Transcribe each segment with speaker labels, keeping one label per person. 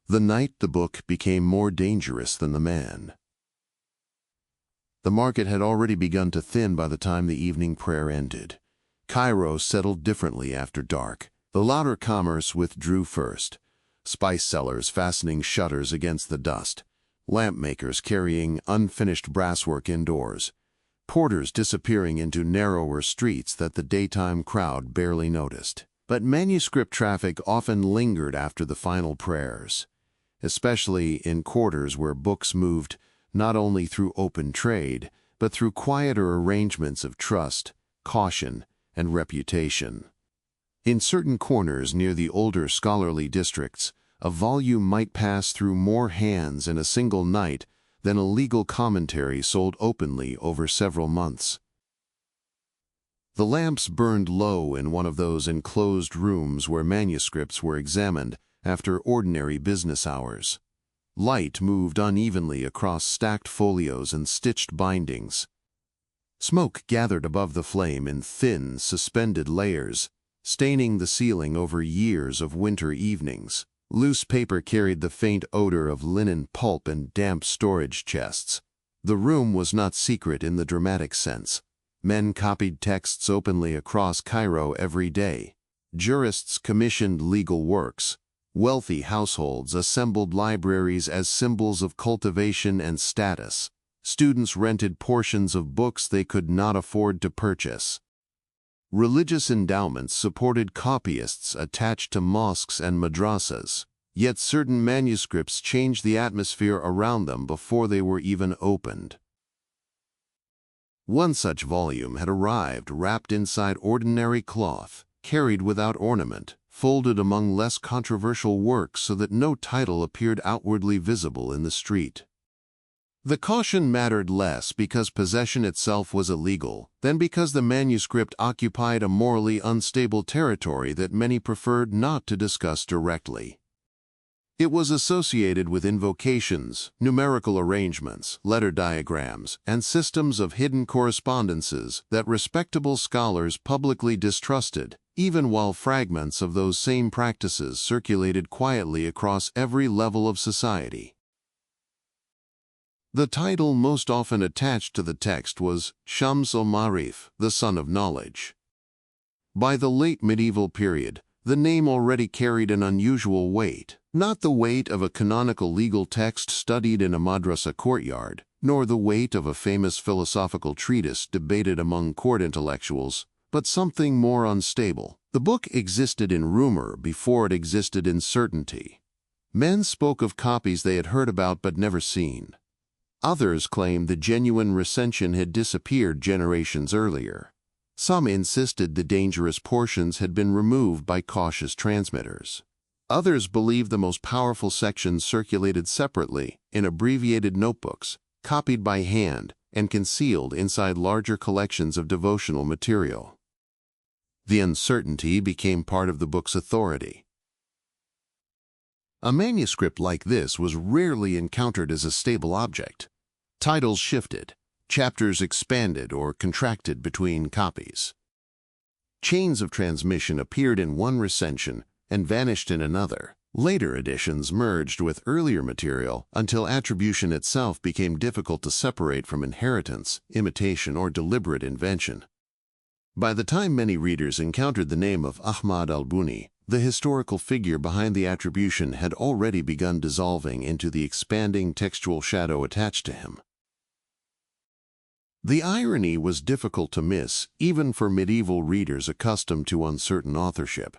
Speaker 1: The night the book became more dangerous than the man. The market had already begun to thin by the time the evening prayer ended. Cairo settled differently after dark. The louder commerce withdrew first, spice sellers fastening shutters against the dust, lamp makers carrying unfinished brasswork indoors, porters disappearing into narrower streets that the daytime crowd barely noticed. But manuscript traffic often lingered after the final prayers, especially in quarters where books moved not only through open trade, but through quieter arrangements of trust, caution, and reputation. In certain corners near the older scholarly districts, a volume might pass through more hands in a single night than a legal commentary sold openly over several months. The lamps burned low in one of those enclosed rooms where manuscripts were examined after ordinary business hours. Light moved unevenly across stacked folios and stitched bindings. Smoke gathered above the flame in thin, suspended layers, staining the ceiling over years of winter evenings. Loose paper carried the faint odor of linen pulp and damp storage chests. The room was not secret in the dramatic sense. Men copied texts openly across Cairo every day. Jurists commissioned legal works. Wealthy households assembled libraries as symbols of cultivation and status. Students rented portions of books they could not afford to purchase. Religious endowments supported copyists attached to mosques and madrasas, yet certain manuscripts changed the atmosphere around them before they were even opened. One such volume had arrived wrapped inside ordinary cloth, carried without ornament, folded among less controversial works so that no title appeared outwardly visible in the street. The caution mattered less because possession itself was illegal than because the manuscript occupied a morally unstable territory that many preferred not to discuss directly. It was associated with invocations, numerical arrangements, letter diagrams, and systems of hidden correspondences that respectable scholars publicly distrusted, even while fragments of those same practices circulated quietly across every level of society. The title most often attached to the text was Shams al-Ma'arif, the Sun of Knowledge. By the late medieval period, the name already carried an unusual weight, not the weight of a canonical legal text studied in a madrasa courtyard, nor the weight of a famous philosophical treatise debated among court intellectuals, but something more unstable. The book existed in rumor before it existed in certainty. Men spoke of copies they had heard about but never seen. Others claimed the genuine recension had disappeared generations earlier. Some insisted the dangerous portions had been removed by cautious transmitters. Others believed the most powerful sections circulated separately in abbreviated notebooks, copied by hand and concealed inside larger collections of devotional material. The uncertainty became part of the book's authority. A manuscript like this was rarely encountered as a stable object. Titles shifted, chapters expanded or contracted between copies. Chains of transmission appeared in one recension and vanished in another. Later editions merged with earlier material until attribution itself became difficult to separate from inheritance, imitation, or deliberate invention. By the time many readers encountered the name of Ahmad al-Buni, the historical figure behind the attribution had already begun dissolving into the expanding textual shadow attached to him. The irony was difficult to miss, even for medieval readers accustomed to uncertain authorship.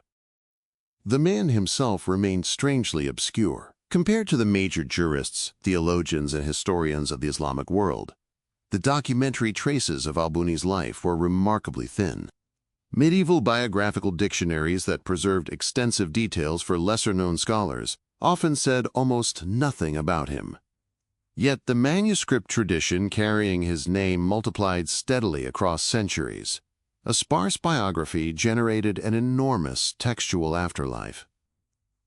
Speaker 1: The man himself remained strangely obscure. Compared to the major jurists, theologians, and historians of the Islamic world, the documentary traces of al-Buni's life were remarkably thin. Medieval biographical dictionaries that preserved extensive details for lesser-known scholars often said almost nothing about him. Yet the manuscript tradition carrying his name multiplied steadily across centuries. A sparse biography generated an enormous textual afterlife.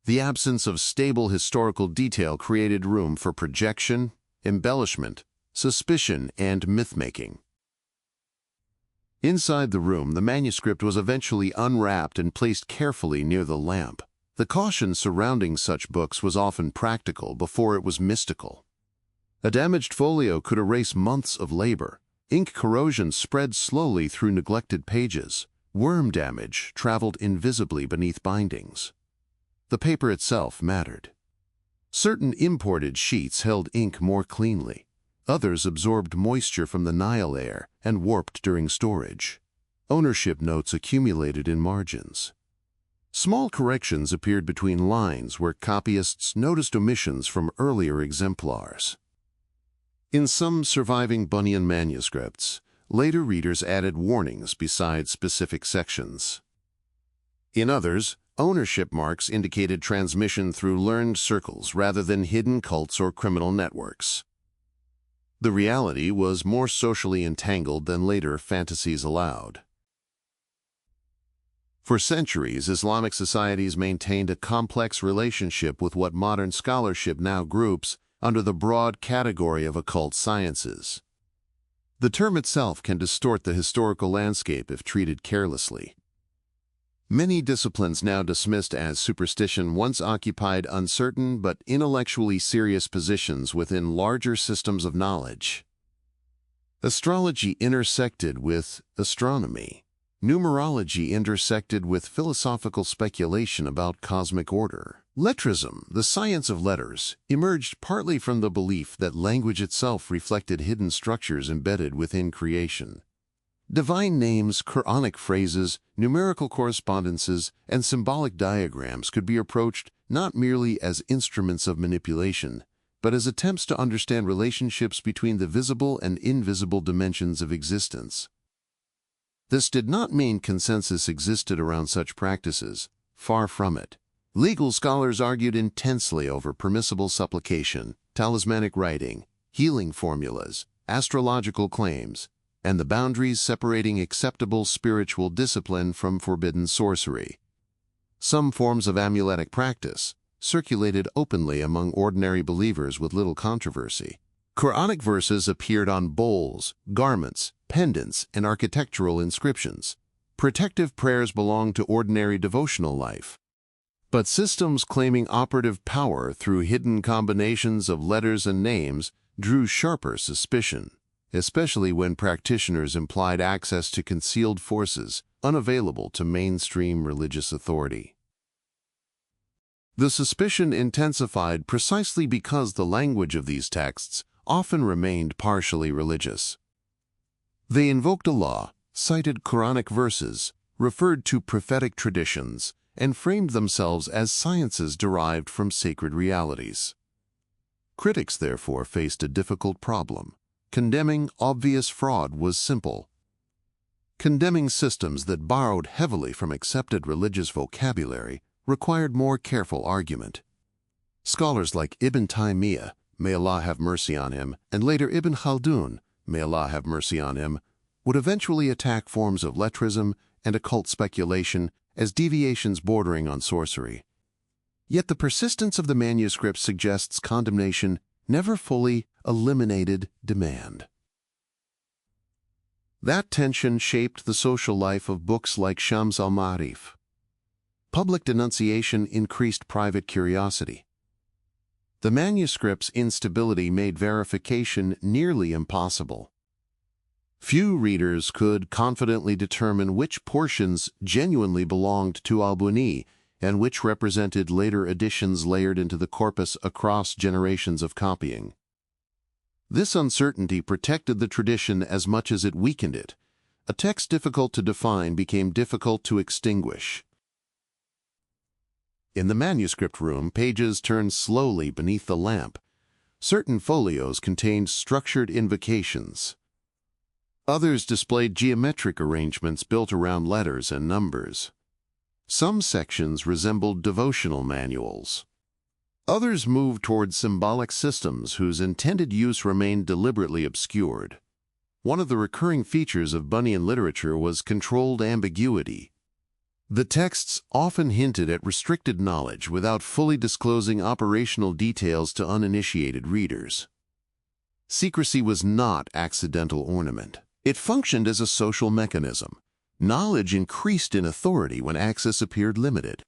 Speaker 1: The absence of stable historical detail created room for projection, embellishment, suspicion, and myth-making. Inside the room, the manuscript was eventually unwrapped and placed carefully near the lamp. The caution surrounding such books was often practical before it was mystical. A damaged folio could erase months of labor. Ink corrosion spread slowly through neglected pages. Worm damage traveled invisibly beneath bindings. The paper itself mattered. Certain imported sheets held ink more cleanly. Others absorbed moisture from the Nile air and warped during storage. Ownership notes accumulated in margins. Small corrections appeared between lines where copyists noticed omissions from earlier exemplars. In some surviving Bunyan manuscripts, later readers added warnings beside specific sections. In others, ownership marks indicated transmission through learned circles rather than hidden cults or criminal networks. The reality was more socially entangled than later fantasies allowed. For centuries, Islamic societies maintained a complex relationship with what modern scholarship now groups under the broad category of occult sciences. The term itself can distort the historical landscape if treated carelessly. Many disciplines now dismissed as superstition once occupied uncertain but intellectually serious positions within larger systems of knowledge. Astrology intersected with astronomy. Numerology intersected with philosophical speculation about cosmic order. Lettrism, the science of letters, emerged partly from the belief that language itself reflected hidden structures embedded within creation. Divine names, Quranic phrases, numerical correspondences, and symbolic diagrams could be approached not merely as instruments of manipulation, but as attempts to understand relationships between the visible and invisible dimensions of existence. This did not mean consensus existed around such practices. Far from it. Legal scholars argued intensely over permissible supplication, talismanic writing, healing formulas, astrological claims, and the boundaries separating acceptable spiritual discipline from forbidden sorcery. Some forms of amuletic practice circulated openly among ordinary believers with little controversy. Quranic verses appeared on bowls, garments, pendants, and architectural inscriptions. Protective prayers belonged to ordinary devotional life. But systems claiming operative power through hidden combinations of letters and names drew sharper suspicion, especially when practitioners implied access to concealed forces unavailable to mainstream religious authority. The suspicion intensified precisely because the language of these texts often remained partially religious. They invoked Allah, cited Quranic verses, referred to prophetic traditions, and framed themselves as sciences derived from sacred realities. Critics, therefore, faced a difficult problem. Condemning obvious fraud was simple. Condemning systems that borrowed heavily from accepted religious vocabulary required more careful argument. Scholars like Ibn Taymiyyah, may Allah have mercy on him, and later Ibn Khaldun, may Allah have mercy on him, would eventually attack forms of lettrism and occult speculation as deviations bordering on sorcery. Yet the persistence of the manuscript suggests condemnation never fully eliminated demand. That tension shaped the social life of books like Shams al-Ma'arif. Public denunciation increased private curiosity. The manuscript's instability made verification nearly impossible. Few readers could confidently determine which portions genuinely belonged to al-Buni and which represented later additions layered into the corpus across generations of copying. This uncertainty protected the tradition as much as it weakened it. A text difficult to define became difficult to extinguish. In the manuscript room, pages turned slowly beneath the lamp. Certain folios contained structured invocations. Others displayed geometric arrangements built around letters and numbers. Some sections resembled devotional manuals. Others moved toward symbolic systems whose intended use remained deliberately obscured. One of the recurring features of Bunyan literature was controlled ambiguity. The texts often hinted at restricted knowledge without fully disclosing operational details to uninitiated readers. Secrecy was not accidental ornament. It functioned as a social mechanism. Knowledge increased in authority when access appeared limited.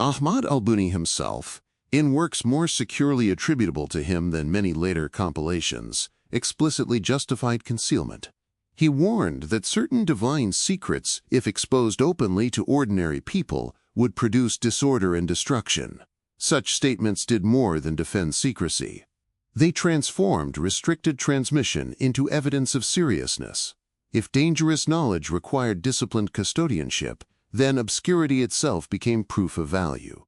Speaker 1: Ahmad al-Buni himself, in works more securely attributable to him than many later compilations, explicitly justified concealment. He warned that certain divine secrets, if exposed openly to ordinary people, would produce disorder and destruction. Such statements did more than defend secrecy. They transformed restricted transmission into evidence of seriousness. If dangerous knowledge required disciplined custodianship, then obscurity itself became proof of value.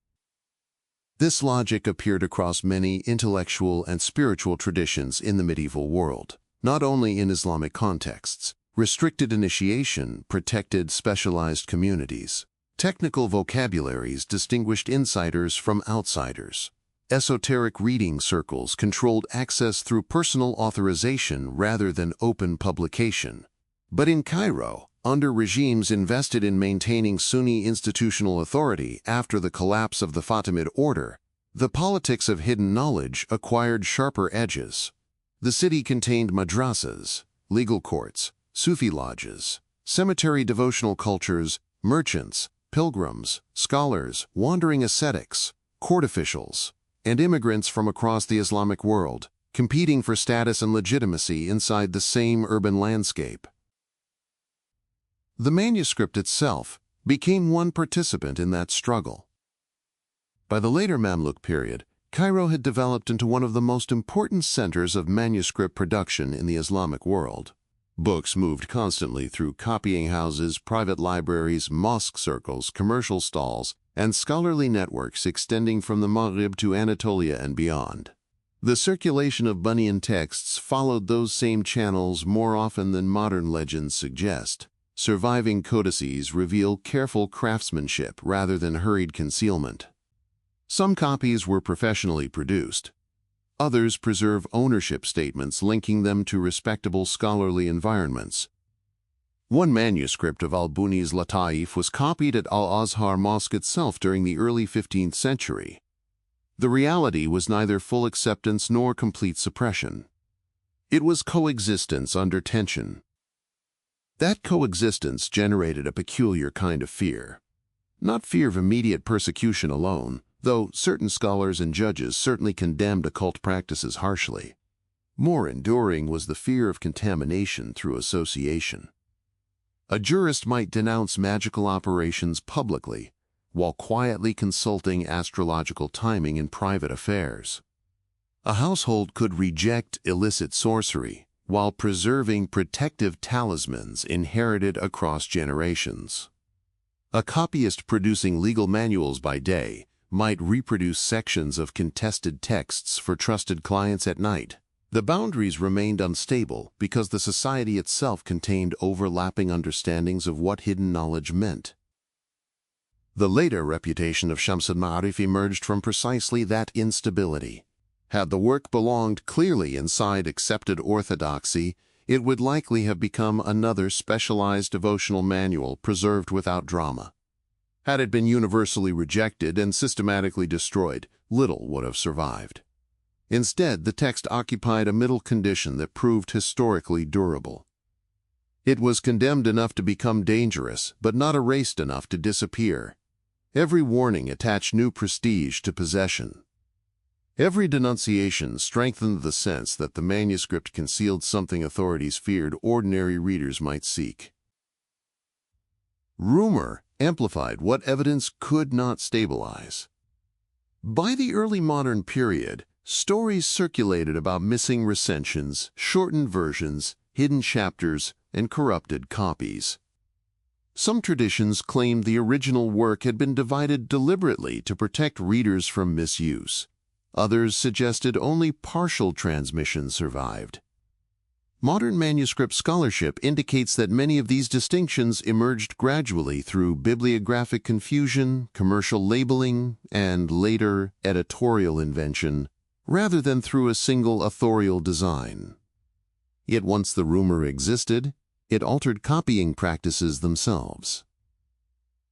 Speaker 1: This logic appeared across many intellectual and spiritual traditions in the medieval world, not only in Islamic contexts. Restricted initiation protected specialized communities. Technical vocabularies distinguished insiders from outsiders. Esoteric reading circles controlled access through personal authorization rather than open publication. But in Cairo, under regimes invested in maintaining Sunni institutional authority after the collapse of the Fatimid order, the politics of hidden knowledge acquired sharper edges. The city contained madrasas, legal courts, Sufi lodges, cemetery devotional cultures, merchants, pilgrims, scholars, wandering ascetics, court officials, and immigrants from across the Islamic world, competing for status and legitimacy inside the same urban landscape. The manuscript itself became one participant in that struggle. By the later Mamluk period, Cairo had developed into one of the most important centers of manuscript production in the Islamic world. Books moved constantly through copying houses, private libraries, mosque circles, commercial stalls, and scholarly networks extending from the Maghrib to Anatolia and beyond. The circulation of Bunyan texts followed those same channels more often than modern legends suggest. Surviving codices reveal careful craftsmanship rather than hurried concealment. Some copies were professionally produced. Others preserve ownership statements linking them to respectable scholarly environments. One manuscript of al-Buni's Lataif was copied at Al-Azhar Mosque itself during the early 15th century. The reality was neither full acceptance nor complete suppression. It was coexistence under tension. That coexistence generated a peculiar kind of fear. Not fear of immediate persecution alone, though certain scholars and judges certainly condemned occult practices harshly. More enduring was the fear of contamination through association. A jurist might denounce magical operations publicly, while quietly consulting astrological timing in private affairs. A household could reject illicit sorcery, while preserving protective talismans inherited across generations. A copyist producing legal manuals by day might reproduce sections of contested texts for trusted clients at night. The boundaries remained unstable because the society itself contained overlapping understandings of what hidden knowledge meant. The later reputation of Shams al-Ma'arif emerged from precisely that instability. Had the work belonged clearly inside accepted orthodoxy, it would likely have become another specialized devotional manual preserved without drama. Had it been universally rejected and systematically destroyed, little would have survived. Instead, the text occupied a middle condition that proved historically durable. It was condemned enough to become dangerous, but not erased enough to disappear. Every warning attached new prestige to possession. Every denunciation strengthened the sense that the manuscript concealed something authorities feared ordinary readers might seek. Rumor amplified what evidence could not stabilize. By the early modern period, stories circulated about missing recensions, shortened versions, hidden chapters, and corrupted copies. Some traditions claimed the original work had been divided deliberately to protect readers from misuse. Others suggested only partial transmission survived. Modern manuscript scholarship indicates that many of these distinctions emerged gradually through bibliographic confusion, commercial labeling, and later editorial invention, rather than through a single authorial design. Yet once the rumor existed, it altered copying practices themselves.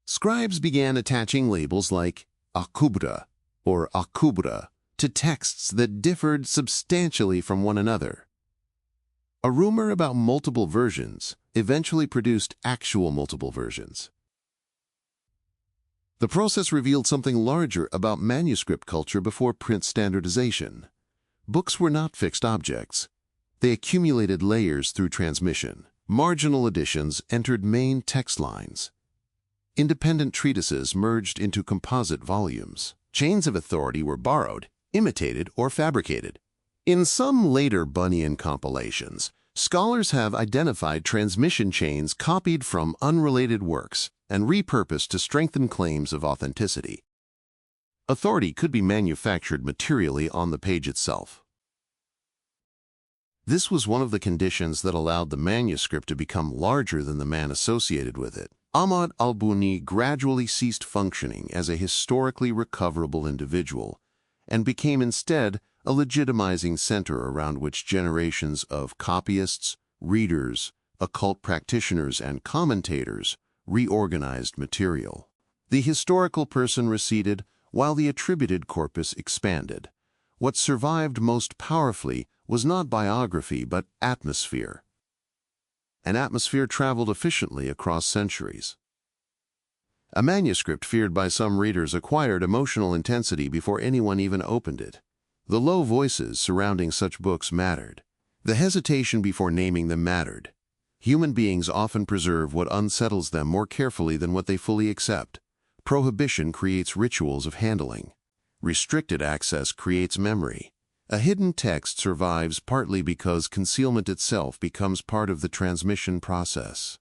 Speaker 1: Scribes began attaching labels like Akubra or Akubra to texts that differed substantially from one another. A rumor about multiple versions eventually produced actual multiple versions. The process revealed something larger about manuscript culture before print standardization. Books were not fixed objects. They accumulated layers through transmission. Marginal editions entered main text lines. Independent treatises merged into composite volumes. Chains of authority were borrowed, imitated, or fabricated. In some later Bunyan compilations, scholars have identified transmission chains copied from unrelated works and repurposed to strengthen claims of authenticity. Authority could be manufactured materially on the page itself. This was one of the conditions that allowed the manuscript to become larger than the man associated with it. Ahmad al-Buni gradually ceased functioning as a historically recoverable individual and became instead a legitimizing center around which generations of copyists, readers, occult practitioners, and commentators reorganized material. The historical person receded while the attributed corpus expanded. What survived most powerfully was not biography but atmosphere. An atmosphere traveled efficiently across centuries. A manuscript feared by some readers acquired emotional intensity before anyone even opened it. The low voices surrounding such books mattered. The hesitation before naming them mattered. Human beings often preserve what unsettles them more carefully than what they fully accept. Prohibition creates rituals of handling. Restricted access creates memory. A hidden text survives partly because concealment itself becomes part of the transmission process.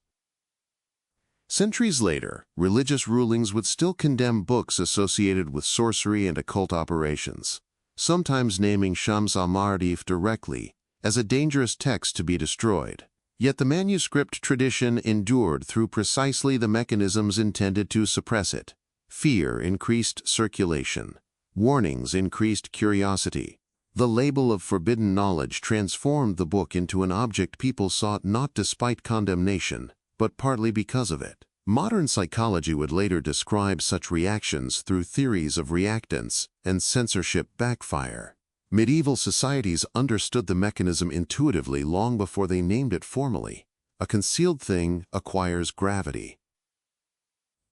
Speaker 1: Centuries later, religious rulings would still condemn books associated with sorcery and occult operations, sometimes naming Shams al-Arif directly as a dangerous text to be destroyed. Yet the manuscript tradition endured through precisely the mechanisms intended to suppress it. Fear increased circulation. Warnings increased curiosity. The label of forbidden knowledge transformed the book into an object people sought not despite condemnation, but partly because of it. Modern psychology would later describe such reactions through theories of reactance and censorship backfire. Medieval societies understood the mechanism intuitively long before they named it formally. A concealed thing acquires gravity.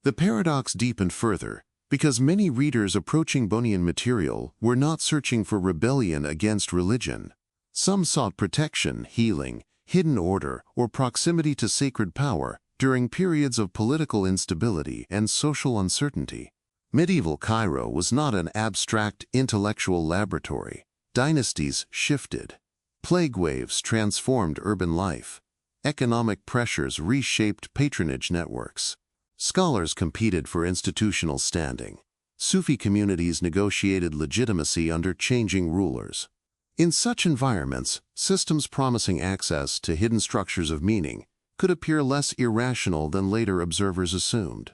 Speaker 1: The paradox deepened further because many readers approaching Bunyan material were not searching for rebellion against religion. Some sought protection, healing, hidden order, or proximity to sacred power during periods of political instability and social uncertainty. Medieval Cairo was not an abstract intellectual laboratory. Dynasties shifted. Plague waves transformed urban life. Economic pressures reshaped patronage networks. Scholars competed for institutional standing. Sufi communities negotiated legitimacy under changing rulers. In such environments, systems promising access to hidden structures of meaning could appear less irrational than later observers assumed.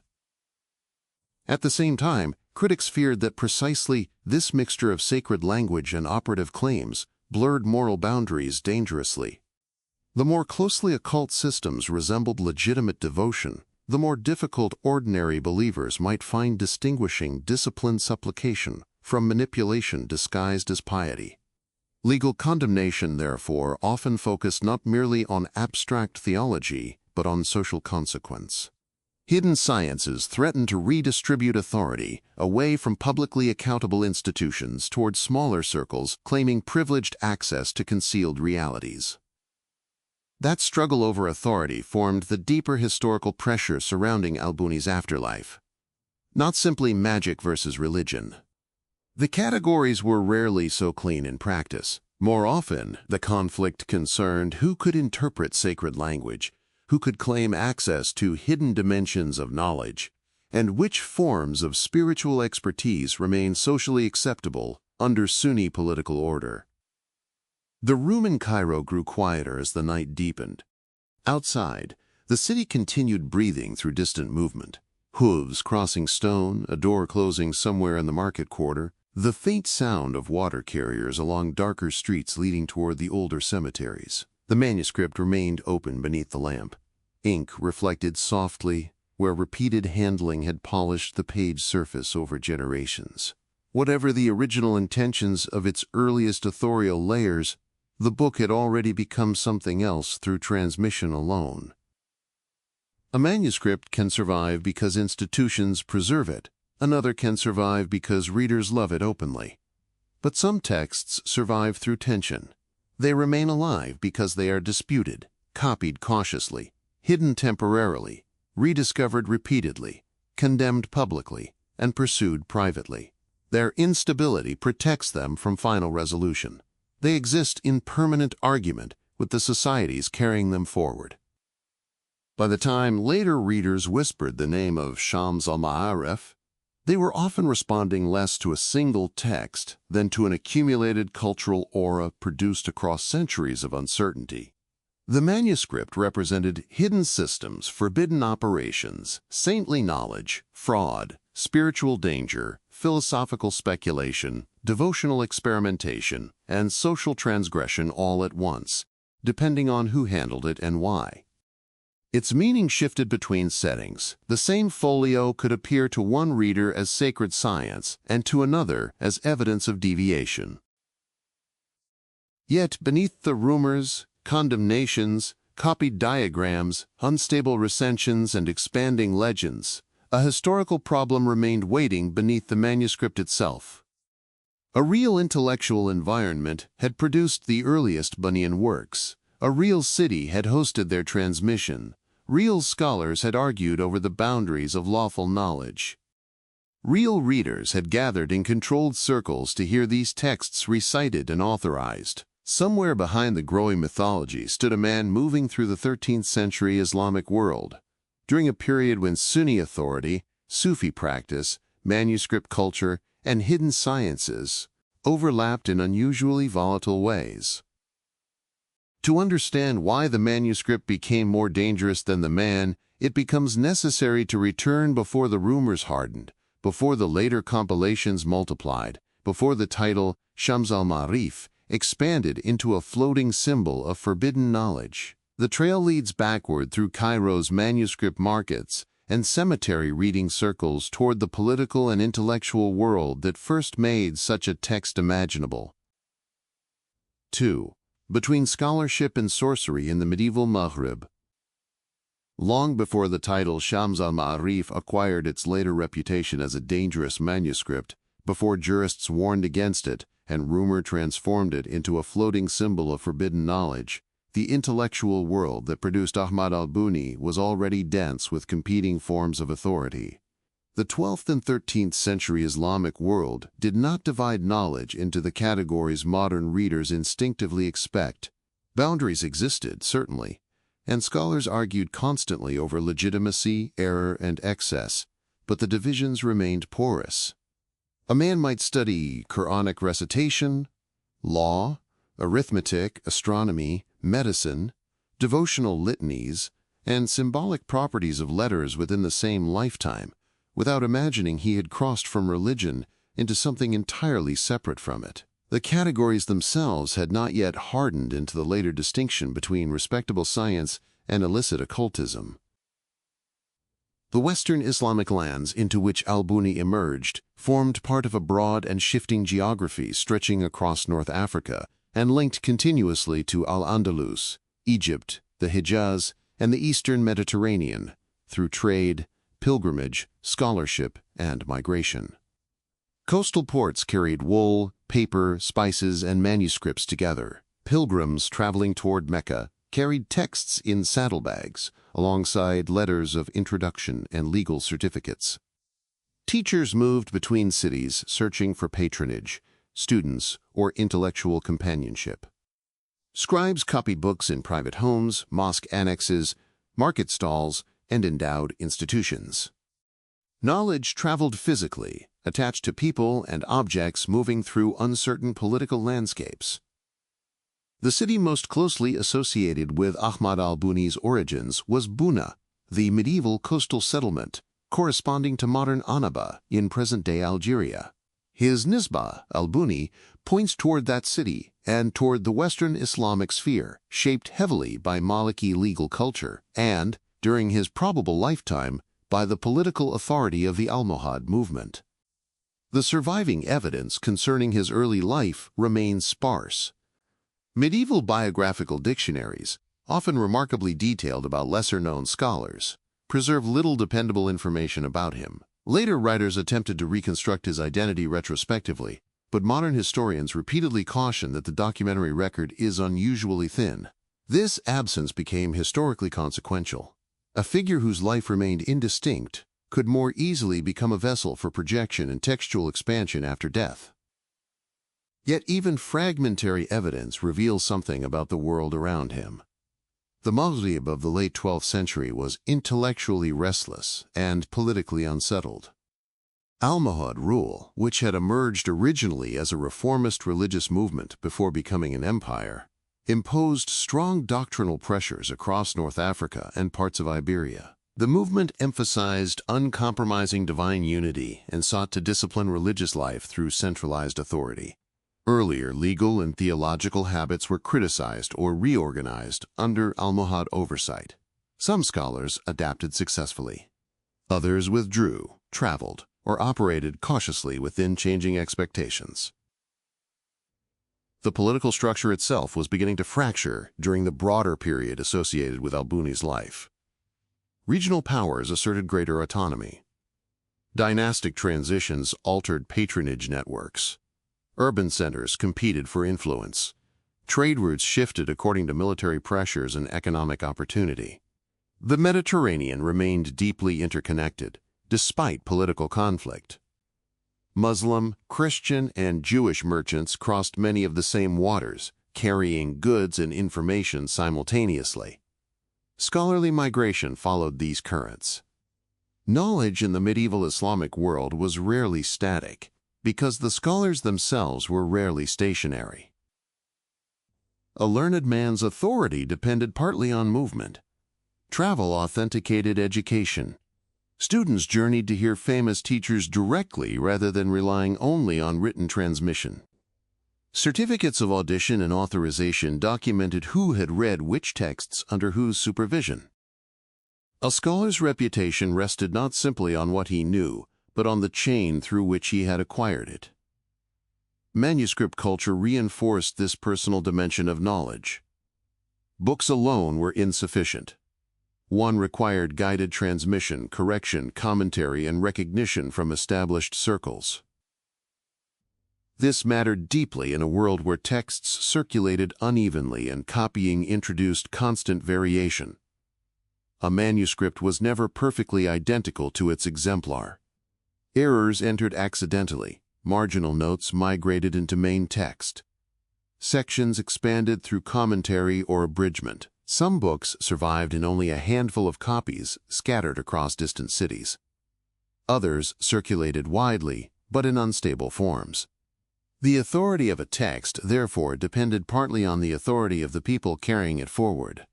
Speaker 1: At the same time, critics feared that precisely this mixture of sacred language and operative claims blurred moral boundaries dangerously. The more closely occult systems resembled legitimate devotion, the more difficult ordinary believers might find distinguishing disciplined supplication from manipulation disguised as piety. Legal condemnation, therefore, often focused not merely on abstract theology, but on social consequence. Hidden sciences threatened to redistribute authority away from publicly accountable institutions toward smaller circles claiming privileged access to concealed realities. That struggle over authority formed the deeper historical pressure surrounding al-Buni's afterlife. Not simply magic versus religion. The categories were rarely so clean in practice. More often, the conflict concerned who could interpret sacred language, who could claim access to hidden dimensions of knowledge, and which forms of spiritual expertise remained socially acceptable under Sunni political order. The room in Cairo grew quieter as the night deepened. Outside, the city continued breathing through distant movement. Hooves crossing stone, a door closing somewhere in the market quarter, the faint sound of water carriers along darker streets leading toward the older cemeteries. The manuscript remained open beneath the lamp. Ink reflected softly where repeated handling had polished the page surface over generations. Whatever the original intentions of its earliest authorial layers, the book had already become something else through transmission alone. A manuscript can survive because institutions preserve it, Another can survive because readers love it openly. But some texts survive through tension. They remain alive because they are disputed, copied cautiously, hidden temporarily, rediscovered repeatedly, condemned publicly, and pursued privately. Their instability protects them from final resolution. They exist in permanent argument with the societies carrying them forward. By the time later readers whispered the name of Shams al-Ma'arif, they were often responding less to a single text than to an accumulated cultural aura produced across centuries of uncertainty. The manuscript represented hidden systems, forbidden operations, saintly knowledge, fraud, spiritual danger, philosophical speculation, devotional experimentation, and social transgression all at once, depending on who handled it and why. Its meaning shifted between settings. The same folio could appear to one reader as sacred science and to another as evidence of deviation. Yet beneath the rumors, condemnations, copied diagrams, unstable recensions, and expanding legends, a historical problem remained waiting beneath the manuscript itself. A real intellectual environment had produced the earliest Bunyan works. A real city had hosted their transmission. Real scholars had argued over the boundaries of lawful knowledge. Real readers had gathered in controlled circles to hear these texts recited and authorized. Somewhere behind the growing mythology stood a man moving through the 13th century Islamic world, during a period when Sunni authority, Sufi practice, manuscript culture, and hidden sciences overlapped in unusually volatile ways. To understand why the manuscript became more dangerous than the man, it becomes necessary to return before the rumors hardened, before the later compilations multiplied, before the title Shams al-Ma'arif expanded into a floating symbol of forbidden knowledge. The trail leads backward through Cairo's manuscript markets and cemetery reading circles toward the political and intellectual world that first made such a text imaginable. 2. Between scholarship and sorcery in the medieval Maghrib. Long before the title Shams al-Ma'arif acquired its later reputation as a dangerous manuscript, before jurists warned against it and rumor transformed it into a floating symbol of forbidden knowledge, the intellectual world that produced Ahmad al-Buni was already dense with competing forms of authority. The 12th and 13th century Islamic world did not divide knowledge into the categories modern readers instinctively expect. Boundaries existed, certainly, and scholars argued constantly over legitimacy, error, and excess, but the divisions remained porous. A man might study Quranic recitation, law, arithmetic, astronomy, medicine, devotional litanies, and symbolic properties of letters within the same lifetime, without imagining he had crossed from religion into something entirely separate from it. The categories themselves had not yet hardened into the later distinction between respectable science and illicit occultism. The Western Islamic lands into which al-Buni emerged formed part of a broad and shifting geography stretching across North Africa and linked continuously to Al-Andalus, Egypt, the Hijaz, and the Eastern Mediterranean through trade, pilgrimage, scholarship, and migration. Coastal ports carried wool, paper, spices, and manuscripts together. Pilgrims traveling toward Mecca carried texts in saddlebags, alongside letters of introduction and legal certificates. Teachers moved between cities searching for patronage, students, or intellectual companionship. Scribes copied books in private homes, mosque annexes, market stalls, and endowed institutions. Knowledge traveled physically, attached to people and objects moving through uncertain political landscapes. The city most closely associated with Ahmad al-Buni's origins was Buna, the medieval coastal settlement, corresponding to modern Annaba in present-day Algeria. His Nisbah, al-Buni, points toward that city and toward the Western Islamic sphere, shaped heavily by Maliki legal culture and, during his probable lifetime, by the political authority of the Almohad movement. The surviving evidence concerning his early life remains sparse. Medieval biographical dictionaries, often remarkably detailed about lesser-known scholars, preserve little dependable information about him. Later writers attempted to reconstruct his identity retrospectively, but modern historians repeatedly caution that the documentary record is unusually thin. This absence became historically consequential. A figure whose life remained indistinct could more easily become a vessel for projection and textual expansion after death. Yet even fragmentary evidence reveals something about the world around him. The Maghrib of the late 12th century was intellectually restless and politically unsettled. Almohad rule, which had emerged originally as a reformist religious movement before becoming an empire, imposed strong doctrinal pressures across North Africa and parts of Iberia. The movement emphasized uncompromising divine unity and sought to discipline religious life through centralized authority. Earlier legal and theological habits were criticized or reorganized under Almohad oversight. Some scholars adapted successfully. Others withdrew, traveled, or operated cautiously within changing expectations. The political structure itself was beginning to fracture during the broader period associated with al-Buni's life. Regional powers asserted greater autonomy. Dynastic transitions altered patronage networks. Urban centers competed for influence. Trade routes shifted according to military pressures and economic opportunity. The Mediterranean remained deeply interconnected, despite political conflict. Muslim, Christian, and Jewish merchants crossed many of the same waters, carrying goods and information simultaneously. Scholarly migration followed these currents. Knowledge in the medieval Islamic world was rarely static, because the scholars themselves were rarely stationary. A learned man's authority depended partly on movement. Travel authenticated education. Students journeyed to hear famous teachers directly rather than relying only on written transmission. Certificates of audition and authorization documented who had read which texts under whose supervision. A scholar's reputation rested not simply on what he knew, but on the chain through which he had acquired it. Manuscript culture reinforced this personal dimension of knowledge. Books alone were insufficient. One required guided transmission, correction, commentary, and recognition from established circles. This mattered deeply in a world where texts circulated unevenly and copying introduced constant variation. A manuscript was never perfectly identical to its exemplar. Errors entered accidentally, marginal notes migrated into main text. Sections expanded through commentary or abridgment. Some books survived in only a handful of copies scattered across distant cities. Others circulated widely, but in unstable forms. The authority of a text, therefore, depended partly on the authority of the people carrying it forward.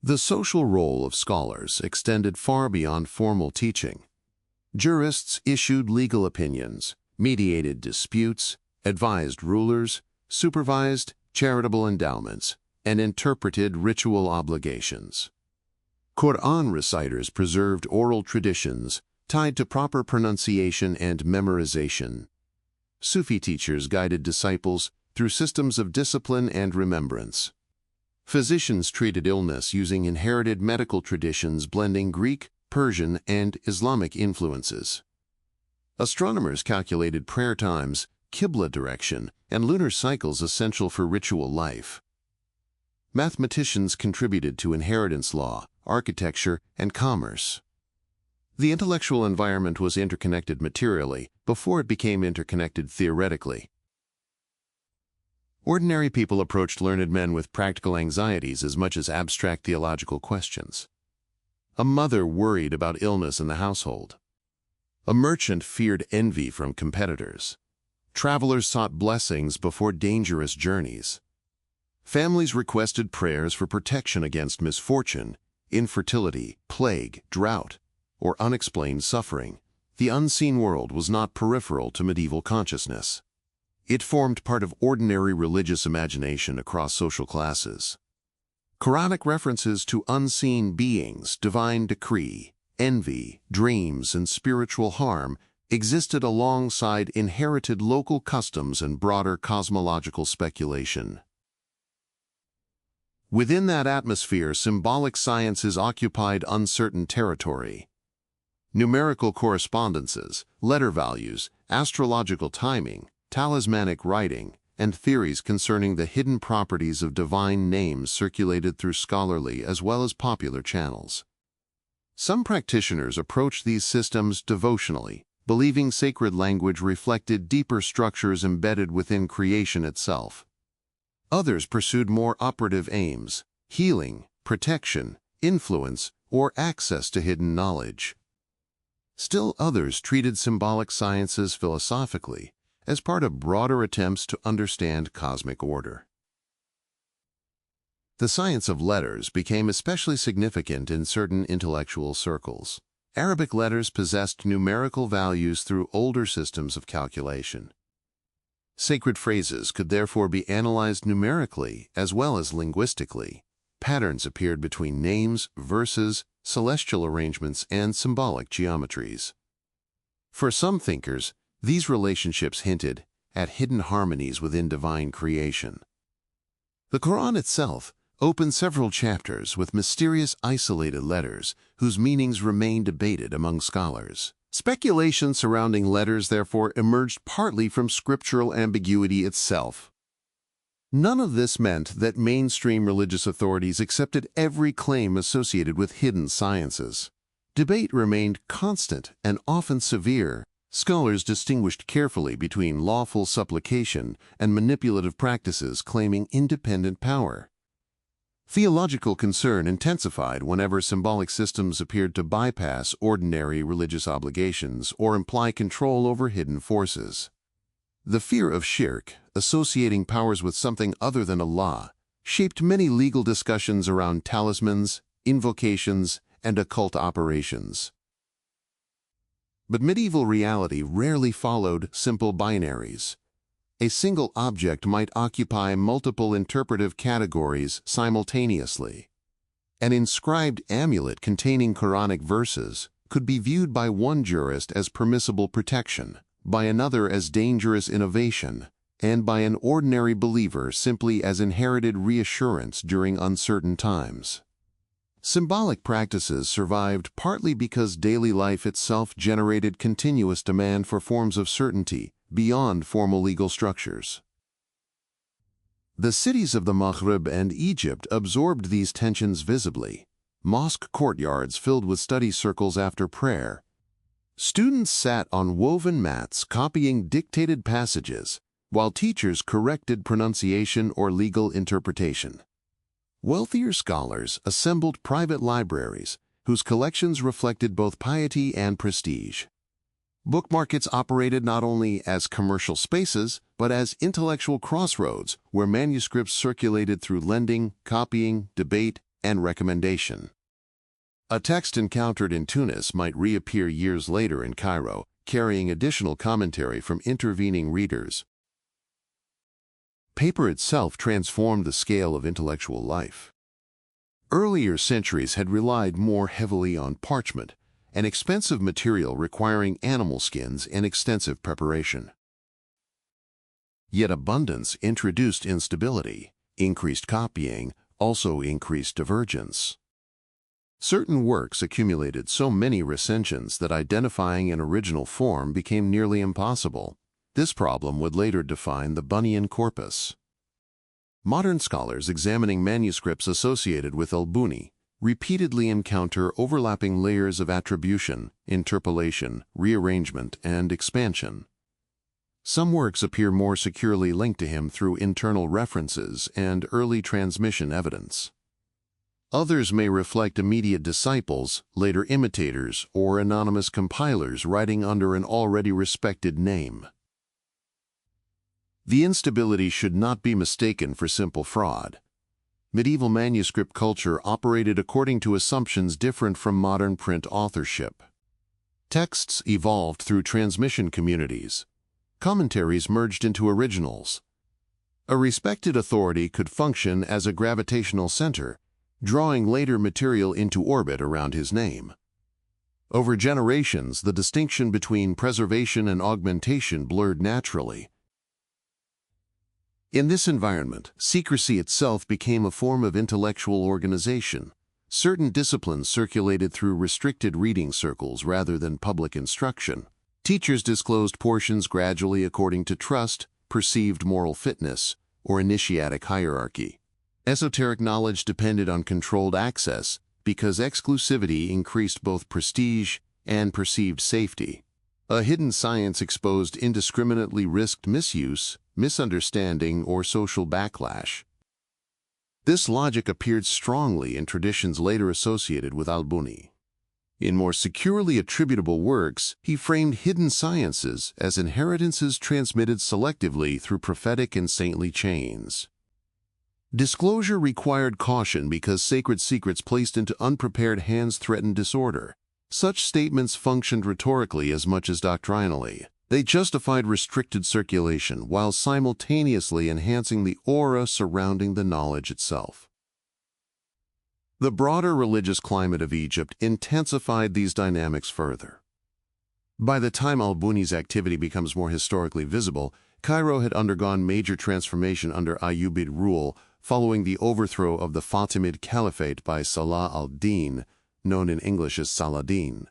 Speaker 1: The social role of scholars extended far beyond formal teaching. Jurists issued legal opinions, mediated disputes, advised rulers, supervised charitable endowments, and interpreted ritual obligations. Quran reciters preserved oral traditions tied to proper pronunciation and memorization. Sufi teachers guided disciples through systems of discipline and remembrance. Physicians treated illness using inherited medical traditions blending Greek, Persian, and Islamic influences. Astronomers calculated prayer times, Qibla direction, and lunar cycles essential for ritual life. Mathematicians contributed to inheritance law, architecture, and commerce. The intellectual environment was interconnected materially before it became interconnected theoretically. Ordinary people approached learned men with practical anxieties as much as abstract theological questions. A mother worried about illness in the household. A merchant feared envy from competitors. Travelers sought blessings before dangerous journeys. Families requested prayers for protection against misfortune, infertility, plague, drought, or unexplained suffering. The unseen world was not peripheral to medieval consciousness. It formed part of ordinary religious imagination across social classes. Quranic references to unseen beings, divine decree, envy, dreams, and spiritual harm existed alongside inherited local customs and broader cosmological speculation. Within that atmosphere, symbolic sciences occupied uncertain territory. Numerical correspondences, letter values, astrological timing, talismanic writing, and theories concerning the hidden properties of divine names circulated through scholarly as well as popular channels. Some practitioners approached these systems devotionally, believing sacred language reflected deeper structures embedded within creation itself. Others pursued more operative aims: healing, protection, influence, or access to hidden knowledge. Still others treated symbolic sciences philosophically, as part of broader attempts to understand cosmic order. The science of letters became especially significant in certain intellectual circles. Arabic letters possessed numerical values through older systems of calculation. Sacred phrases could therefore be analyzed numerically as well as linguistically. Patterns appeared between names, verses, celestial arrangements, and symbolic geometries. For some thinkers, these relationships hinted at hidden harmonies within divine creation. The Quran itself opened several chapters with mysterious isolated letters whose meanings remain debated among scholars. Speculation surrounding letters therefore emerged partly from scriptural ambiguity itself. None of this meant that mainstream religious authorities accepted every claim associated with hidden sciences. Debate remained constant and often severe. Scholars distinguished carefully between lawful supplication and manipulative practices claiming independent power. Theological concern intensified whenever symbolic systems appeared to bypass ordinary religious obligations or imply control over hidden forces. The fear of shirk, associating powers with something other than Allah, shaped many legal discussions around talismans, invocations, and occult operations. But medieval reality rarely followed simple binaries. A single object might occupy multiple interpretive categories simultaneously. An inscribed amulet containing Quranic verses could be viewed by one jurist as permissible protection, by another as dangerous innovation, and by an ordinary believer simply as inherited reassurance during uncertain times. Symbolic practices survived partly because daily life itself generated continuous demand for forms of certainty beyond formal legal structures. The cities of the Maghrib and Egypt absorbed these tensions visibly. Mosque courtyards filled with study circles after prayer. Students sat on woven mats copying dictated passages, while teachers corrected pronunciation or legal interpretation. Wealthier scholars assembled private libraries whose collections reflected both piety and prestige. Book markets operated not only as commercial spaces, but as intellectual crossroads where manuscripts circulated through lending, copying, debate, and recommendation. A text encountered in Tunis might reappear years later in Cairo, carrying additional commentary from intervening readers. Paper itself transformed the scale of intellectual life. Earlier centuries had relied more heavily on parchment, an expensive material requiring animal skins and extensive preparation. Yet abundance introduced instability. Increased copying also increased divergence. Certain works accumulated so many recensions that identifying an original form became nearly impossible. This problem would later define the Bunyan corpus. Modern scholars examining manuscripts associated with al-Buni repeatedly encounter overlapping layers of attribution, interpolation, rearrangement, and expansion. Some works appear more securely linked to him through internal references and early transmission evidence. Others may reflect immediate disciples, later imitators, or anonymous compilers writing under an already respected name. The instability should not be mistaken for simple fraud. Medieval manuscript culture operated according to assumptions different from modern print authorship. Texts evolved through transmission communities. Commentaries merged into originals. A respected authority could function as a gravitational center, drawing later material into orbit around his name. Over generations, the distinction between preservation and augmentation blurred naturally. In this environment, secrecy itself became a form of intellectual organization. certain disciplines circulated through restricted reading circles rather than public instruction. Teachers disclosed portions gradually according to trust, perceived moral fitness, or initiatic hierarchy. Esoteric knowledge depended on controlled access because exclusivity increased both prestige and perceived safety. A hidden science exposed indiscriminately risked misuse, misunderstanding, or social backlash. This logic appeared strongly in traditions later associated with al-Buni. In more securely attributable works, he framed hidden sciences as inheritances transmitted selectively through prophetic and saintly chains. Disclosure required caution because sacred secrets placed into unprepared hands threatened disorder. Such statements functioned rhetorically as much as doctrinally. They justified restricted circulation while simultaneously enhancing the aura surrounding the knowledge itself. The broader religious climate of Egypt intensified these dynamics further. By the time al-Buni's activity becomes more historically visible, Cairo had undergone major transformation under Ayyubid rule following the overthrow of the Fatimid Caliphate by Salah al-Din, known in English as Saladin.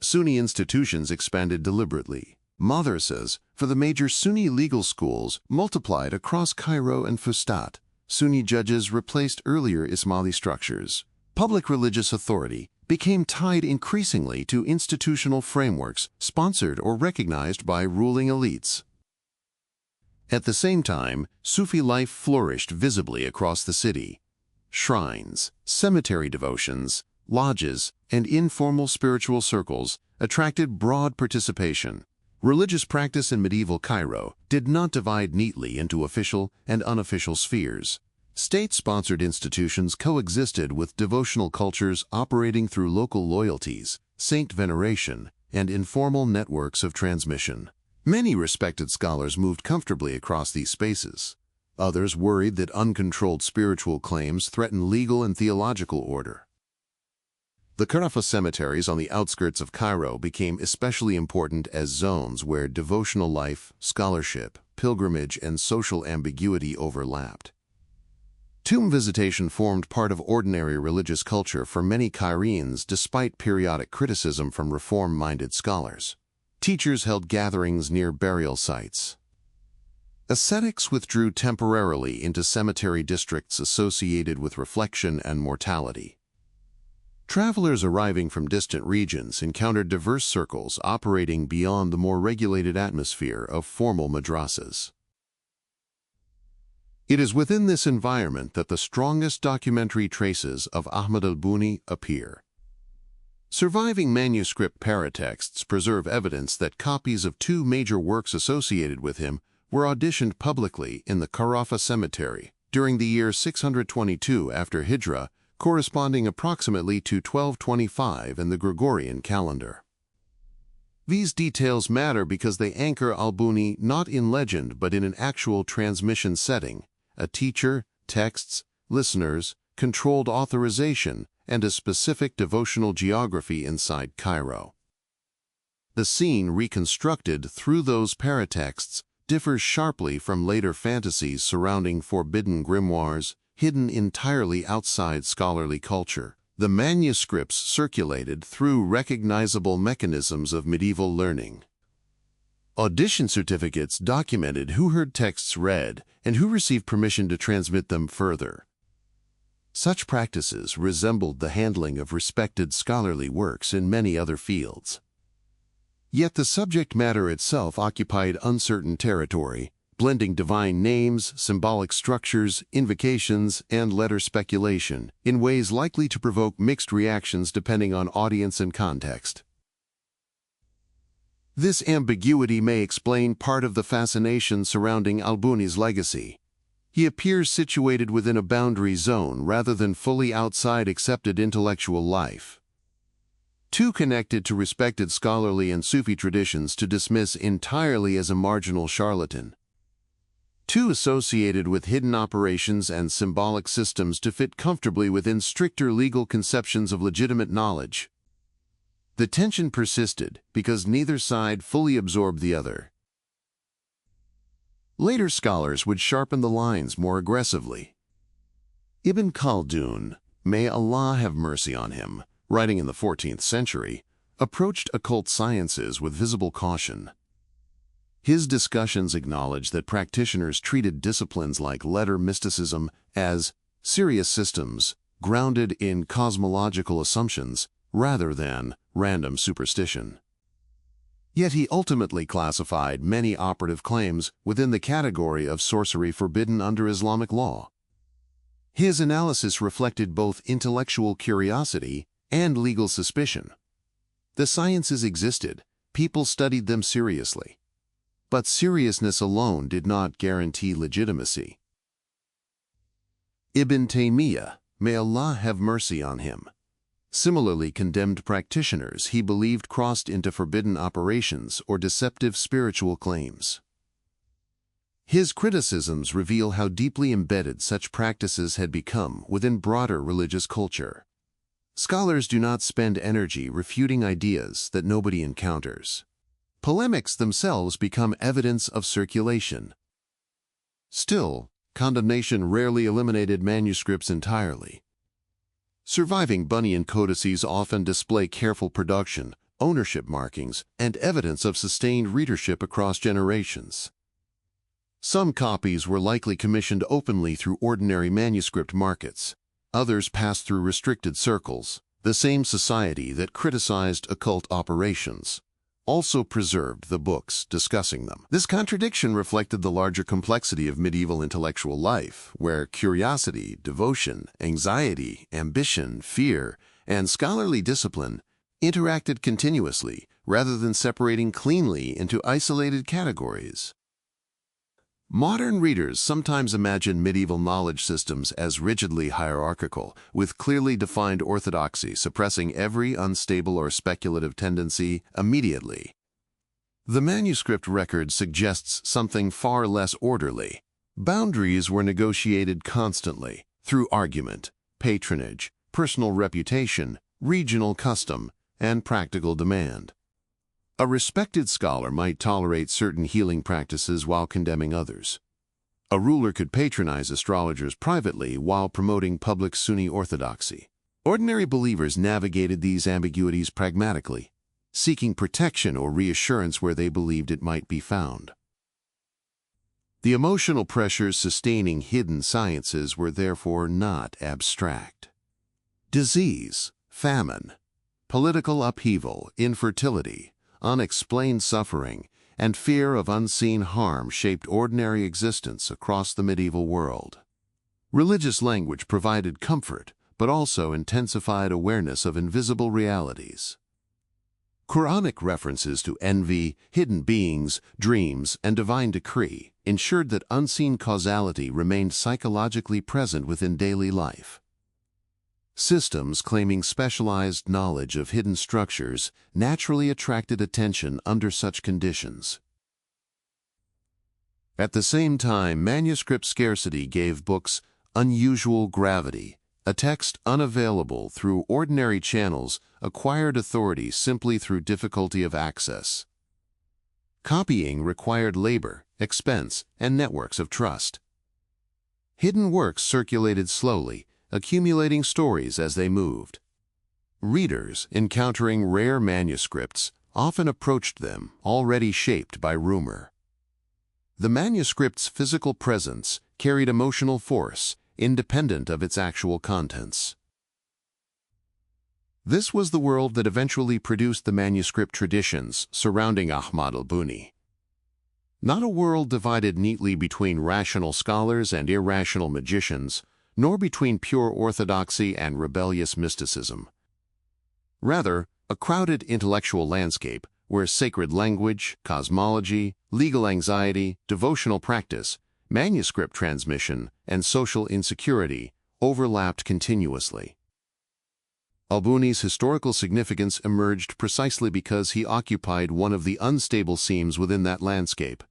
Speaker 1: Sunni institutions expanded deliberately. Madrasas for the major Sunni legal schools multiplied across Cairo and Fustat. Sunni judges replaced earlier Ismaili structures. Public religious authority became tied increasingly to institutional frameworks sponsored or recognized by ruling elites. At the same time, Sufi life flourished visibly across the city. Shrines, cemetery devotions, lodges, and informal spiritual circles attracted broad participation. Religious practice in medieval Cairo did not divide neatly into official and unofficial spheres. State-sponsored institutions coexisted with devotional cultures operating through local loyalties, saint veneration, and informal networks of transmission. Many respected scholars moved comfortably across these spaces. Others worried that uncontrolled spiritual claims threatened legal and theological order. The Karafa cemeteries on the outskirts of Cairo became especially important as zones where devotional life, scholarship, pilgrimage, and social ambiguity overlapped. Tomb visitation formed part of ordinary religious culture for many Cairenes despite periodic criticism from reform-minded scholars. Teachers held gatherings near burial sites. Ascetics withdrew temporarily into cemetery districts associated with reflection and mortality. Travelers arriving from distant regions encountered diverse circles operating beyond the more regulated atmosphere of formal madrasas. It is within this environment that the strongest documentary traces of Ahmad al-Buni appear. Surviving manuscript paratexts preserve evidence that copies of two major works associated with him were auditioned publicly in the Karafa cemetery during the year 622 after Hijra, corresponding approximately to 1225 in the Gregorian calendar. These details matter because they anchor al-Buni not in legend but in an actual transmission setting, a teacher, texts, listeners, controlled authorization, and a specific devotional geography inside Cairo. The scene reconstructed through those paratexts differs sharply from later fantasies surrounding forbidden grimoires, hidden entirely outside scholarly culture. The manuscripts circulated through recognizable mechanisms of medieval learning. Audition certificates documented who heard texts read and who received permission to transmit them further. Such practices resembled the handling of respected scholarly works in many other fields. Yet the subject matter itself occupied uncertain territory, blending divine names, symbolic structures, invocations, and letter speculation in ways likely to provoke mixed reactions depending on audience and context. This ambiguity may explain part of the fascination surrounding al-Buni's legacy. He appears situated within a boundary zone rather than fully outside accepted intellectual life. Too connected to respected scholarly and Sufi traditions to dismiss entirely as a marginal charlatan. Too associated with hidden operations and symbolic systems to fit comfortably within stricter legal conceptions of legitimate knowledge. The tension persisted because neither side fully absorbed the other. Later scholars would sharpen the lines more aggressively. Ibn Khaldun, may Allah have mercy on him, writing in the 14th century, approached occult sciences with visible caution. His discussions acknowledge that practitioners treated disciplines like letter mysticism as serious systems grounded in cosmological assumptions rather than random superstition. Yet he ultimately classified many operative claims within the category of sorcery forbidden under Islamic law. His analysis reflected both intellectual curiosity and legal suspicion. The sciences existed, people studied them seriously. But seriousness alone did not guarantee legitimacy. Ibn Taymiyyah, may Allah have mercy on him, similarly condemned practitioners he believed crossed into forbidden operations or deceptive spiritual claims. His criticisms reveal how deeply embedded such practices had become within broader religious culture. Scholars do not spend energy refuting ideas that nobody encounters. Polemics themselves become evidence of circulation. Still, condemnation rarely eliminated manuscripts entirely. Surviving Bunyan codices often display careful production, ownership markings, and evidence of sustained readership across generations. Some copies were likely commissioned openly through ordinary manuscript markets. Others passed through restricted circles. The same society that criticized occult operations also preserved the books discussing them. This contradiction reflected the larger complexity of medieval intellectual life, where curiosity, devotion, anxiety, ambition, fear, and scholarly discipline interacted continuously rather than separating cleanly into isolated categories. Modern readers sometimes imagine medieval knowledge systems as rigidly hierarchical, with clearly defined orthodoxy suppressing every unstable or speculative tendency immediately. The manuscript record suggests something far less orderly. Boundaries were negotiated constantly through argument, patronage, personal reputation, regional custom, and practical demand. A respected scholar might tolerate certain healing practices while condemning others. A ruler could patronize astrologers privately while promoting public Sunni orthodoxy. Ordinary believers navigated these ambiguities pragmatically, seeking protection or reassurance where they believed it might be found. The emotional pressures sustaining hidden sciences were therefore not abstract. Disease, famine, political upheaval, infertility, unexplained suffering, and fear of unseen harm shaped ordinary existence across the medieval world. Religious language provided comfort, but also intensified awareness of invisible realities. Quranic references to envy, hidden beings, dreams, and divine decree ensured that unseen causality remained psychologically present within daily life. Systems claiming specialized knowledge of hidden structures naturally attracted attention under such conditions. At the same time, manuscript scarcity gave books unusual gravity. A text unavailable through ordinary channels acquired authority simply through difficulty of access. Copying required labor, expense, and networks of trust. Hidden works circulated slowly, accumulating stories as they moved. Readers, encountering rare manuscripts, often approached them already shaped by rumor. The manuscript's physical presence carried emotional force, independent of its actual contents. This was the world that eventually produced the manuscript traditions surrounding Ahmad al-Buni. Not a world divided neatly between rational scholars and irrational magicians, nor between pure orthodoxy and rebellious mysticism. Rather, a crowded intellectual landscape where sacred language, cosmology, legal anxiety, devotional practice, manuscript transmission, and social insecurity overlapped continuously. Al-Buni's historical significance emerged precisely because he occupied one of the unstable seams within that landscape.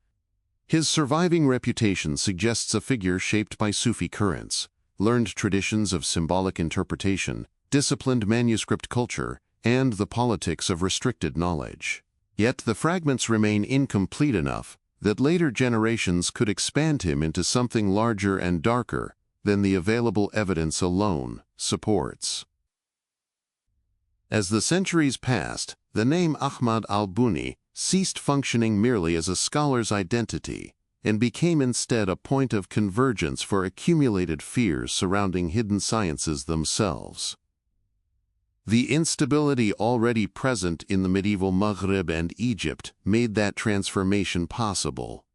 Speaker 1: His surviving reputation suggests a figure shaped by Sufi currents, learned traditions of symbolic interpretation, disciplined manuscript culture, and the politics of restricted knowledge. Yet the fragments remain incomplete enough that later generations could expand him into something larger and darker, than the available evidence alone supports. As the centuries passed, the name Ahmad al-Buni ceased functioning merely as a scholar's identity and became instead a point of convergence for accumulated fears surrounding hidden sciences themselves. The instability already present in the medieval Maghreb and Egypt made that transformation possible.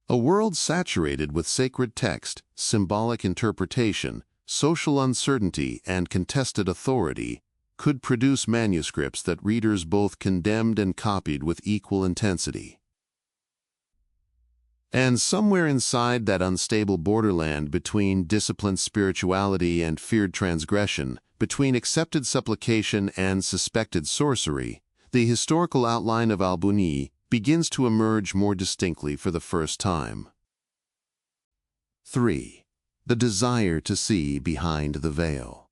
Speaker 1: A world saturated with sacred text, symbolic interpretation, social uncertainty, and contested authority could produce manuscripts that readers both condemned and copied with equal intensity. And somewhere inside that unstable borderland between disciplined spirituality and feared transgression, between accepted supplication and suspected sorcery, the historical outline of al-Buni begins to emerge more distinctly for the first time. 3. The desire to see behind the veil.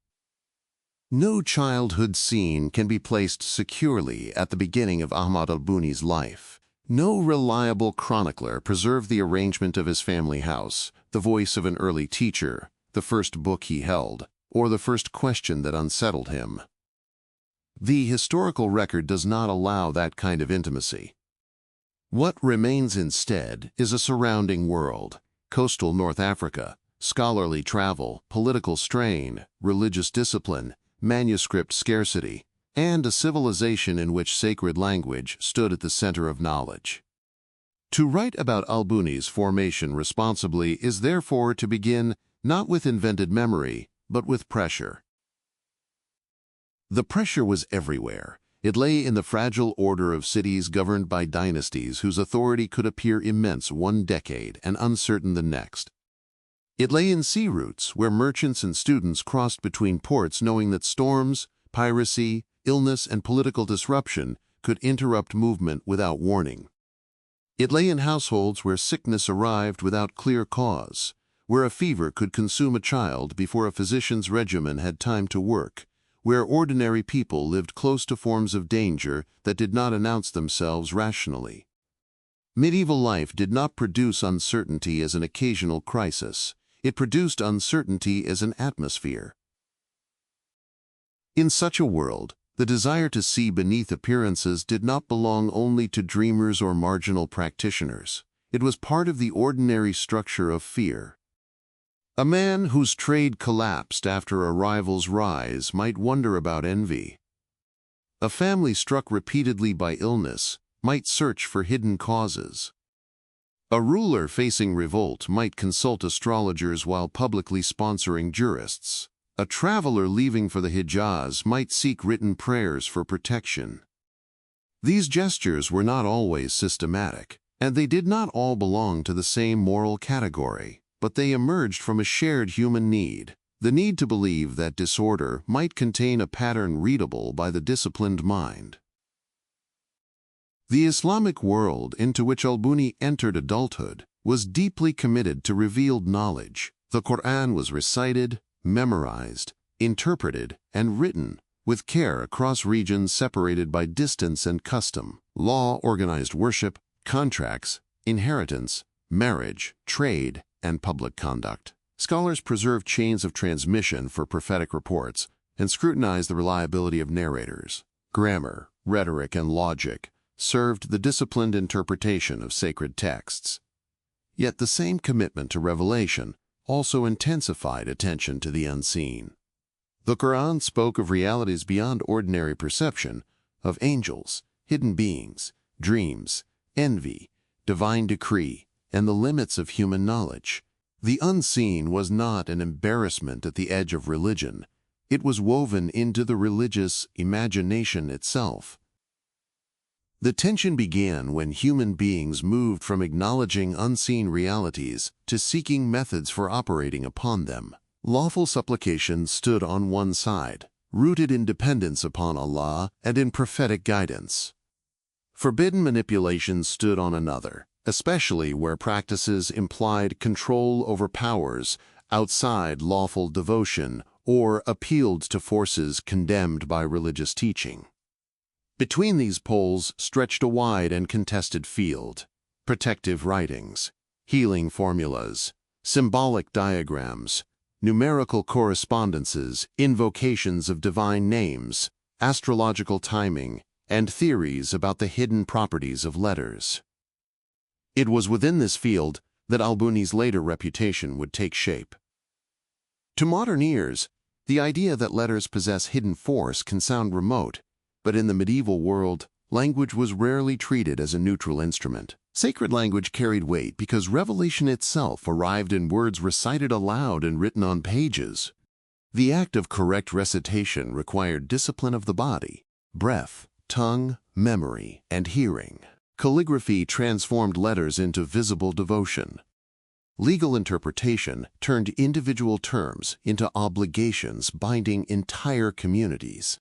Speaker 1: No childhood scene can be placed securely at the beginning of Ahmad al-Buni's life. No reliable chronicler preserved the arrangement of his family house, the voice of an early teacher, the first book he held, or the first question that unsettled him. The historical record does not allow that kind of intimacy. What remains instead is a surrounding world: coastal North Africa, scholarly travel, political strain, religious discipline, manuscript scarcity, and a civilization in which sacred language stood at the center of knowledge. To write about al-Buni's formation responsibly is therefore to begin not with invented memory, but with pressure. The pressure was everywhere. It lay in the fragile order of cities governed by dynasties whose authority could appear immense one decade and uncertain the next. It lay in sea routes where merchants and students crossed between ports knowing that storms, piracy, illness, and political disruption could interrupt movement without warning. It lay in households where sickness arrived without clear cause, where a fever could consume a child before a physician's regimen had time to work, where ordinary people lived close to forms of danger that did not announce themselves rationally. Medieval life did not produce uncertainty as an occasional crisis. It produced uncertainty as an atmosphere. In such a world, the desire to see beneath appearances did not belong only to dreamers or marginal practitioners. It was part of the ordinary structure of fear. A man whose trade collapsed after a rival's rise might wonder about envy. A family struck repeatedly by illness might search for hidden causes. A ruler facing revolt might consult astrologers while publicly sponsoring jurists. A traveler leaving for the Hijaz might seek written prayers for protection. These gestures were not always systematic, and they did not all belong to the same moral category, but they emerged from a shared human need, the need to believe that disorder might contain a pattern readable by the disciplined mind. The Islamic world into which al-Buni entered adulthood was deeply committed to revealed knowledge. The Quran was recited, memorized, interpreted, and written with care across regions separated by distance and custom. Law organized worship, contracts, inheritance, marriage, trade, and public conduct. Scholars preserved chains of transmission for prophetic reports and scrutinized the reliability of narrators. Grammar, rhetoric, and logic served the disciplined interpretation of sacred texts. Yet the same commitment to revelation also intensified attention to the unseen. The Quran spoke of realities beyond ordinary perception, of angels, hidden beings, dreams, envy, divine decree, and the limits of human knowledge. The unseen was not an embarrassment at the edge of religion. It was woven into the religious imagination itself. The tension began when human beings moved from acknowledging unseen realities to seeking methods for operating upon them. Lawful supplication stood on one side, rooted in dependence upon Allah and in prophetic guidance. Forbidden manipulation stood on another, especially where practices implied control over powers outside lawful devotion or appealed to forces condemned by religious teaching. Between these poles stretched a wide and contested field: protective writings, healing formulas, symbolic diagrams, numerical correspondences, invocations of divine names, astrological timing, and theories about the hidden properties of letters. It was within this field that al-Buni's later reputation would take shape. To modern ears, the idea that letters possess hidden force can sound remote, but in the medieval world, language was rarely treated as a neutral instrument. Sacred language carried weight because revelation itself arrived in words recited aloud and written on pages. The act of correct recitation required discipline of the body, breath, tongue, memory, and hearing. Calligraphy transformed letters into visible devotion. Legal interpretation turned individual terms into obligations binding entire communities.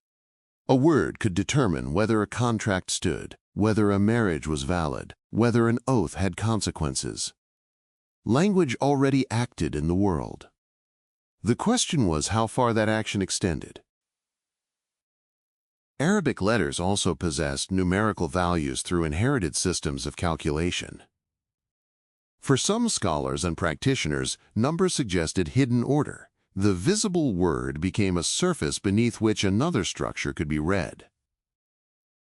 Speaker 1: A word could determine whether a contract stood, whether a marriage was valid, whether an oath had consequences. Language already acted in the world. The question was how far that action extended. Arabic letters also possessed numerical values through inherited systems of calculation. For some scholars and practitioners, numbers suggested hidden order. The visible word became a surface beneath which another structure could be read.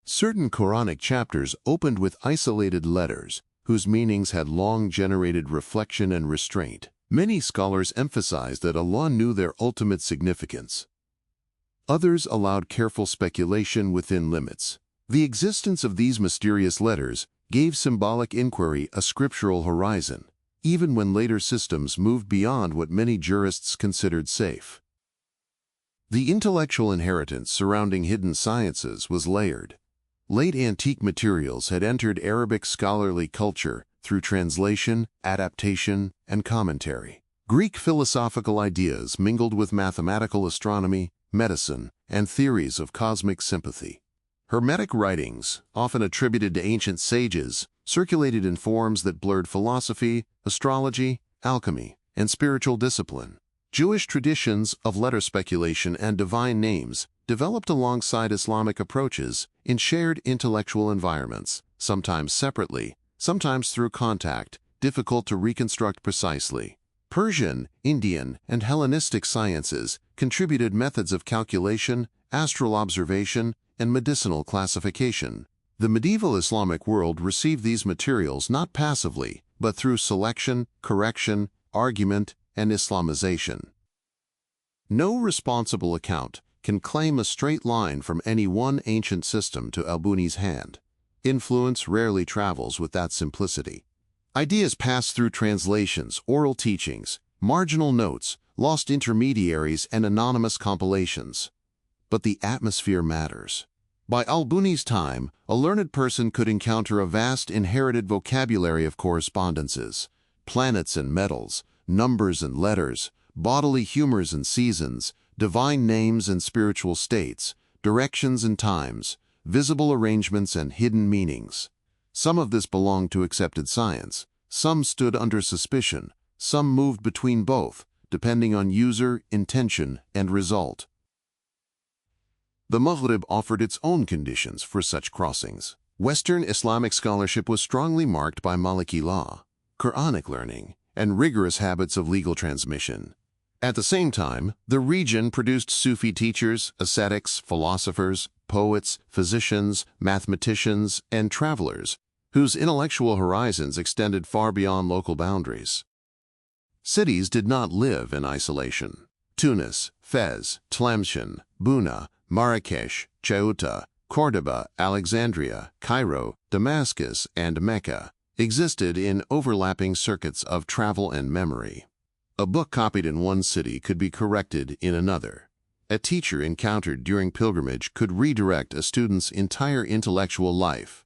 Speaker 1: Certain Quranic chapters opened with isolated letters, whose meanings had long generated reflection and restraint. Many scholars emphasized that Allah knew their ultimate significance. Others allowed careful speculation within limits. The existence of these mysterious letters gave symbolic inquiry a scriptural horizon, even when later systems moved beyond what many jurists considered safe. The intellectual inheritance surrounding hidden sciences was layered. Late antique materials had entered Arabic scholarly culture through translation, adaptation, and commentary. Greek philosophical ideas mingled with mathematical astronomy, medicine, and theories of cosmic sympathy. Hermetic writings, often attributed to ancient sages, circulated in forms that blurred philosophy, astrology, alchemy, and spiritual discipline. Jewish traditions of letter speculation and divine names developed alongside Islamic approaches in shared intellectual environments, sometimes separately, sometimes through contact, difficult to reconstruct precisely. Persian, Indian, and Hellenistic sciences contributed methods of calculation, astral observation, and medicinal classification. The medieval Islamic world received these materials not passively, but through selection, correction, argument, and Islamization. No responsible account can claim a straight line from any one ancient system to al-Buni's hand. Influence rarely travels with that simplicity. Ideas pass through translations, oral teachings, marginal notes, lost intermediaries, and anonymous compilations. But the atmosphere matters. By al-Buni's time, a learned person could encounter a vast inherited vocabulary of correspondences, planets and metals, numbers and letters, bodily humors and seasons, divine names and spiritual states, directions and times, visible arrangements and hidden meanings. Some of this belonged to accepted science, some stood under suspicion, some moved between both, depending on user, intention, and result. The Maghrib offered its own conditions for such crossings. Western Islamic scholarship was strongly marked by Maliki law, Quranic learning, and rigorous habits of legal transmission. At the same time, the region produced Sufi teachers, ascetics, philosophers, poets, physicians, mathematicians, and travelers, whose intellectual horizons extended far beyond local boundaries. Cities did not live in isolation. Tunis, Fez, Tlemcen, Buna, Marrakesh, Ceuta, Cordoba, Alexandria, Cairo, Damascus, and Mecca existed in overlapping circuits of travel and memory. A book copied in one city could be corrected in another. A teacher encountered during pilgrimage could redirect a student's entire intellectual life.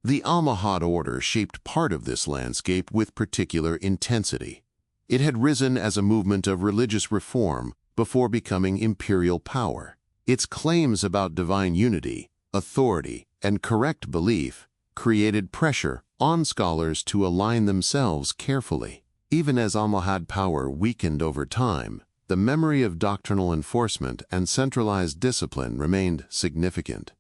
Speaker 1: The Almohad order shaped part of this landscape with particular intensity. It had risen as a movement of religious reform before becoming imperial power. Its claims about divine unity, authority, and correct belief created pressure on scholars to align themselves carefully. Even as Almohad power weakened over time, the memory of doctrinal enforcement and centralized discipline remained significant.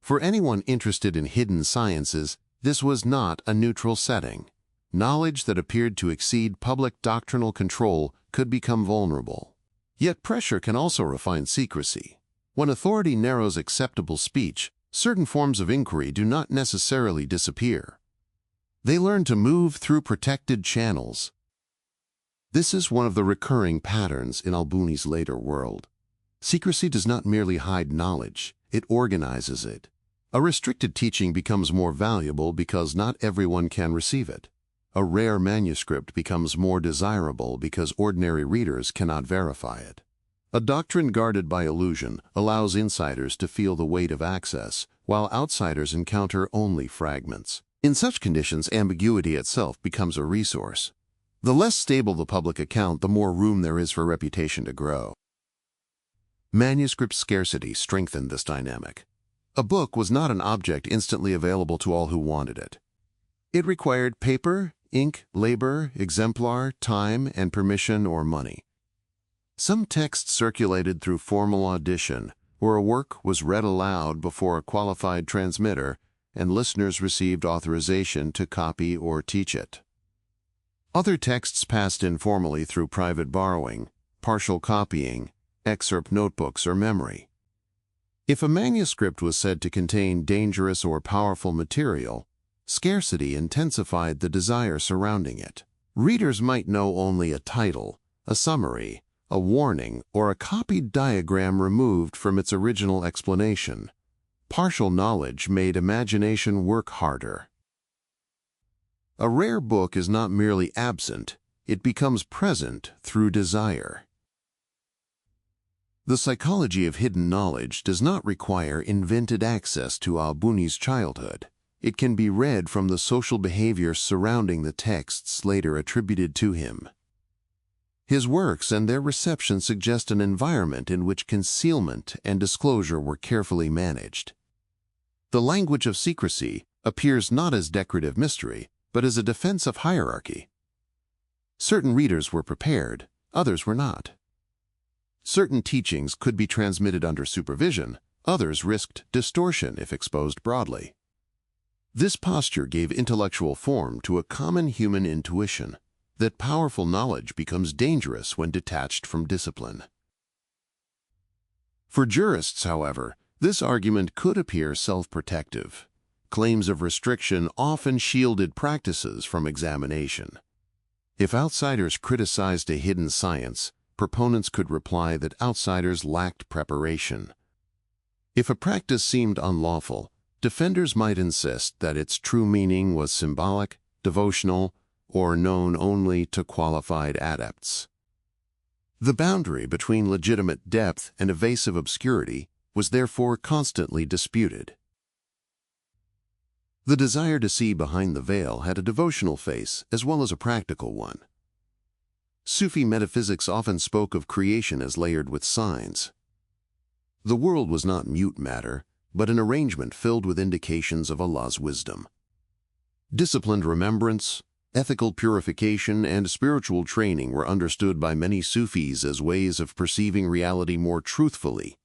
Speaker 1: For anyone interested in hidden sciences, this was not a neutral setting. knowledge that appeared to exceed public doctrinal control could become vulnerable. Yet pressure can also refine secrecy. When authority narrows acceptable speech, certain forms of inquiry do not necessarily disappear. They learn to move through protected channels. This is one of the recurring patterns in al-Buni's later world. Secrecy does not merely hide knowledge, it organizes it. A restricted teaching becomes more valuable because not everyone can receive it. A rare manuscript becomes more desirable because ordinary readers cannot verify it. A doctrine guarded by illusion allows insiders to feel the weight of access, while outsiders encounter only fragments. In such conditions, ambiguity itself becomes a resource. The less stable the public account, the more room there is for reputation to grow. Manuscript scarcity strengthened this dynamic. A book was not an object instantly available to all who wanted it. It required paper, ink, labor, exemplar, time, and permission or money. Some texts circulated through formal audition, where a work was read aloud before a qualified transmitter, and listeners received authorization to copy or teach it. Other texts passed informally through private borrowing, partial copying, excerpt notebooks, or memory. If a manuscript was said to contain dangerous or powerful material, scarcity intensified the desire surrounding it. Readers might know only a title, a summary, a warning, or a copied diagram removed from its original explanation. Partial knowledge made imagination work harder. A rare book is not merely absent, it becomes present through desire. The psychology of hidden knowledge does not require invented access to al-Buni's childhood. It can be read from the social behavior surrounding the texts later attributed to him. His works and their reception suggest an environment in which concealment and disclosure were carefully managed. The language of secrecy appears not as decorative mystery, but as a defense of hierarchy. Certain readers were prepared, others were not. Certain teachings could be transmitted under supervision, others risked distortion if exposed broadly. This posture gave intellectual form to a common human intuition that powerful knowledge becomes dangerous when detached from discipline. For jurists, however, this argument could appear self-protective. Claims of restriction often shielded practices from examination. If outsiders criticized a hidden science, proponents could reply that outsiders lacked preparation. If a practice seemed unlawful, defenders might insist that its true meaning was symbolic, devotional, or known only to qualified adepts. The boundary between legitimate depth and evasive obscurity was therefore constantly disputed. The desire to see behind the veil had a devotional face as well as a practical one. Sufi metaphysics often spoke of creation as layered with signs. The world was not mute matter, but an arrangement filled with indications of Allah's wisdom. Disciplined remembrance, ethical purification, and spiritual training were understood by many Sufis as ways of perceiving reality more truthfully.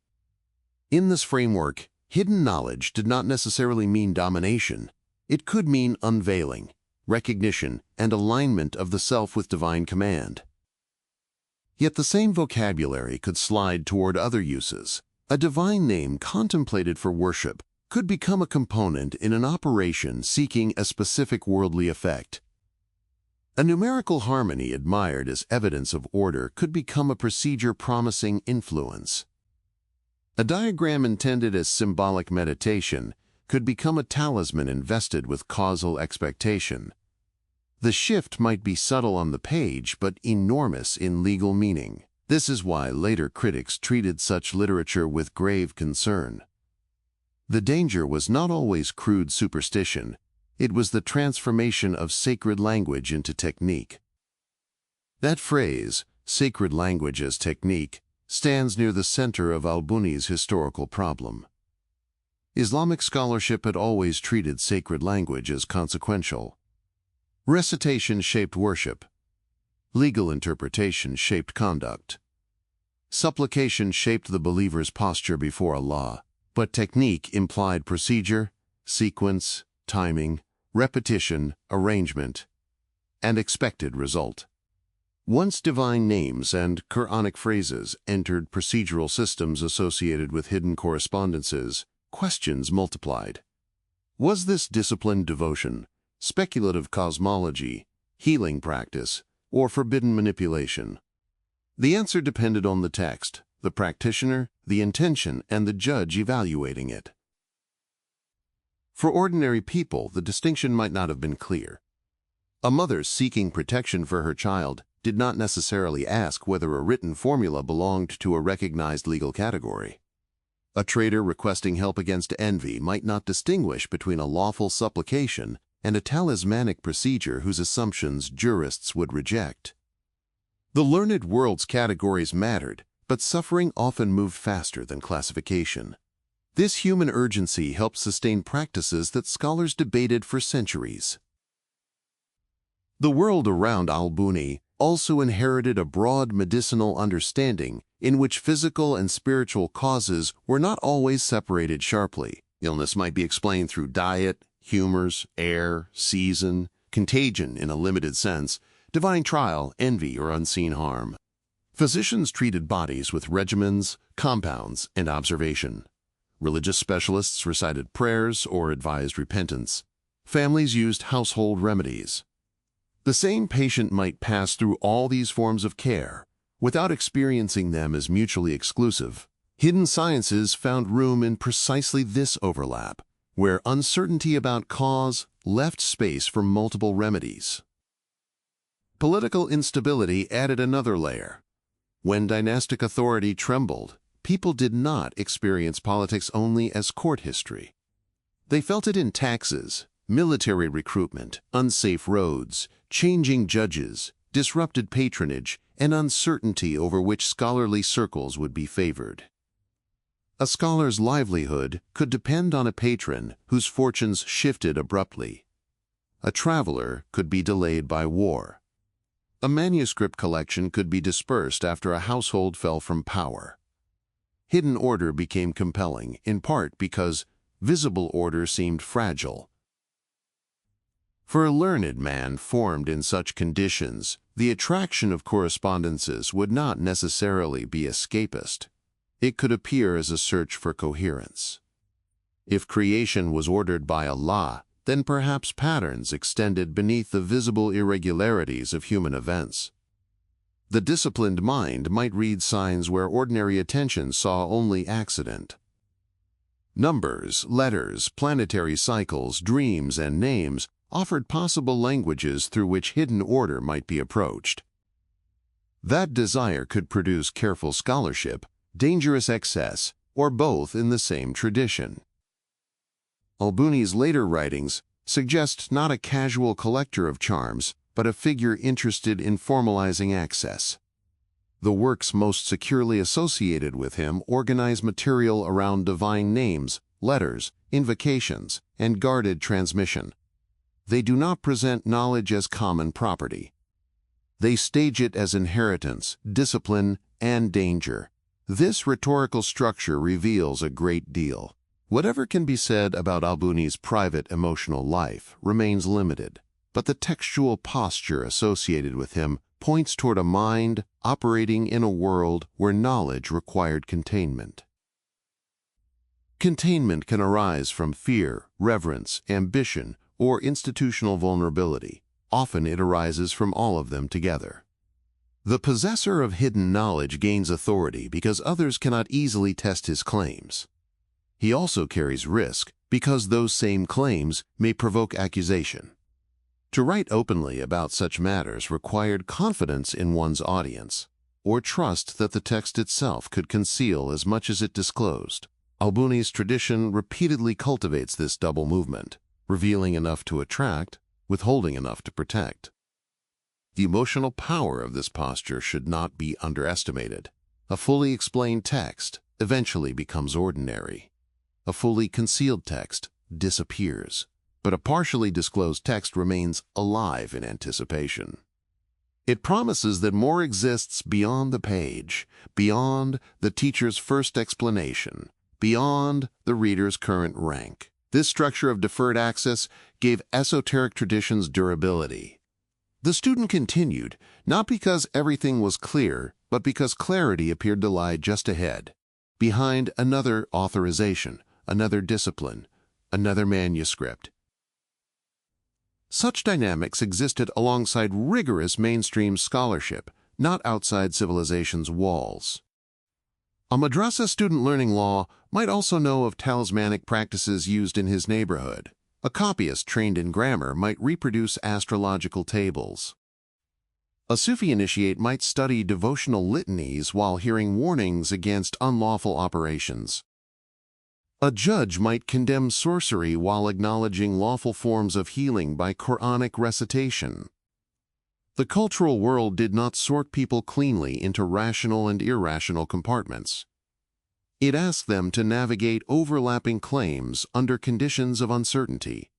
Speaker 1: In this framework, hidden knowledge did not necessarily mean domination. It could mean unveiling, recognition, and alignment of the self with divine command. Yet the same vocabulary could slide toward other uses. A divine name contemplated for worship could become a component in an operation seeking a specific worldly effect. A numerical harmony admired as evidence of order could become a procedure promising influence. A diagram intended as symbolic meditation could become a talisman invested with causal expectation. The shift might be subtle on the page, but enormous in legal meaning. This is why later critics treated such literature with grave concern. The danger was not always crude superstition, it was the transformation of sacred language into technique. That phrase, sacred language as technique, stands near the center of al-Buni's historical problem. Islamic scholarship had always treated sacred language as consequential. Recitation shaped worship. Legal interpretation shaped conduct. Supplication shaped the believer's posture before Allah, but technique implied procedure, sequence, timing, repetition, arrangement. and expected result. Once divine names and Quranic phrases entered procedural systems associated with hidden correspondences, questions multiplied. Was this disciplined devotion, speculative cosmology, healing practice, or forbidden manipulation? The answer depended on the text, the practitioner, the intention, and the judge evaluating it. For ordinary people, the distinction might not have been clear. A mother seeking protection for her child did not necessarily ask whether a written formula belonged to a recognized legal category. A trader requesting help against envy might not distinguish between a lawful supplication and a talismanic procedure whose assumptions jurists would reject. The learned world's categories mattered, but suffering often moved faster than classification. This human urgency helped sustain practices that scholars debated for centuries. The world around al-Buni also inherited a broad medicinal understanding in which physical and spiritual causes were not always separated sharply. Illness might be explained through diet, humors, air, season, contagion in a limited sense, divine trial, envy, or unseen harm. Physicians treated bodies with regimens, compounds, and observation. Religious specialists recited prayers or advised repentance. Families used household remedies. The same patient might pass through all these forms of care without experiencing them as mutually exclusive. Hidden sciences found room in precisely this overlap, where uncertainty about cause left space for multiple remedies. Political instability added another layer. When dynastic authority trembled, people did not experience politics only as court history. They felt it in taxes, military recruitment, unsafe roads, changing judges, disrupted patronage, and uncertainty over which scholarly circles would be favored. A scholar's livelihood could depend on a patron whose fortunes shifted abruptly. A traveler could be delayed by war. A manuscript collection could be dispersed after a household fell from power. Hidden order became compelling, in part because visible order seemed fragile. For a learned man formed in such conditions, the attraction of correspondences would not necessarily be escapist. It could appear as a search for coherence. If creation was ordered by Allah, then perhaps patterns extended beneath the visible irregularities of human events. The disciplined mind might read signs where ordinary attention saw only accident. Numbers, letters, planetary cycles, dreams, and names offered possible languages through which hidden order might be approached. That desire could produce careful scholarship, dangerous excess, or both in the same tradition. Al-Buni's later writings suggest not a casual collector of charms, but a figure interested in formalizing access. The works most securely associated with him organize material around divine names, letters, invocations, and guarded transmission. They do not present knowledge as common property. They stage it as inheritance, discipline, and danger. This rhetorical structure reveals a great deal. Whatever can be said about al-Buni's private emotional life remains limited, but the textual posture associated with him points toward a mind operating in a world where knowledge required containment. Containment can arise from fear, reverence, ambition, or institutional vulnerability. Often it arises from all of them together. The possessor of hidden knowledge gains authority because others cannot easily test his claims. He also carries risk because those same claims may provoke accusation. To write openly about such matters required confidence in one's audience, or trust that the text itself could conceal as much as it disclosed. Al-Buni's tradition repeatedly cultivates this double movement, revealing enough to attract, withholding enough to protect. The emotional power of this posture should not be underestimated. A fully explained text eventually becomes ordinary. A fully concealed text disappears, but a partially disclosed text remains alive in anticipation. It promises that more exists beyond the page, beyond the teacher's first explanation, beyond the reader's current rank. This structure of deferred access gave esoteric traditions durability. The student continued, not because everything was clear, but because clarity appeared to lie just ahead, behind another authorization, another discipline, another manuscript. Such dynamics existed alongside rigorous mainstream scholarship, not outside civilization's walls. A madrasa student learning law might also know of talismanic practices used in his neighborhood. A copyist trained in grammar might reproduce astrological tables. A Sufi initiate might study devotional litanies while hearing warnings against unlawful operations. A judge might condemn sorcery while acknowledging lawful forms of healing by Quranic recitation. The cultural world did not sort people cleanly into rational and irrational compartments. It asked them to navigate overlapping claims under conditions of uncertainty.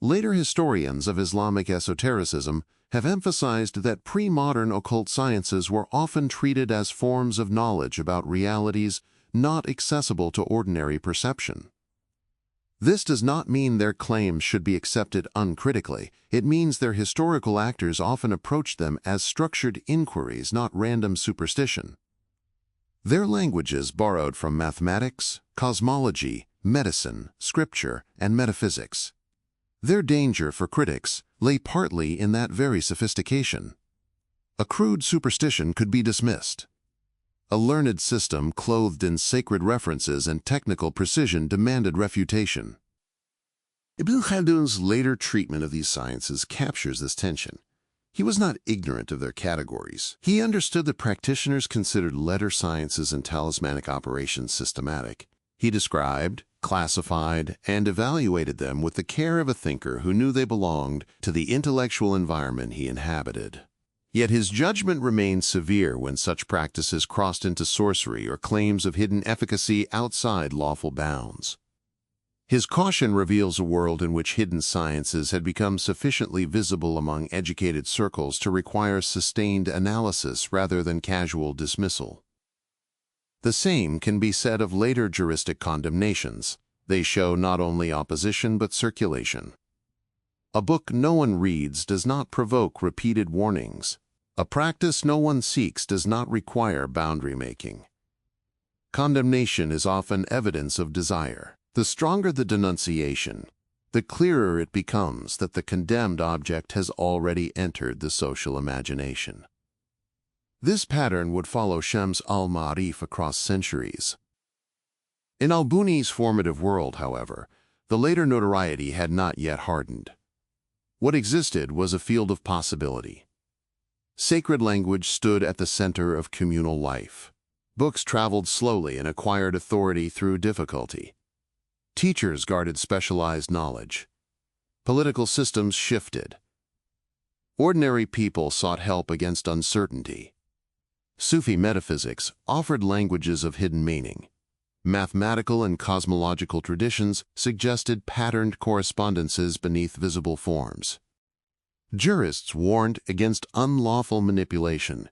Speaker 1: Later historians of Islamic esotericism have emphasized that pre-modern occult sciences were often treated as forms of knowledge about realities not accessible to ordinary perception. This does not mean their claims should be accepted uncritically. It means their historical actors often approached them as structured inquiries, not random superstition. Their languages borrowed from mathematics, cosmology, medicine, scripture, and metaphysics. Their danger for critics lay partly in that very sophistication. A crude superstition could be dismissed. A learned system clothed in sacred references and technical precision demanded refutation. Ibn Khaldun's later treatment of these sciences captures this tension. He was not ignorant of their categories. He understood that practitioners considered letter sciences and talismanic operations systematic. He described, classified, and evaluated them with the care of a thinker who knew they belonged to the intellectual environment he inhabited. Yet his judgment remained severe when such practices crossed into sorcery or claims of hidden efficacy outside lawful bounds. His caution reveals a world in which hidden sciences had become sufficiently visible among educated circles to require sustained analysis rather than casual dismissal. The same can be said of later juristic condemnations. They show not only opposition but circulation. A book no one reads does not provoke repeated warnings. A practice no one seeks does not require boundary making. Condemnation is often evidence of desire. The stronger the denunciation, the clearer it becomes that the condemned object has already entered the social imagination. This pattern would follow Shams al-Ma'arif across centuries. In al-Buni's formative world, however, the later notoriety had not yet hardened. What existed was a field of possibility. Sacred language stood at the center of communal life. Books traveled slowly and acquired authority through difficulty. Teachers guarded specialized knowledge. Political systems shifted. Ordinary people sought help against uncertainty. Sufi metaphysics offered languages of hidden meaning. Mathematical and cosmological traditions suggested patterned correspondences beneath visible forms. Jurists warned against unlawful manipulation.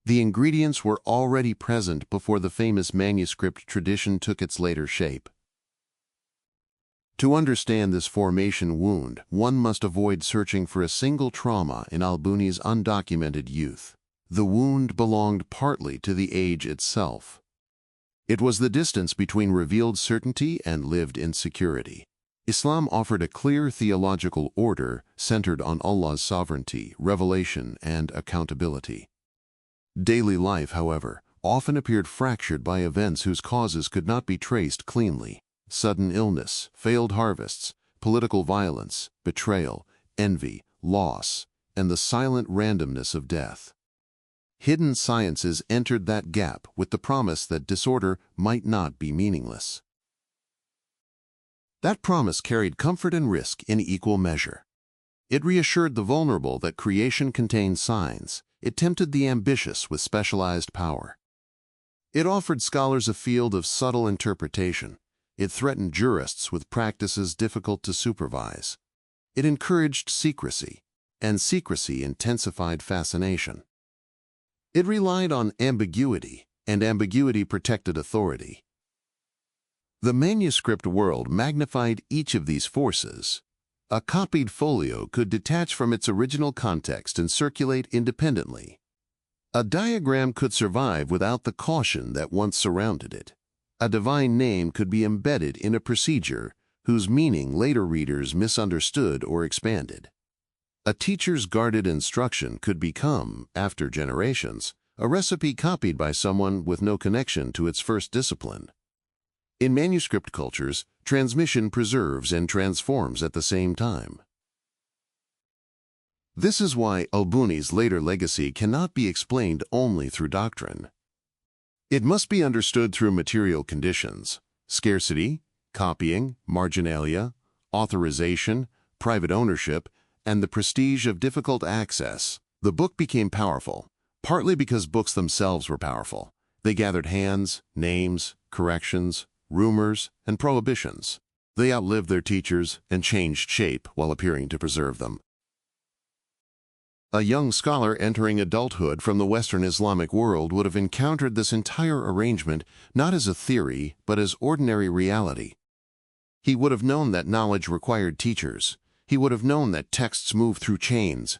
Speaker 1: The ingredients were already present before the famous manuscript tradition took its later shape. To understand this formation wound, one must avoid searching for a single trauma in al-Buni's undocumented youth. The wound belonged partly to the age itself. It was the distance between revealed certainty and lived insecurity. Islam offered a clear theological order centered on Allah's sovereignty, revelation, and accountability. Daily life, however, often appeared fractured by events whose causes could not be traced cleanly. Sudden illness, failed harvests, political violence, betrayal, envy, loss, and the silent randomness of death. Hidden sciences entered that gap with the promise that disorder might not be meaningless. That promise carried comfort and risk in equal measure. It reassured the vulnerable that creation contained signs. It tempted the ambitious with specialized power. It offered scholars a field of subtle interpretation. It threatened jurists with practices difficult to supervise. It encouraged secrecy, and secrecy intensified fascination. It relied on ambiguity, and ambiguity protected authority. The manuscript world magnified each of these forces. A copied folio could detach from its original context and circulate independently. A diagram could survive without the caution that once surrounded it. A divine name could be embedded in a procedure whose meaning later readers misunderstood or expanded. A teacher's guarded instruction could become, after generations, a recipe copied by someone with no connection to its first discipline. In manuscript cultures, transmission preserves and transforms at the same time. This is why al-Buni's later legacy cannot be explained only through doctrine. It must be understood through material conditions: scarcity, copying, marginalia, authorization, private ownership, and the prestige of difficult access. The book became powerful, partly because books themselves were powerful. They gathered hands, names, corrections, rumors, and prohibitions. They outlived their teachers and changed shape while appearing to preserve them. A young scholar entering adulthood from the Western Islamic world would have encountered this entire arrangement not as a theory, but as ordinary reality. He would have known that knowledge required teachers. He would have known that texts move through chains.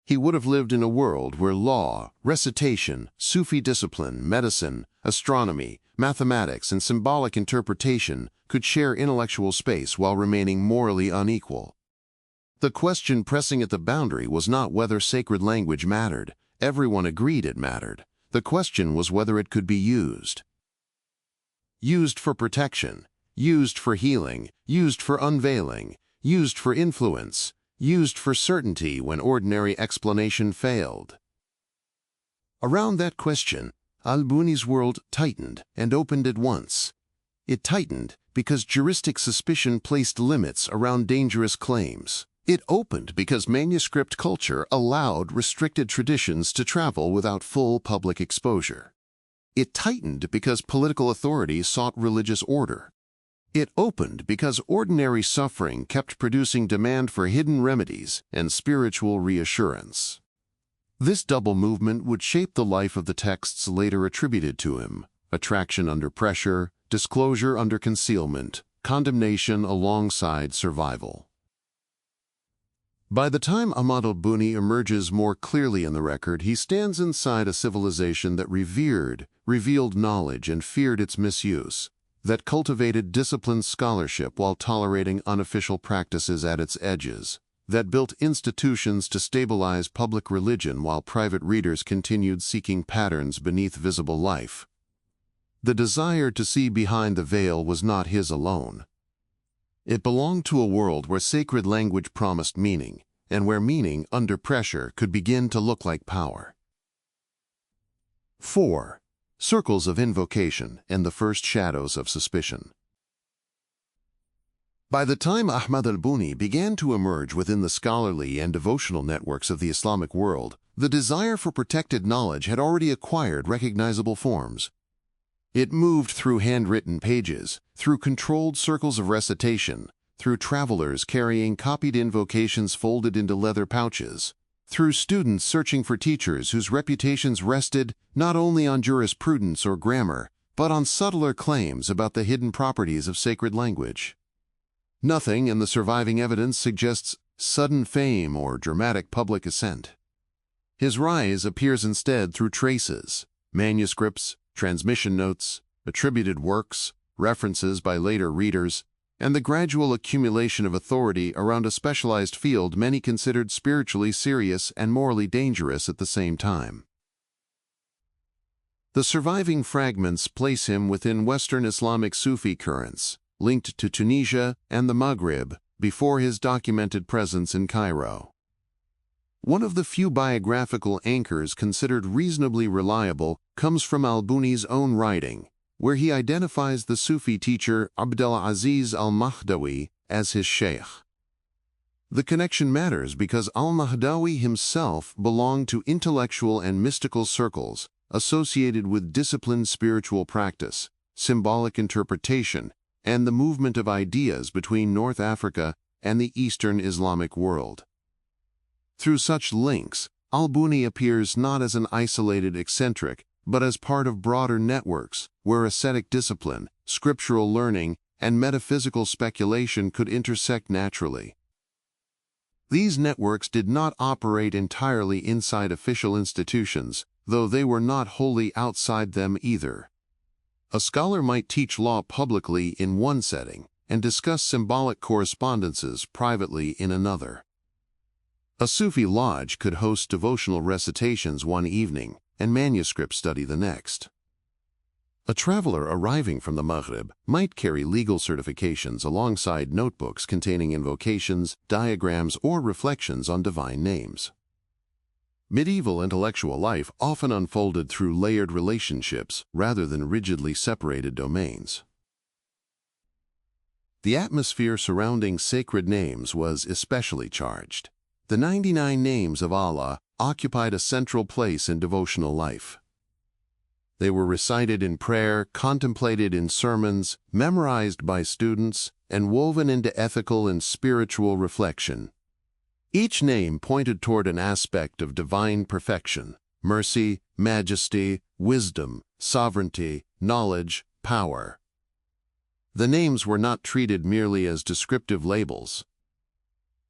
Speaker 1: He would have lived in a world where law, recitation, Sufi discipline, medicine, astronomy, mathematics, and symbolic interpretation could share intellectual space while remaining morally unequal. The question pressing at the boundary was not whether sacred language mattered. Everyone agreed it mattered. The question was whether it could be used. Used for protection, used for healing, used for unveiling, used for influence, used for certainty when ordinary explanation failed. Around that question, al-Buni's world tightened and opened at once. It tightened because juristic suspicion placed limits around dangerous claims. It opened because manuscript culture allowed restricted traditions to travel without full public exposure. It tightened because political authority sought religious order. It opened because ordinary suffering kept producing demand for hidden remedies and spiritual reassurance. This double movement would shape the life of the texts later attributed to him: attraction under pressure, disclosure under concealment, condemnation alongside survival. By the time Ahmad al-Buni emerges more clearly in the record, he stands inside a civilization that revealed knowledge and feared its misuse, that cultivated disciplined scholarship while tolerating unofficial practices at its edges, that built institutions to stabilize public religion while private readers continued seeking patterns beneath visible life. The desire to see behind the veil was not his alone. It belonged to a world where sacred language promised meaning, and where meaning, under pressure, could begin to look like power. 4. Circles of invocation and the first shadows of suspicion. By the time Ahmad al-Buni began to emerge within the scholarly and devotional networks of the Islamic world, the desire for protected knowledge had already acquired recognizable forms. It moved through handwritten pages, through controlled circles of recitation, through travelers carrying copied invocations folded into leather pouches, through students searching for teachers whose reputations rested not only on jurisprudence or grammar, but on subtler claims about the hidden properties of sacred language. Nothing in the surviving evidence suggests sudden fame or dramatic public ascent. His rise appears instead through traces, manuscripts, transmission notes, attributed works, references by later readers, and the gradual accumulation of authority around a specialized field many considered spiritually serious and morally dangerous at the same time. The surviving fragments place him within Western Islamic Sufi currents, linked to Tunisia and the Maghrib before his documented presence in Cairo. One of the few biographical anchors considered reasonably reliable comes from al-Buni's own writing, where he identifies the Sufi teacher Abdel-Aziz al-Mahdawi as his sheikh. The connection matters because al-Mahdawi himself belonged to intellectual and mystical circles associated with disciplined spiritual practice, symbolic interpretation, and the movement of ideas between North Africa and the Eastern Islamic world. Through such links, al-Buni appears not as an isolated eccentric, but as part of broader networks where ascetic discipline, scriptural learning, and metaphysical speculation could intersect naturally. These networks did not operate entirely inside official institutions, though they were not wholly outside them either. A scholar might teach law publicly in one setting and discuss symbolic correspondences privately in another. A Sufi lodge could host devotional recitations one evening and manuscript study the next. A traveler arriving from the Maghrib might carry legal certifications alongside notebooks containing invocations, diagrams, or reflections on divine names. Medieval intellectual life often unfolded through layered relationships rather than rigidly separated domains. The atmosphere surrounding sacred names was especially charged. The 99 names of Allah occupied a central place in devotional life. They were recited in prayer, contemplated in sermons, memorized by students, and woven into ethical and spiritual reflection. Each name pointed toward an aspect of divine perfection: mercy, majesty, wisdom, sovereignty, knowledge, power. The names were not treated merely as descriptive labels.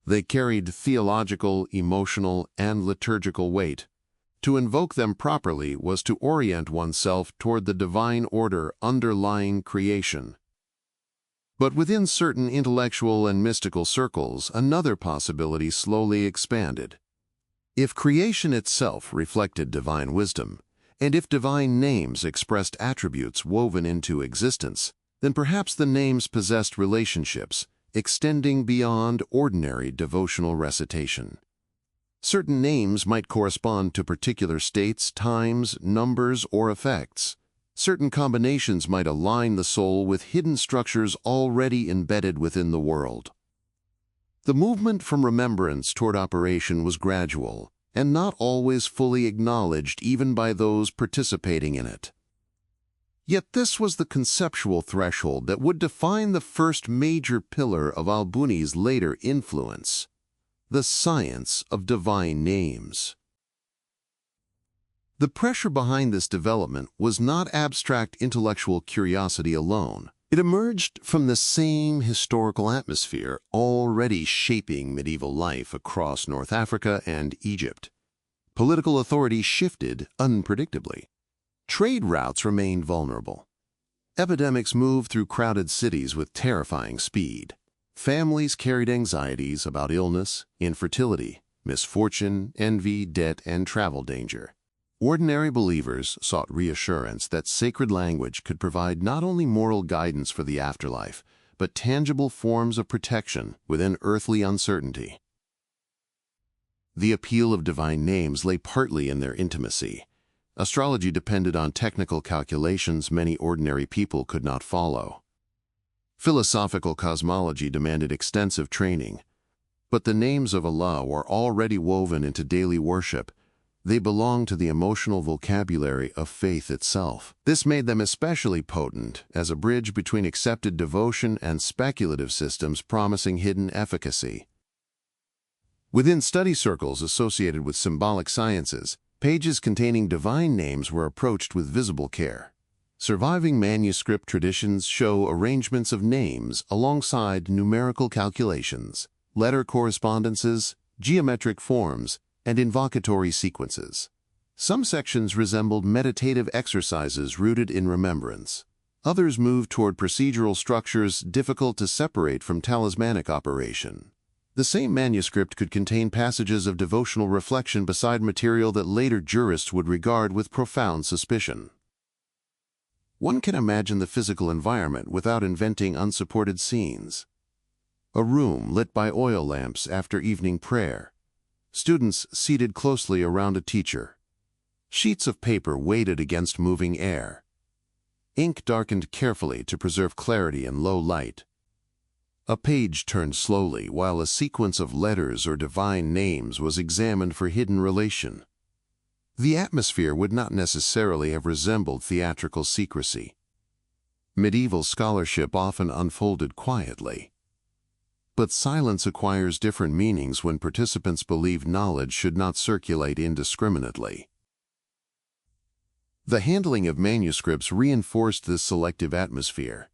Speaker 1: They carried theological, emotional, and liturgical weight. To invoke them properly was to orient oneself toward the divine order underlying creation. But within certain intellectual and mystical circles, another possibility slowly expanded. If creation itself reflected divine wisdom, and if divine names expressed attributes woven into existence, then perhaps the names possessed relationships extending beyond ordinary devotional recitation. Certain names might correspond to particular states, times, numbers, or effects. Certain combinations might align the soul with hidden structures already embedded within the world. The movement from remembrance toward operation was gradual, and not always fully acknowledged even by those participating in it. Yet this was the conceptual threshold that would define the first major pillar of al-Buni's later influence: the science of divine names. The pressure behind this development was not abstract intellectual curiosity alone. It emerged from the same historical atmosphere already shaping medieval life across North Africa and Egypt. Political authority shifted unpredictably. Trade routes remained vulnerable. Epidemics moved through crowded cities with terrifying speed. Families carried anxieties about illness, infertility, misfortune, envy, debt, and travel danger. Ordinary believers sought reassurance that sacred language could provide not only moral guidance for the afterlife, but tangible forms of protection within earthly uncertainty. The appeal of divine names lay partly in their intimacy. Astrology depended on technical calculations many ordinary people could not follow. Philosophical cosmology demanded extensive training. But the names of Allah were already woven into daily worship. They belonged to the emotional vocabulary of faith itself. This made them especially potent as a bridge between accepted devotion and speculative systems promising hidden efficacy. Within study circles associated with symbolic sciences, pages containing divine names were approached with visible care. Surviving manuscript traditions show arrangements of names alongside numerical calculations, letter correspondences, geometric forms, and invocatory sequences. Some sections resembled meditative exercises rooted in remembrance. Others moved toward procedural structures difficult to separate from talismanic operation. The same manuscript could contain passages of devotional reflection beside material that later jurists would regard with profound suspicion. One can imagine the physical environment without inventing unsupported scenes. A room lit by oil lamps after evening prayer. Students seated closely around a teacher. Sheets of paper weighted against moving air. Ink darkened carefully to preserve clarity in low light. A page turned slowly while a sequence of letters or divine names was examined for hidden relation. The atmosphere would not necessarily have resembled theatrical secrecy. Medieval scholarship often unfolded quietly. But silence acquires different meanings when participants believe knowledge should not circulate indiscriminately. The handling of manuscripts reinforced this selective atmosphere.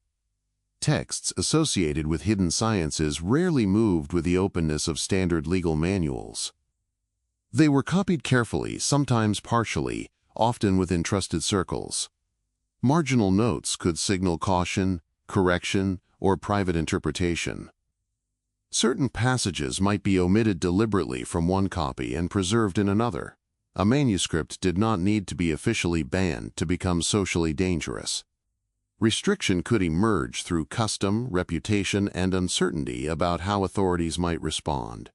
Speaker 1: texts associated with hidden sciences rarely moved with the openness of standard legal manuals. They were copied carefully, sometimes partially, often within trusted circles. Marginal notes could signal caution, correction, or private interpretation. Certain passages might be omitted deliberately from one copy and preserved in another. A manuscript did not need to be officially banned to become socially dangerous. Restriction could emerge through custom, reputation, and uncertainty about how authorities might respond.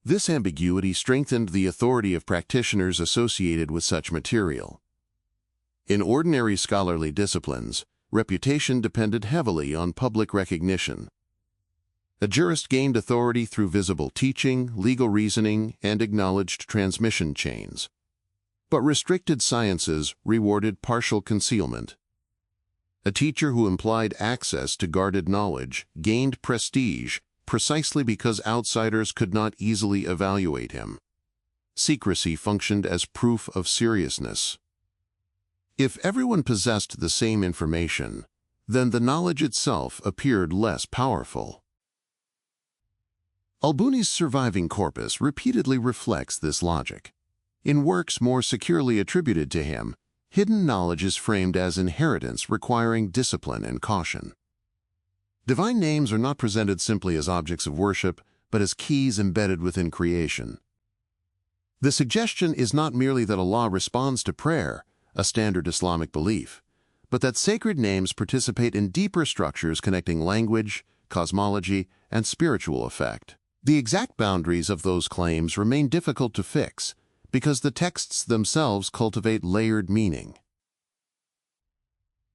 Speaker 1: This ambiguity strengthened the authority of practitioners associated with such material. In ordinary scholarly disciplines, reputation depended heavily on public recognition. A jurist gained authority through visible teaching, legal reasoning, and acknowledged transmission chains. But restricted sciences rewarded partial concealment. A teacher who implied access to guarded knowledge gained prestige precisely because outsiders could not easily evaluate him. Secrecy functioned as proof of seriousness. If everyone possessed the same information, then the knowledge itself appeared less powerful. Al-Buni's surviving corpus repeatedly reflects this logic. In works more securely attributed to him, hidden knowledge is framed as inheritance requiring discipline and caution. Divine names are not presented simply as objects of worship, but as keys embedded within creation. The suggestion is not merely that Allah responds to prayer, a standard Islamic belief, but that sacred names participate in deeper structures connecting language, cosmology, and spiritual effect. The exact boundaries of those claims remain difficult to fix because the texts themselves cultivate layered meaning.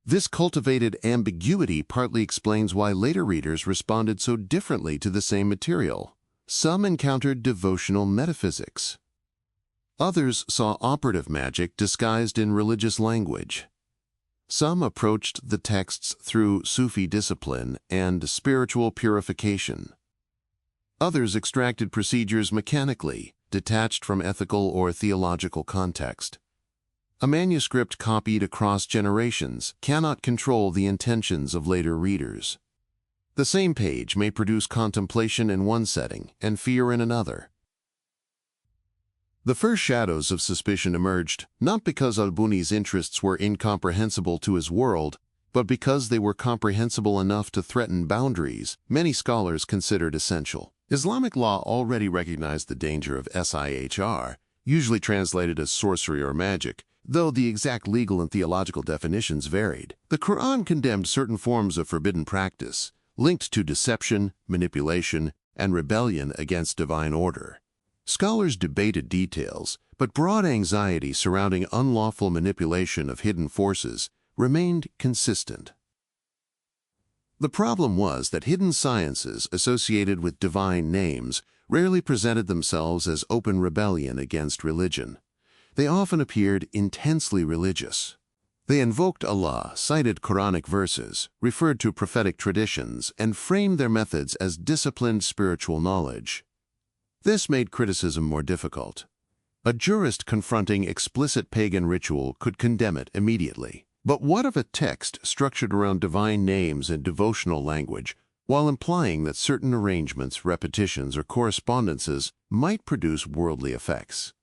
Speaker 1: This cultivated ambiguity partly explains why later readers responded so differently to the same material. Some encountered devotional metaphysics. Others saw operative magic disguised in religious language. Some approached the texts through Sufi discipline and spiritual purification. Others extracted procedures mechanically, detached from ethical or theological context. A manuscript copied across generations cannot control the intentions of later readers. The same page may produce contemplation in one setting and fear in another. The first shadows of suspicion emerged not because al-Buni's interests were incomprehensible to his world, but because they were comprehensible enough to threaten boundaries many scholars considered essential. Islamic law already recognized the danger of sihr, usually translated as sorcery or magic, though the exact legal and theological definitions varied. The Quran condemned certain forms of forbidden practice, linked to deception, manipulation, and rebellion against divine order. Scholars debated details, but broad anxiety surrounding unlawful manipulation of hidden forces remained consistent. The problem was that hidden sciences associated with divine names rarely presented themselves as open rebellion against religion. They often appeared intensely religious. They invoked Allah, cited Quranic verses, referred to prophetic traditions, and framed their methods as disciplined spiritual knowledge. This made criticism more difficult. A jurist confronting explicit pagan ritual could condemn it immediately. But what of a text structured around divine names and devotional language, while implying that certain arrangements, repetitions, or correspondences might produce worldly effects?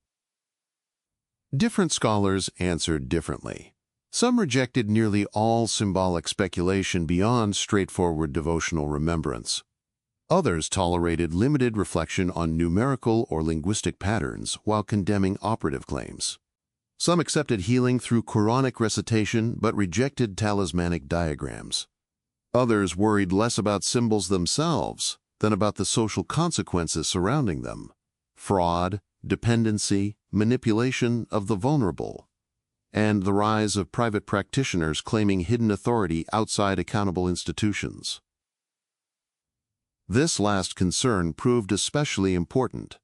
Speaker 1: Different scholars answered differently. Some rejected nearly all symbolic speculation beyond straightforward devotional remembrance. Others tolerated limited reflection on numerical or linguistic patterns while condemning operative claims. Some accepted healing through Quranic recitation but rejected talismanic diagrams. Others worried less about symbols themselves than about the social consequences surrounding them: fraud, dependency, manipulation of the vulnerable, and the rise of private practitioners claiming hidden authority outside accountable institutions. This last concern proved especially important.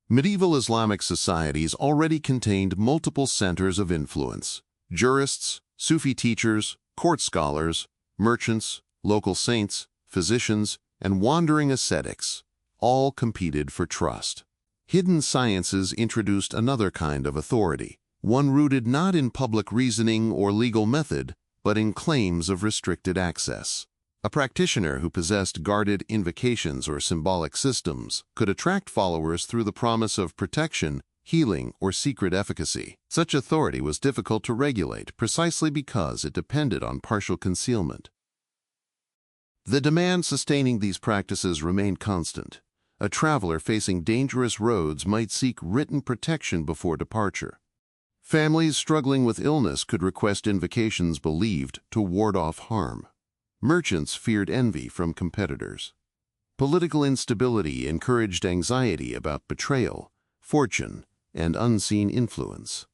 Speaker 1: Medieval Islamic societies already contained multiple centers of influence: jurists, Sufi teachers, court scholars, merchants, local saints, physicians, and wandering ascetics, all competed for trust. Hidden sciences introduced another kind of authority, one rooted not in public reasoning or legal method, but in claims of restricted access. A practitioner who possessed guarded invocations or symbolic systems could attract followers through the promise of protection, healing, or secret efficacy. Such authority was difficult to regulate precisely because it depended on partial concealment. The demand sustaining these practices remained constant. A traveler facing dangerous roads might seek written protection before departure. Families struggling with illness could request invocations believed to ward off harm. Merchants feared envy from competitors. Political instability encouraged anxiety about betrayal, fortune, and unseen influence.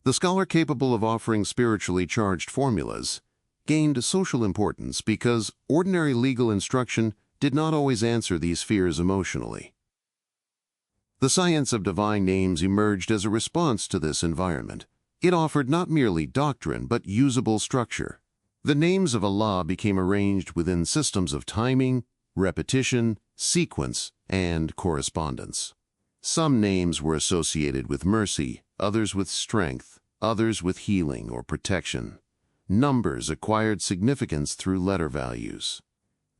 Speaker 1: The scholar capable of offering spiritually charged formulas gained social importance because ordinary legal instruction did not always answer these fears emotionally. The science of divine names emerged as a response to this environment. It offered not merely doctrine but usable structure. The names of Allah became arranged within systems of timing, repetition, sequence, and correspondence. Some names were associated with mercy, others with strength, others with healing or protection. Numbers acquired significance through letter values.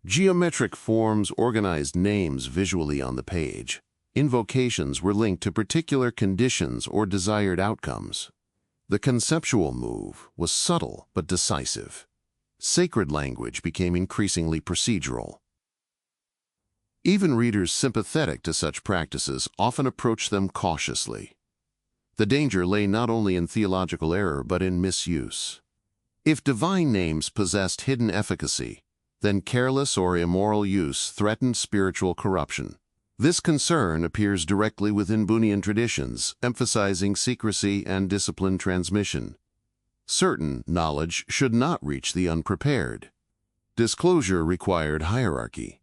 Speaker 1: Geometric forms organized names visually on the page. Invocations were linked to particular conditions or desired outcomes. The conceptual move was subtle but decisive. Sacred language became increasingly procedural. Even readers sympathetic to such practices often approached them cautiously. The danger lay not only in theological error but in misuse. If divine names possessed hidden efficacy, then careless or immoral use threatened spiritual corruption. This concern appears directly within Bunyan traditions, emphasizing secrecy and disciplined transmission. Certain knowledge should not reach the unprepared. Disclosure required hierarchy.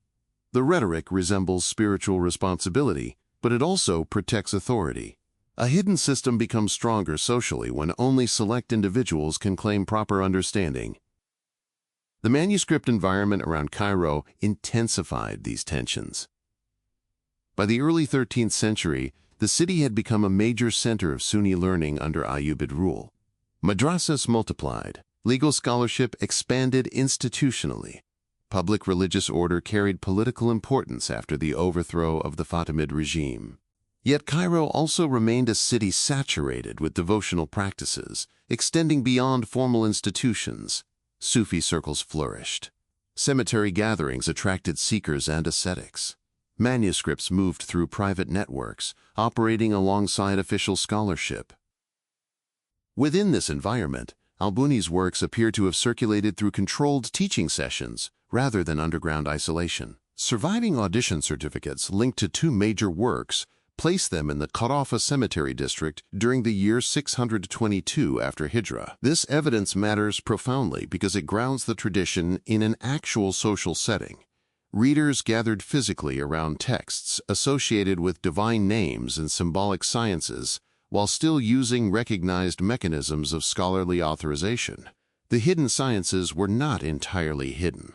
Speaker 1: The rhetoric resembles spiritual responsibility, but it also protects authority. A hidden system becomes stronger socially when only select individuals can claim proper understanding. The manuscript environment around Cairo intensified these tensions. By the early 13th century, the city had become a major center of Sunni learning under Ayyubid rule. Madrasas multiplied. Legal scholarship expanded institutionally. Public religious order carried political importance after the overthrow of the Fatimid regime. Yet Cairo also remained a city saturated with devotional practices, extending beyond formal institutions. Sufi circles flourished. Cemetery gatherings attracted seekers and ascetics. Manuscripts moved through private networks, operating alongside official scholarship. Within this environment, al-Buni's works appear to have circulated through controlled teaching sessions rather than underground isolation. Surviving audition certificates linked to two major works place them in the Qarafa cemetery district during the year 622 after Hijrah. This evidence matters profoundly because it grounds the tradition in an actual social setting. Readers gathered physically around texts associated with divine names and symbolic sciences while still using recognized mechanisms of scholarly authorization. The hidden sciences were not entirely hidden.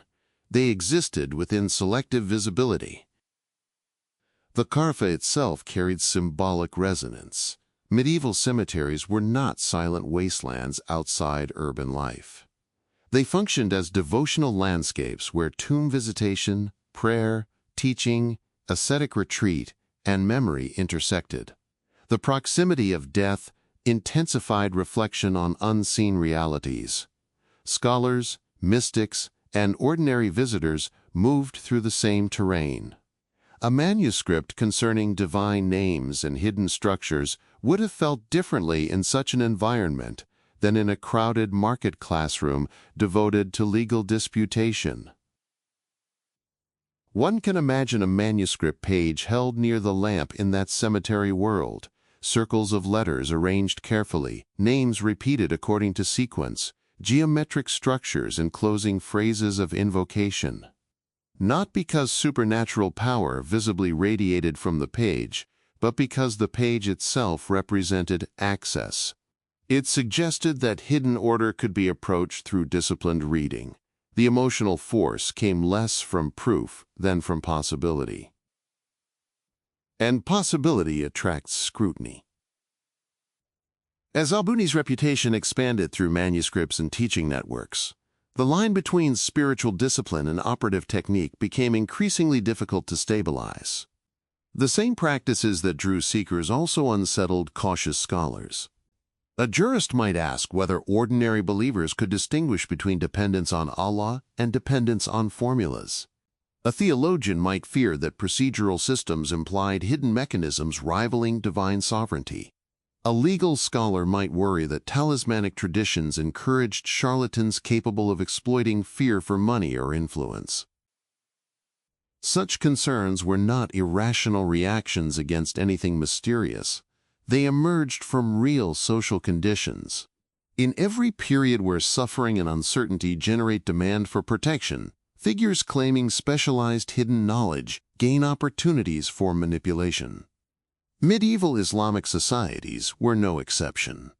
Speaker 1: They existed within selective visibility. The Qarfa itself carried symbolic resonance. Medieval cemeteries were not silent wastelands outside urban life. They functioned as devotional landscapes where tomb visitation, prayer, teaching, ascetic retreat, and memory intersected. The proximity of death intensified reflection on unseen realities. Scholars, mystics, and ordinary visitors moved through the same terrain. A manuscript concerning divine names and hidden structures would have felt differently in such an environment than in a crowded market classroom devoted to legal disputation. One can imagine a manuscript page held near the lamp in that cemetery world, circles of letters arranged carefully, names repeated according to sequence, geometric structures enclosing phrases of invocation. Not because supernatural power visibly radiated from the page, but because the page itself represented access. It suggested that hidden order could be approached through disciplined reading. The emotional force came less from proof than from possibility. And possibility attracts scrutiny. As al-Buni's reputation expanded through manuscripts and teaching networks, The line between spiritual discipline and operative technique became increasingly difficult to stabilize. The same practices that drew seekers also unsettled cautious scholars. A jurist might ask whether ordinary believers could distinguish between dependence on Allah and dependence on formulas. A theologian might fear that procedural systems implied hidden mechanisms rivaling divine sovereignty. A legal scholar might worry that talismanic traditions encouraged charlatans capable of exploiting fear for money or influence. Such concerns were not irrational reactions against anything mysterious. They emerged from real social conditions. In every period where suffering and uncertainty generate demand for protection, figures claiming specialized hidden knowledge gain opportunities for manipulation. Medieval Islamic societies were no exception.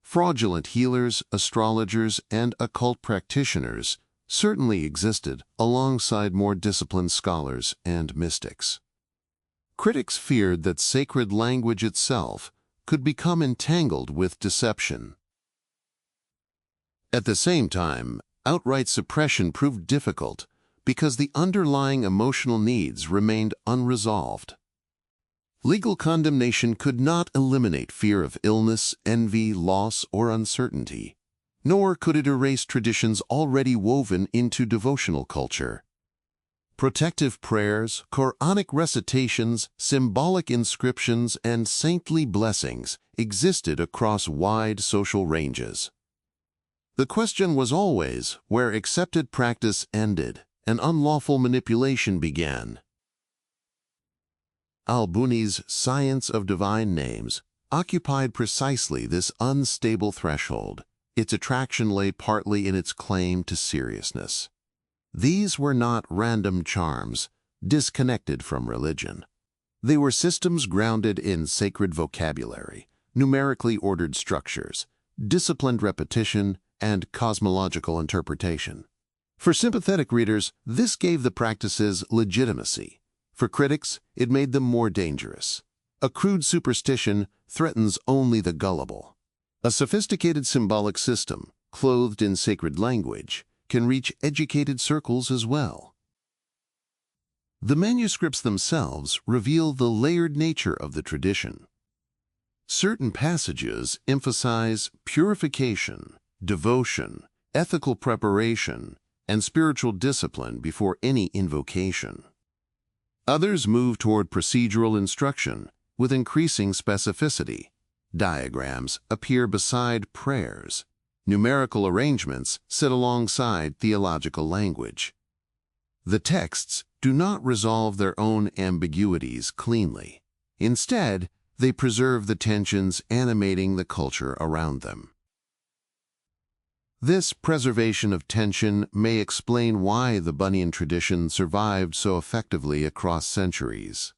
Speaker 1: Fraudulent healers, astrologers, and occult practitioners certainly existed alongside more disciplined scholars and mystics. Critics feared that sacred language itself could become entangled with deception. At the same time, outright suppression proved difficult because the underlying emotional needs remained unresolved. Legal condemnation could not eliminate fear of illness, envy, loss, or uncertainty, nor could it erase traditions already woven into devotional culture. Protective prayers, Quranic recitations, symbolic inscriptions, and saintly blessings existed across wide social ranges. The question was always where accepted practice ended and unlawful manipulation began. Al-Buni's Science of Divine Names occupied precisely this unstable threshold. Its attraction lay partly in its claim to seriousness. These were not random charms, disconnected from religion. They were systems grounded in sacred vocabulary, numerically ordered structures, disciplined repetition, and cosmological interpretation. For sympathetic readers, this gave the practices legitimacy. For critics, it made them more dangerous. A crude superstition threatens only the gullible. A sophisticated symbolic system, clothed in sacred language, can reach educated circles as well. The manuscripts themselves reveal the layered nature of the tradition. Certain passages emphasize purification, devotion, ethical preparation, and spiritual discipline before any invocation. Others move toward procedural instruction with increasing specificity. Diagrams appear beside prayers. Numerical arrangements sit alongside theological language. The texts do not resolve their own ambiguities cleanly. Instead, they preserve the tensions animating the culture around them. This preservation of tension may explain why the Bunyan tradition survived so effectively across centuries.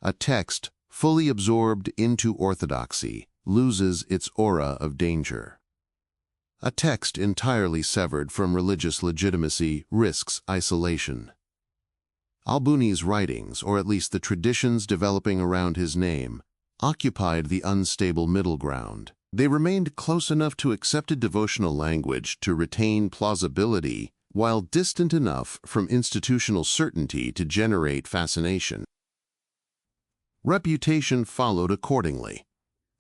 Speaker 1: A text fully absorbed into orthodoxy loses its aura of danger. A text entirely severed from religious legitimacy risks isolation. Al-Buni's writings, or at least the traditions developing around his name, occupied the unstable middle ground. They remained close enough to accepted devotional language to retain plausibility, while distant enough from institutional certainty to generate fascination. Reputation followed accordingly.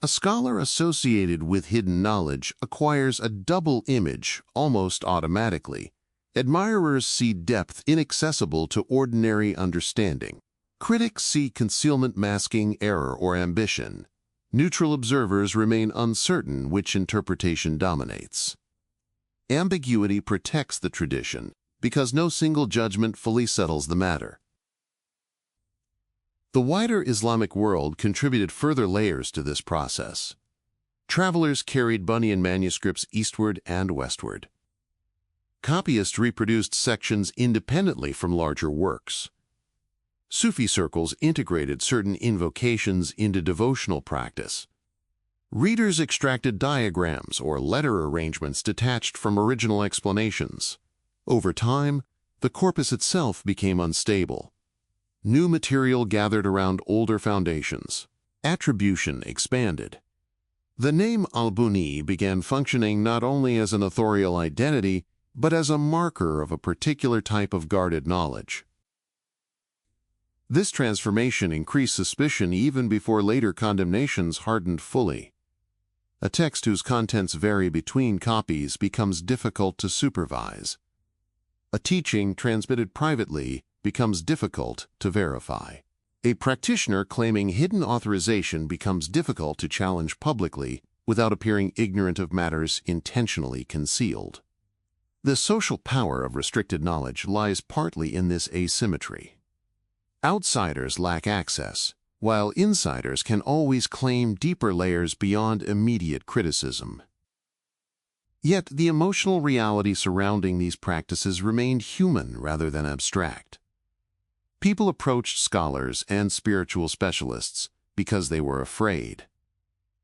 Speaker 1: A scholar associated with hidden knowledge acquires a double image almost automatically. Admirers see depth inaccessible to ordinary understanding. Critics see concealment masking error or ambition. Neutral observers remain uncertain which interpretation dominates. Ambiguity protects the tradition because no single judgment fully settles the matter. The wider Islamic world contributed further layers to this process. Travelers carried Bunyan manuscripts eastward and westward. Copyists reproduced sections independently from larger works. Sufi circles integrated certain invocations into devotional practice. Readers extracted diagrams or letter arrangements detached from original explanations. Over time, the corpus itself became unstable. New material gathered around older foundations. Attribution expanded. The name al-Buni began functioning not only as an authorial identity, but as a marker of a particular type of guarded knowledge. This transformation increased suspicion even before later condemnations hardened fully. A text whose contents vary between copies becomes difficult to supervise. A teaching transmitted privately becomes difficult to verify. A practitioner claiming hidden authorization becomes difficult to challenge publicly without appearing ignorant of matters intentionally concealed. The social power of restricted knowledge lies partly in this asymmetry. Outsiders lack access, while insiders can always claim deeper layers beyond immediate criticism. Yet the emotional reality surrounding these practices remained human rather than abstract. People approached scholars and spiritual specialists because they were afraid.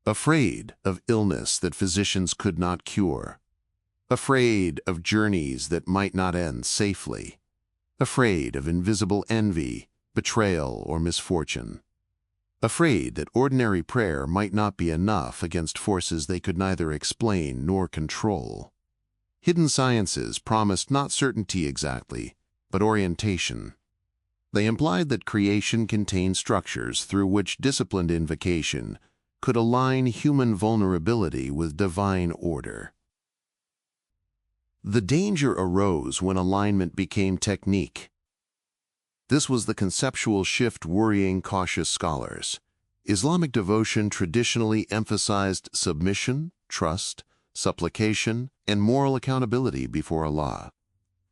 Speaker 1: Afraid of illness that physicians could not cure. Afraid of journeys that might not end safely. Afraid of invisible envy, betrayal, or misfortune. Afraid that ordinary prayer might not be enough against forces they could neither explain nor control. Hidden sciences promised not certainty exactly, but orientation. They implied that creation contained structures through which disciplined invocation could align human vulnerability with divine order. The danger arose when alignment became technique. This was the conceptual shift worrying cautious scholars. Islamic devotion traditionally emphasized submission, trust, supplication, and moral accountability before Allah.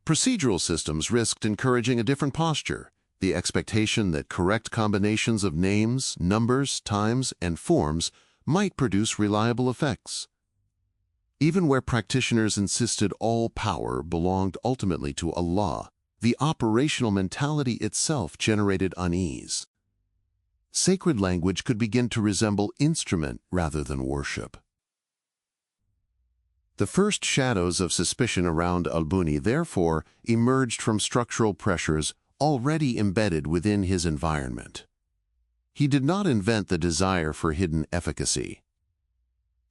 Speaker 1: Procedural systems risked encouraging a different posture, the expectation that correct combinations of names, numbers, times, and forms might produce reliable effects. Even where practitioners insisted all power belonged ultimately to Allah, the operational mentality itself generated unease. Sacred language could begin to resemble instrument rather than worship. The first shadows of suspicion around al-Buni therefore emerged from structural pressures already embedded within his environment. He did not invent the desire for hidden efficacy.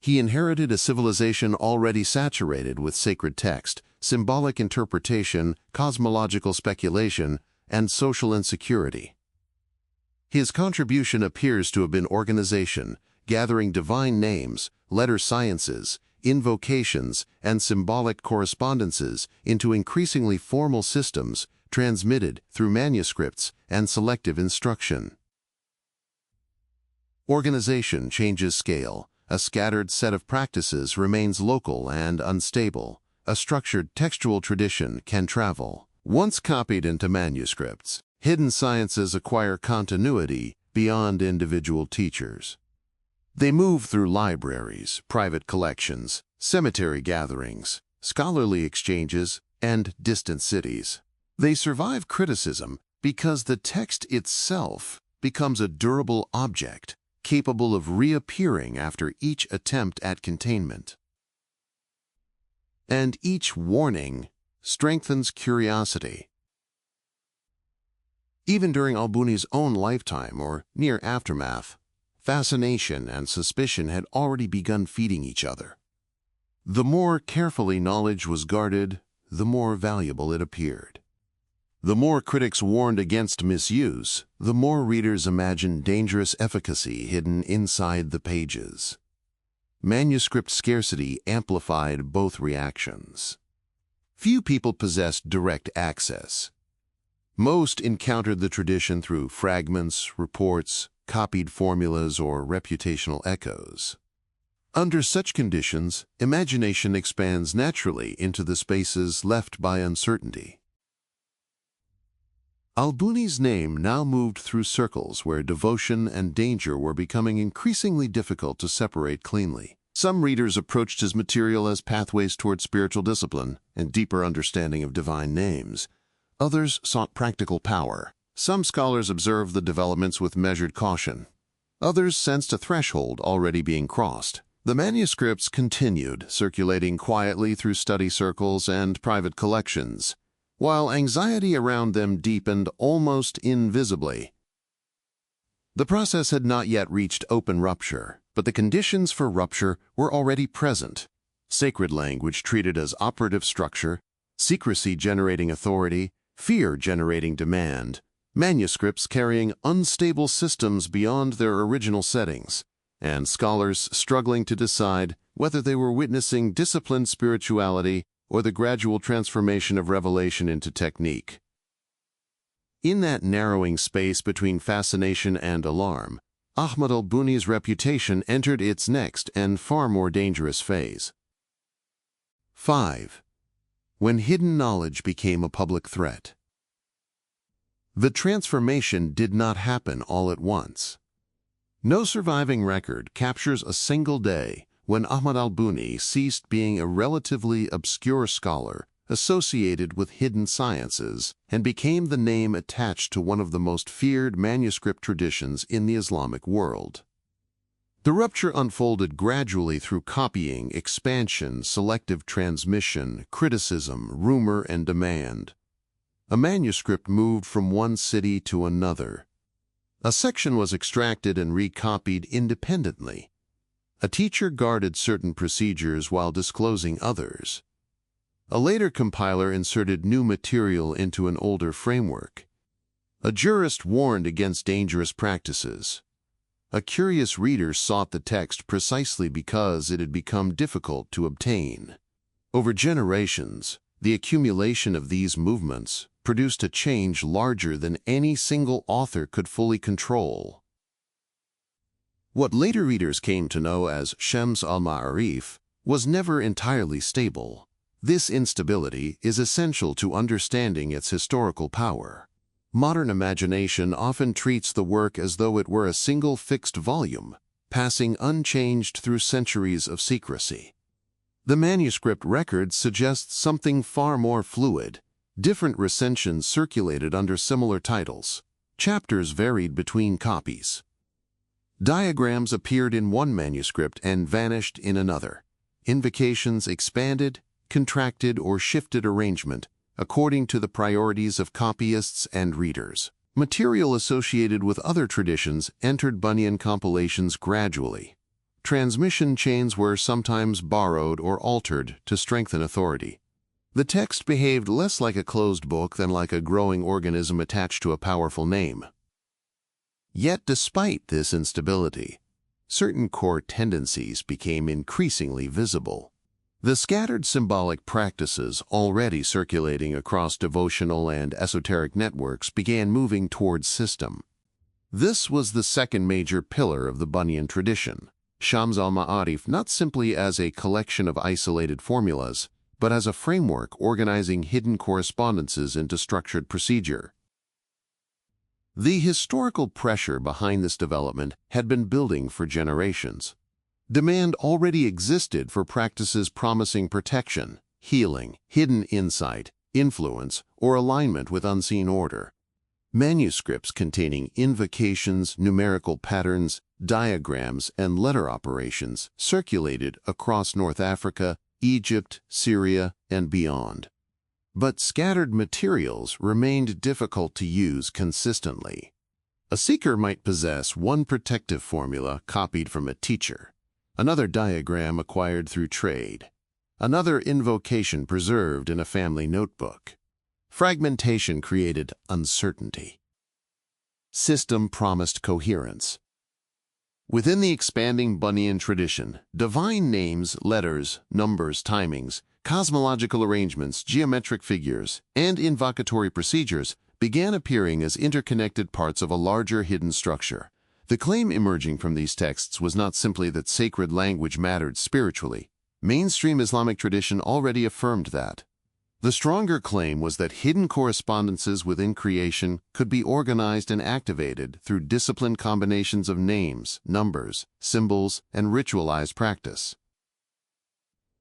Speaker 1: He inherited a civilization already saturated with sacred text, symbolic interpretation, cosmological speculation, and social insecurity. His contribution appears to have been organization, gathering divine names, letter sciences, invocations, and symbolic correspondences into increasingly formal systems transmitted through manuscripts and selective instruction. Organization changes scale. A scattered set of practices remains local and unstable. A structured textual tradition can travel. Once copied into manuscripts, hidden sciences acquire continuity beyond individual teachers. They move through libraries, private collections, cemetery gatherings, scholarly exchanges, and distant cities. They survive criticism because the text itself becomes a durable object, capable of reappearing after each attempt at containment. And each warning strengthens curiosity. Even during al-Buni's own lifetime or near aftermath, fascination and suspicion had already begun feeding each other. The more carefully knowledge was guarded, the more valuable it appeared. The more critics warned against misuse, the more readers imagined dangerous efficacy hidden inside the pages. Manuscript scarcity amplified both reactions. Few people possessed direct access. Most encountered the tradition through fragments, reports, copied formulas, or reputational echoes. Under such conditions, imagination expands naturally into the spaces left by uncertainty. Al-Buni's name now moved through circles where devotion and danger were becoming increasingly difficult to separate cleanly. Some readers approached his material as pathways toward spiritual discipline and deeper understanding of divine names. Others sought practical power. Some scholars observed the developments with measured caution. Others sensed a threshold already being crossed. The manuscripts continued, circulating quietly through study circles and private collections, while anxiety around them deepened almost invisibly. The process had not yet reached open rupture, but the conditions for rupture were already present. Sacred language treated as operative structure, secrecy generating authority, fear generating demand, manuscripts carrying unstable systems beyond their original settings, and scholars struggling to decide whether they were witnessing disciplined spirituality or the gradual transformation of revelation into technique. In that narrowing space between fascination and alarm, Ahmad al-Buni's reputation entered its next and far more dangerous phase. 5. When hidden knowledge became a public threat. The transformation did not happen all at once. No surviving record captures a single day when Ahmad al-Buni ceased being a relatively obscure scholar associated with hidden sciences and became the name attached to one of the most feared manuscript traditions in the Islamic world. The rupture unfolded gradually through copying, expansion, selective transmission, criticism, rumor, and demand. A manuscript moved from one city to another. A section was extracted and recopied independently. A teacher guarded certain procedures while disclosing others. A later compiler inserted new material into an older framework. A jurist warned against dangerous practices. A curious reader sought the text precisely because it had become difficult to obtain. Over generations, the accumulation of these movements produced a change larger than any single author could fully control. What later readers came to know as Shams al-Ma'arif was never entirely stable. This instability is essential to understanding its historical power. Modern imagination often treats the work as though it were a single fixed volume, passing unchanged through centuries of secrecy. The manuscript record suggests something far more fluid. Different recensions circulated under similar titles. Chapters varied between copies. Diagrams appeared in one manuscript and vanished in another. Invocations expanded, contracted, or shifted arrangement according to the priorities of copyists and readers. Material associated with other traditions entered Bunyan compilations gradually. Transmission chains were sometimes borrowed or altered to strengthen authority. The text behaved less like a closed book than like a growing organism attached to a powerful name. Yet despite this instability, certain core tendencies became increasingly visible. The scattered symbolic practices already circulating across devotional and esoteric networks began moving towards system. This was the second major pillar of the Bunyan tradition, Shams al-Ma'arif, not simply as a collection of isolated formulas, but as a framework organizing hidden correspondences into structured procedure. The historical pressure behind this development had been building for generations. Demand already existed for practices promising protection, healing, hidden insight, influence, or alignment with unseen order. Manuscripts containing invocations, numerical patterns, diagrams, and letter operations circulated across North Africa, Egypt, Syria, and beyond. But scattered materials remained difficult to use consistently. A seeker might possess one protective formula copied from a teacher, another diagram acquired through trade, another invocation preserved in a family notebook. Fragmentation created uncertainty. System promised coherence. Within the expanding Bunyan tradition, divine names, letters, numbers, timings, cosmological arrangements, geometric figures, and invocatory procedures began appearing as interconnected parts of a larger hidden structure. The claim emerging from these texts was not simply that sacred language mattered spiritually. Mainstream Islamic tradition already affirmed that. The stronger claim was that hidden correspondences within creation could be organized and activated through disciplined combinations of names, numbers, symbols, and ritualized practice.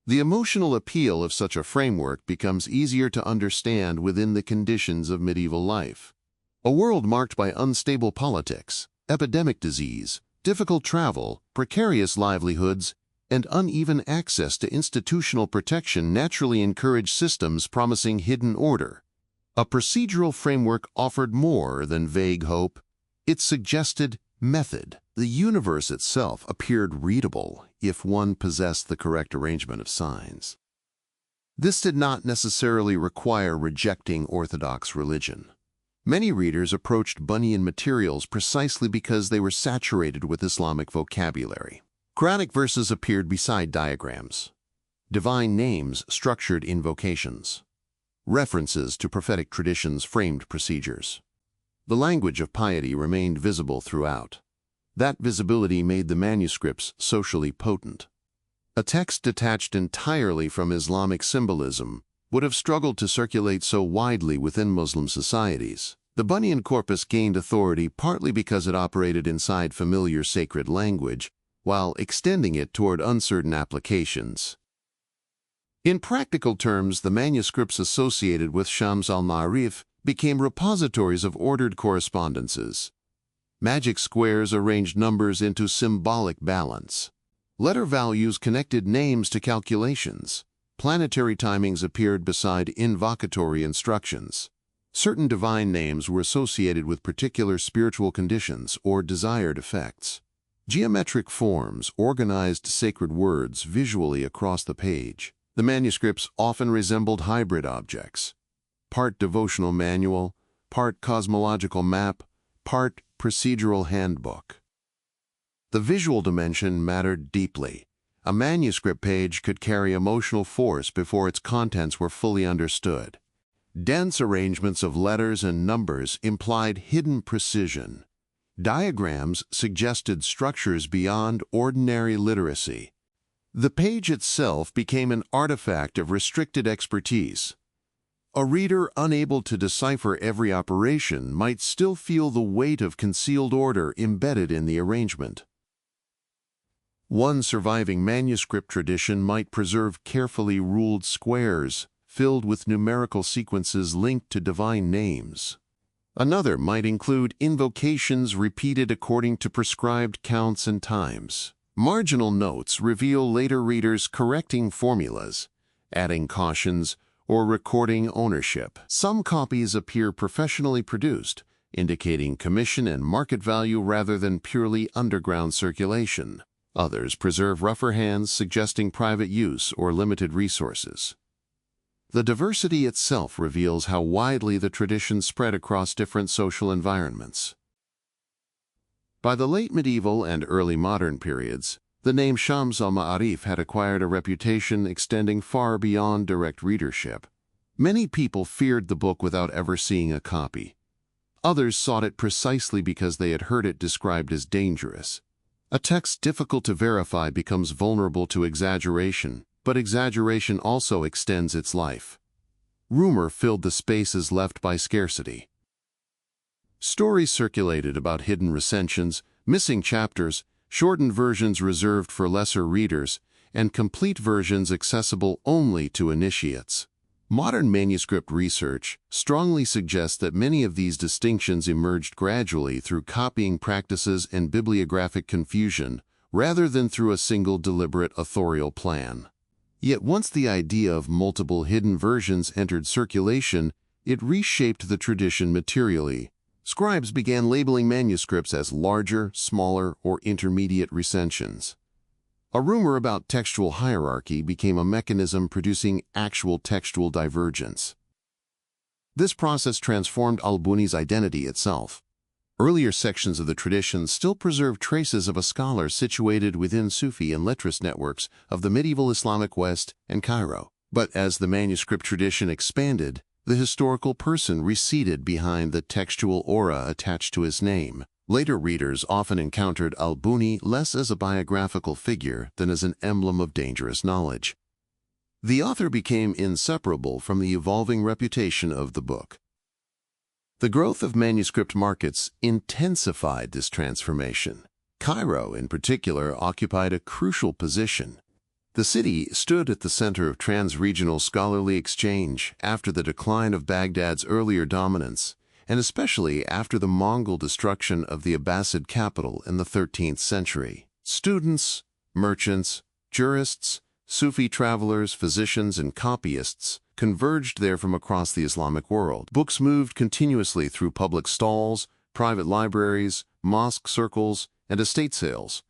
Speaker 1: The emotional appeal of such a framework becomes easier to understand within the conditions of medieval life. A world marked by unstable politics, epidemic disease, difficult travel, precarious livelihoods, and uneven access to institutional protection naturally encouraged systems promising hidden order. A procedural framework offered more than vague hope. It suggested method. The universe itself appeared readable if one possessed the correct arrangement of signs. This did not necessarily require rejecting orthodox religion. Many readers approached Bunyan materials precisely because they were saturated with Islamic vocabulary. Quranic verses appeared beside diagrams, divine names structured invocations, references to prophetic traditions framed procedures. The language of piety remained visible throughout. That visibility made the manuscripts socially potent. A text detached entirely from Islamic symbolism would have struggled to circulate so widely within Muslim societies. The Bunyan corpus gained authority partly because it operated inside familiar sacred language, while extending it toward uncertain applications. In practical terms, the manuscripts associated with Shams al-Ma'arif became repositories of ordered correspondences. Magic squares arranged numbers into symbolic balance. Letter values connected names to calculations. Planetary timings appeared beside invocatory instructions. Certain divine names were associated with particular spiritual conditions or desired effects. Geometric forms organized sacred words visually across the page. The manuscripts often resembled hybrid objects, part devotional manual, part cosmological map, part procedural handbook. The visual dimension mattered deeply. A manuscript page could carry emotional force before its contents were fully understood. Dense arrangements of letters and numbers implied hidden precision. Diagrams suggested structures beyond ordinary literacy. The page itself became an artifact of restricted expertise. A reader unable to decipher every operation might still feel the weight of concealed order embedded in the arrangement. One surviving manuscript tradition might preserve carefully ruled squares filled with numerical sequences linked to divine names. Another might include invocations repeated according to prescribed counts and times. Marginal notes reveal later readers correcting formulas, adding cautions, or recording ownership. Some copies appear professionally produced, indicating commission and market value rather than purely underground circulation. Others preserve rougher hands, suggesting private use or limited resources. The diversity itself reveals how widely the tradition spread across different social environments. By the late medieval and early modern periods, the name Shams al-Ma'arif had acquired a reputation extending far beyond direct readership. Many people feared the book without ever seeing a copy. Others sought it precisely because they had heard it described as dangerous. A text difficult to verify becomes vulnerable to exaggeration, but exaggeration also extends its life. Rumor filled the spaces left by scarcity. Stories circulated about hidden recensions, missing chapters, shortened versions reserved for lesser readers, and complete versions accessible only to initiates. Modern manuscript research strongly suggests that many of these distinctions emerged gradually through copying practices and bibliographic confusion, rather than through a single deliberate authorial plan. Yet once the idea of multiple hidden versions entered circulation, it reshaped the tradition materially. Scribes began labeling manuscripts as larger, smaller, or intermediate recensions. A rumor about textual hierarchy became a mechanism producing actual textual divergence. This process transformed al-Buni's identity itself. Earlier sections of the tradition still preserve traces of a scholar situated within Sufi and letrist networks of the medieval Islamic West and Cairo. But as the manuscript tradition expanded, the historical person receded behind the textual aura attached to his name. Later readers often encountered al-Buni less as a biographical figure than as an emblem of dangerous knowledge. The author became inseparable from the evolving reputation of the book. The growth of manuscript markets intensified this transformation. Cairo, in particular, occupied a crucial position. The city stood at the center of trans-regional scholarly exchange after the decline of Baghdad's earlier dominance, and especially after the Mongol destruction of the Abbasid capital in the 13th century. Students, merchants, jurists, Sufi travelers, physicians, and copyists converged there from across the Islamic world. Books moved continuously through public stalls, private libraries, mosque circles, and estate sales.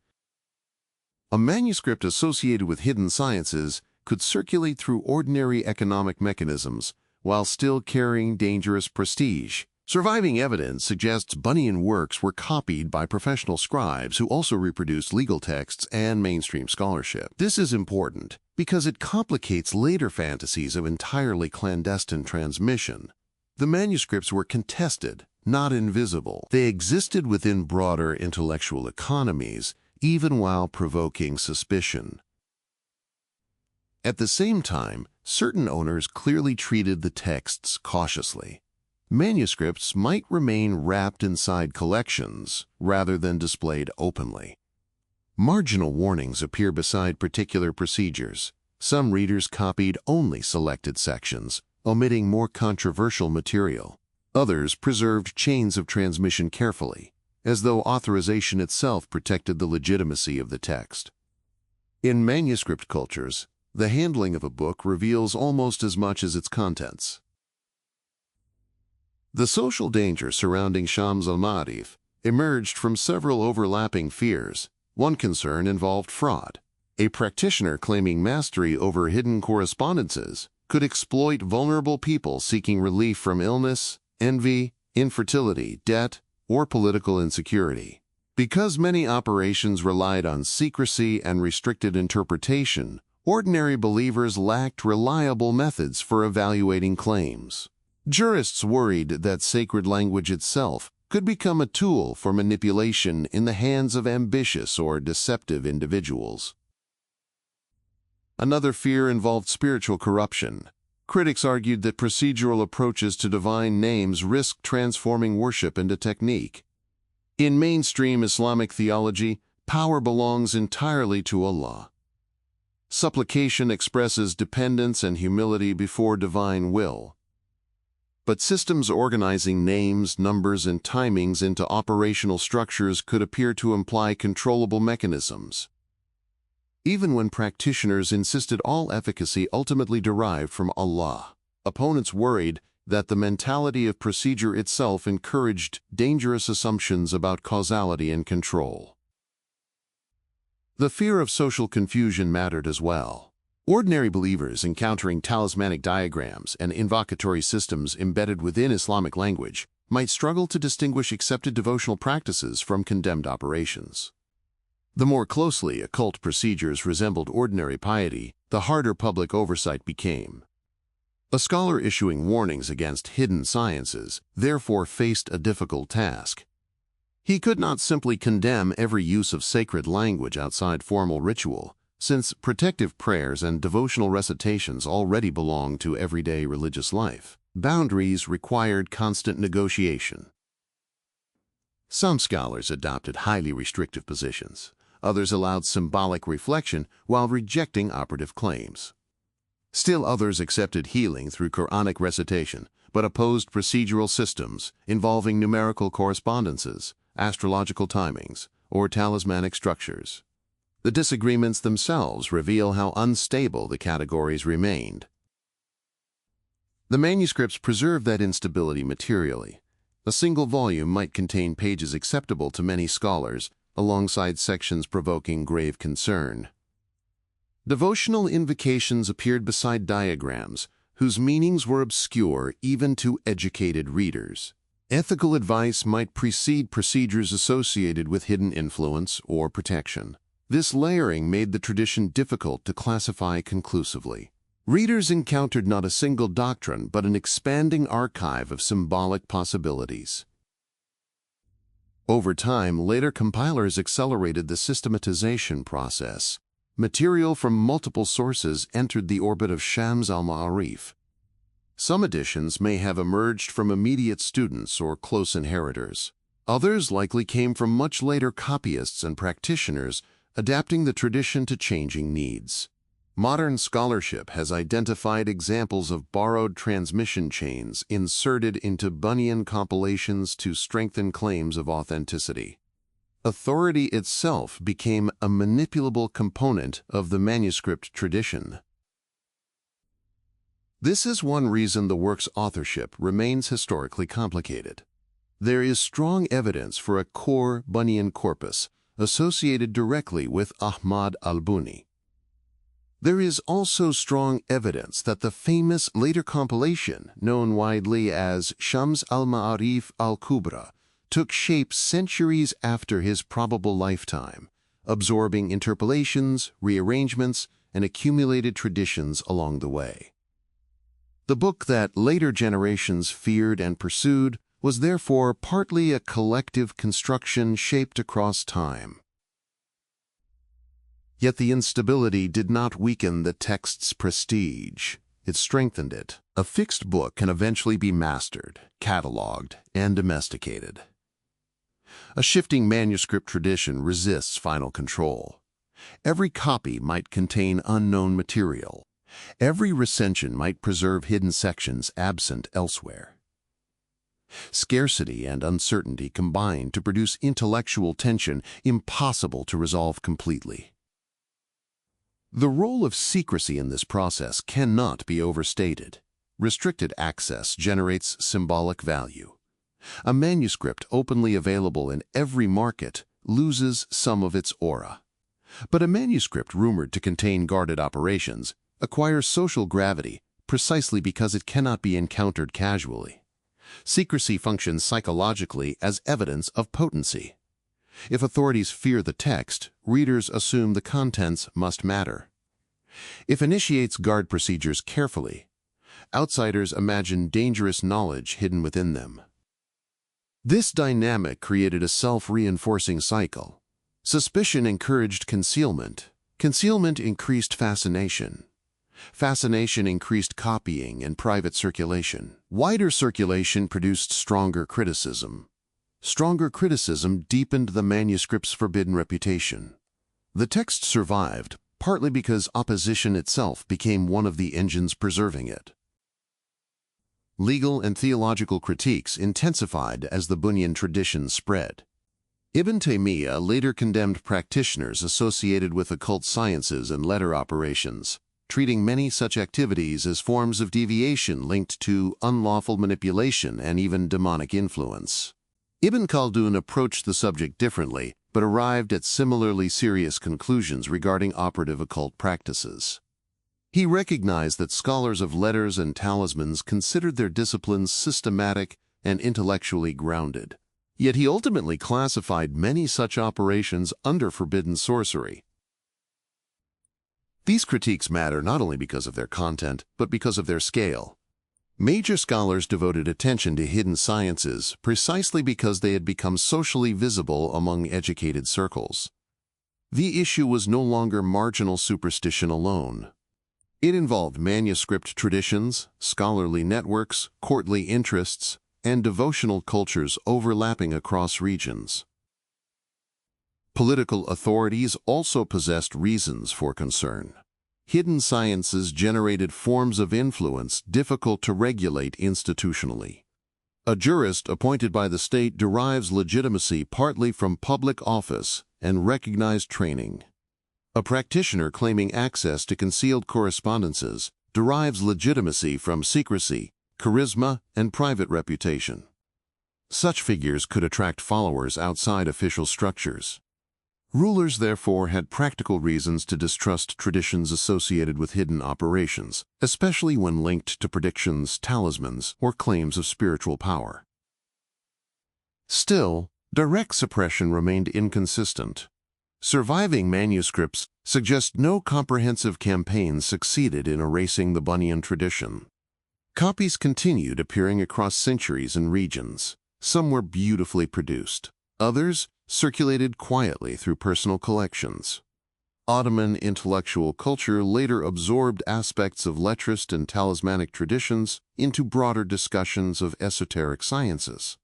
Speaker 1: A manuscript associated with hidden sciences could circulate through ordinary economic mechanisms while still carrying dangerous prestige. Surviving evidence suggests Bunyan works were copied by professional scribes who also reproduced legal texts and mainstream scholarship. This is important because it complicates later fantasies of entirely clandestine transmission. The manuscripts were contested, not invisible. They existed within broader intellectual economies, even while provoking suspicion. At the same time, certain owners clearly treated the texts cautiously. Manuscripts might remain wrapped inside collections rather than displayed openly. Marginal warnings appear beside particular procedures. Some readers copied only selected sections, omitting more controversial material. Others preserved chains of transmission carefully, as though authorization itself protected the legitimacy of the text. In manuscript cultures, the handling of a book reveals almost as much as its contents. The social danger surrounding Shams al-Ma'arif emerged from several overlapping fears. One concern involved fraud. A practitioner claiming mastery over hidden correspondences could exploit vulnerable people seeking relief from illness, envy, infertility, debt, or political insecurity. Because many operations relied on secrecy and restricted interpretation, ordinary believers lacked reliable methods for evaluating claims. Jurists worried that sacred language itself could become a tool for manipulation in the hands of ambitious or deceptive individuals. Another fear involved spiritual corruption. Critics argued that procedural approaches to divine names risked transforming worship into technique. In mainstream Islamic theology, power belongs entirely to Allah. Supplication expresses dependence and humility before divine will. But systems organizing names, numbers, and timings into operational structures could appear to imply controllable mechanisms. Even when practitioners insisted all efficacy ultimately derived from Allah, opponents worried that the mentality of procedure itself encouraged dangerous assumptions about causality and control. The fear of social confusion mattered as well. Ordinary believers encountering talismanic diagrams and invocatory systems embedded within Islamic language might struggle to distinguish accepted devotional practices from condemned operations. The more closely occult procedures resembled ordinary piety, the harder public oversight became. A scholar issuing warnings against hidden sciences therefore faced a difficult task. He could not simply condemn every use of sacred language outside formal ritual, since protective prayers and devotional recitations already belong to everyday religious life. Boundaries required constant negotiation. Some scholars adopted highly restrictive positions. Others allowed symbolic reflection while rejecting operative claims. Still others accepted healing through Quranic recitation, but opposed procedural systems involving numerical correspondences, astrological timings, or talismanic structures. The disagreements themselves reveal how unstable the categories remained. The manuscripts preserve that instability materially. A single volume might contain pages acceptable to many scholars, alongside sections provoking grave concern. Devotional invocations appeared beside diagrams, whose meanings were obscure even to educated readers. Ethical advice might precede procedures associated with hidden influence or protection. This layering made the tradition difficult to classify conclusively. Readers encountered not a single doctrine, but an expanding archive of symbolic possibilities. Over time, later compilers accelerated the systematization process. Material from multiple sources entered the orbit of Shams al-Ma'arif. Some editions may have emerged from immediate students or close inheritors. Others likely came from much later copyists and practitioners, adapting the tradition to changing needs. Modern scholarship has identified examples of borrowed transmission chains inserted into Bunyan compilations to strengthen claims of authenticity. Authority itself became a manipulable component of the manuscript tradition. This is one reason the work's authorship remains historically complicated. There is strong evidence for a core Bunyan corpus associated directly with Ahmad al-Buni. There is also strong evidence that the famous later compilation, known widely as Shams al-Ma'arif al-Kubra, took shape centuries after his probable lifetime, absorbing interpolations, rearrangements, and accumulated traditions along the way. The book that later generations feared and pursued was therefore partly a collective construction shaped across time. Yet the instability did not weaken the text's prestige. It strengthened it. A fixed book can eventually be mastered, catalogued, and domesticated. A shifting manuscript tradition resists final control. Every copy might contain unknown material. Every recension might preserve hidden sections absent elsewhere. Scarcity and uncertainty combine to produce intellectual tension impossible to resolve completely. The role of secrecy in this process cannot be overstated. Restricted access generates symbolic value. A manuscript openly available in every market loses some of its aura. But a manuscript rumored to contain guarded operations acquires social gravity precisely because it cannot be encountered casually. Secrecy functions psychologically as evidence of potency. If authorities fear the text, readers assume the contents must matter. If initiates guard procedures carefully, outsiders imagine dangerous knowledge hidden within them. This dynamic created a self-reinforcing cycle. Suspicion encouraged concealment. Concealment increased fascination. Fascination increased copying and private circulation. Wider circulation produced stronger criticism. Stronger criticism deepened the manuscript's forbidden reputation. The text survived, partly because opposition itself became one of the engines preserving it. Legal and theological critiques intensified as the Bunyan tradition spread. Ibn Taymiyyah later condemned practitioners associated with occult sciences and letter operations, treating many such activities as forms of deviation linked to unlawful manipulation and even demonic influence. Ibn Khaldun approached the subject differently, but arrived at similarly serious conclusions regarding operative occult practices. He recognized that scholars of letters and talismans considered their disciplines systematic and intellectually grounded. Yet he ultimately classified many such operations under forbidden sorcery. These critiques matter not only because of their content, but because of their scale. Major scholars devoted attention to hidden sciences precisely because they had become socially visible among educated circles. The issue was no longer marginal superstition alone. It involved manuscript traditions, scholarly networks, courtly interests, and devotional cultures overlapping across regions. Political authorities also possessed reasons for concern. Hidden sciences generated forms of influence difficult to regulate institutionally. A jurist appointed by the state derives legitimacy partly from public office and recognized training. A practitioner claiming access to concealed correspondences derives legitimacy from secrecy, charisma, and private reputation. Such figures could attract followers outside official structures. Rulers, therefore, had practical reasons to distrust traditions associated with hidden operations, especially when linked to predictions, talismans, or claims of spiritual power. Still, direct suppression remained inconsistent. Surviving manuscripts suggest no comprehensive campaign succeeded in erasing the Bunyan tradition. Copies continued appearing across centuries and regions. Some were beautifully produced. Others circulated quietly through personal collections. Ottoman intellectual culture later absorbed aspects of letrist and talismanic traditions into broader discussions of esoteric sciences.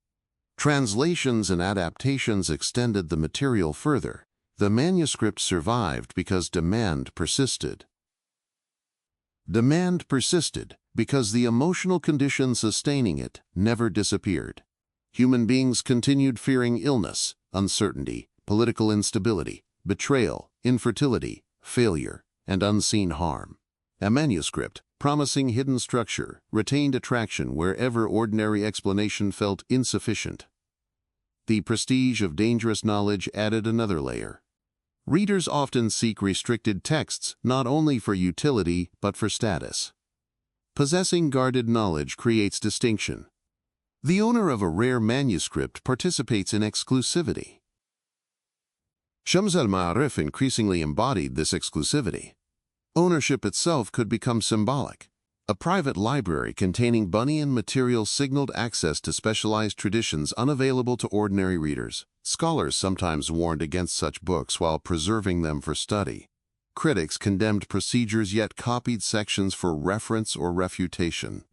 Speaker 1: Translations and adaptations extended the material further. The manuscript survived because demand persisted. Demand persisted because the emotional condition sustaining it never disappeared. Human beings continued fearing illness, uncertainty, political instability, betrayal, infertility, failure, and unseen harm. A manuscript, promising hidden structure, retained attraction wherever ordinary explanation felt insufficient. The prestige of dangerous knowledge added another layer. Readers often seek restricted texts not only for utility but for status. Possessing guarded knowledge creates distinction. The owner of a rare manuscript participates in exclusivity. Shams al-Ma'arif increasingly embodied this exclusivity. Ownership itself could become symbolic. A private library containing Bunyan material signaled access to specialized traditions unavailable to ordinary readers. Scholars sometimes warned against such books while preserving them for study. Critics condemned procedures yet copied sections for reference or refutation.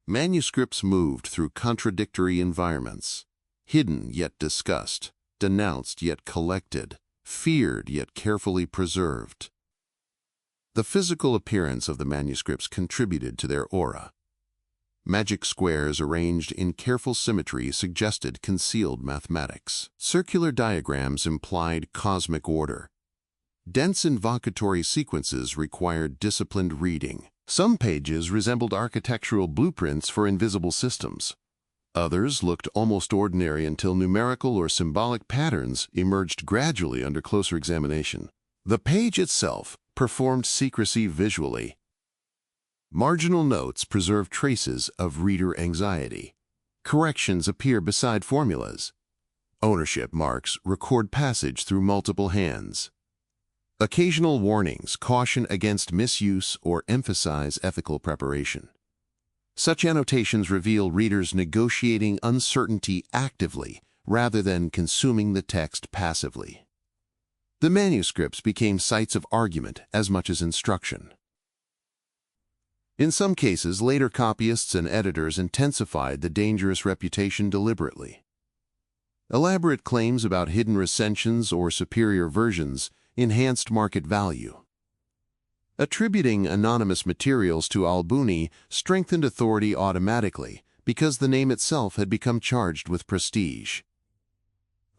Speaker 1: Manuscripts moved through contradictory environments. Hidden yet discussed, denounced yet collected, feared yet carefully preserved. The physical appearance of the manuscripts contributed to their aura. Magic squares arranged in careful symmetry suggested concealed mathematics. Circular diagrams implied cosmic order. Dense invocatory sequences required disciplined reading. Some pages resembled architectural blueprints for invisible systems. Others looked almost ordinary until numerical or symbolic patterns emerged gradually under closer examination. The page itself performed secrecy visually. Marginal notes preserve traces of reader anxiety. Corrections appear beside formulas. Ownership marks record passage through multiple hands. Occasional warnings caution against misuse or emphasize ethical preparation. Such annotations reveal readers negotiating uncertainty actively rather than consuming the text passively. The manuscripts became sites of argument as much as instruction. In some cases, later copyists and editors intensified the dangerous reputation deliberately. Elaborate claims about hidden recensions or superior versions enhanced market value. Attributing anonymous materials to al-Buni strengthened authority automatically because the name itself had become charged with prestige.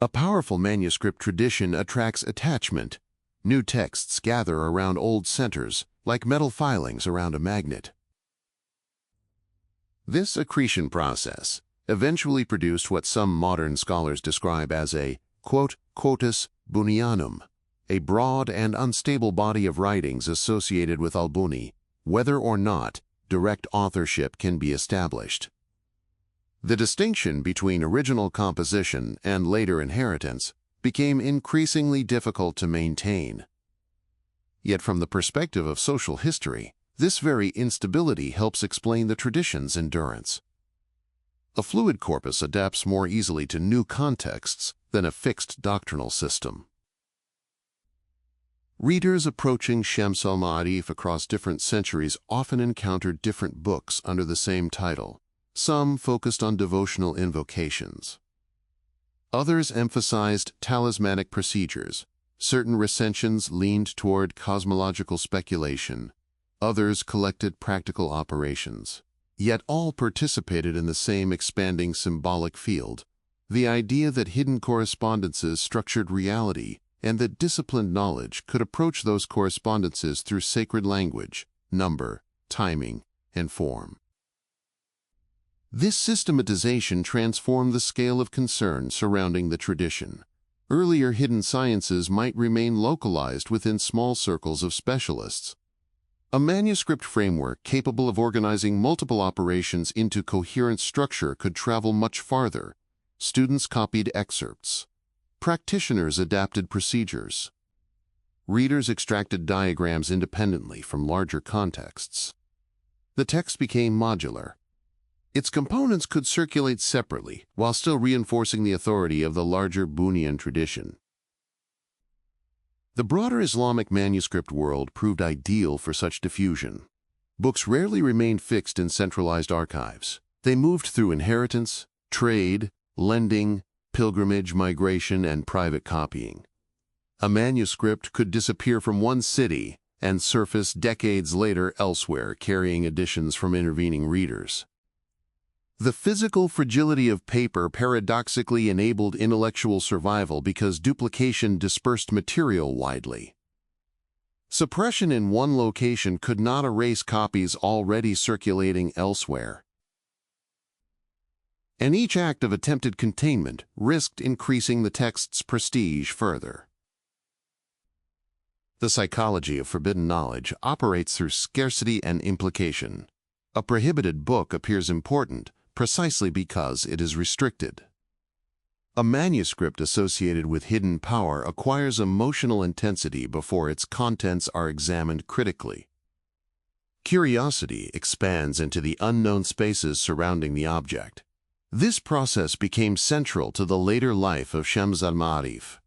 Speaker 1: A powerful manuscript tradition attracts attachment. New texts gather around old centers, like metal filings around a magnet. This accretion process eventually produced what some modern scholars describe as a, quote, quotus Bunianum, a broad and unstable body of writings associated with al-Buni, whether or not direct authorship can be established. The distinction between original composition and later inheritance became increasingly difficult to maintain. Yet from the perspective of social history, this very instability helps explain the tradition's endurance. A fluid corpus adapts more easily to new contexts than a fixed doctrinal system. Readers approaching Shams al-Ma'arif across different centuries often encountered different books under the same title. Some focused on devotional invocations. Others emphasized talismanic procedures. Certain recensions leaned toward cosmological speculation. Others collected practical operations. Yet all participated in the same expanding symbolic field, the idea that hidden correspondences structured reality and that disciplined knowledge could approach those correspondences through sacred language, number, timing, and form. This systematization transformed the scale of concern surrounding the tradition. Earlier hidden sciences might remain localized within small circles of specialists. A manuscript framework capable of organizing multiple operations into coherent structure could travel much farther. Students copied excerpts. Practitioners adapted procedures. Readers extracted diagrams independently from larger contexts. The text became modular. Its components could circulate separately while still reinforcing the authority of the larger Bunian tradition. The broader Islamic manuscript world proved ideal for such diffusion. Books rarely remained fixed in centralized archives. They moved through inheritance, trade, lending, pilgrimage, migration, and private copying. A manuscript could disappear from one city and surface decades later elsewhere, carrying additions from intervening readers. The physical fragility of paper paradoxically enabled intellectual survival because duplication dispersed material widely. Suppression in one location could not erase copies already circulating elsewhere. And each act of attempted containment risked increasing the text's prestige further. The psychology of forbidden knowledge operates through scarcity and implication. A prohibited book appears important precisely because it is restricted. A manuscript associated with hidden power acquires emotional intensity before its contents are examined critically. Curiosity expands into the unknown spaces surrounding the object. This process became central to the later life of Shams al-Ma'arif.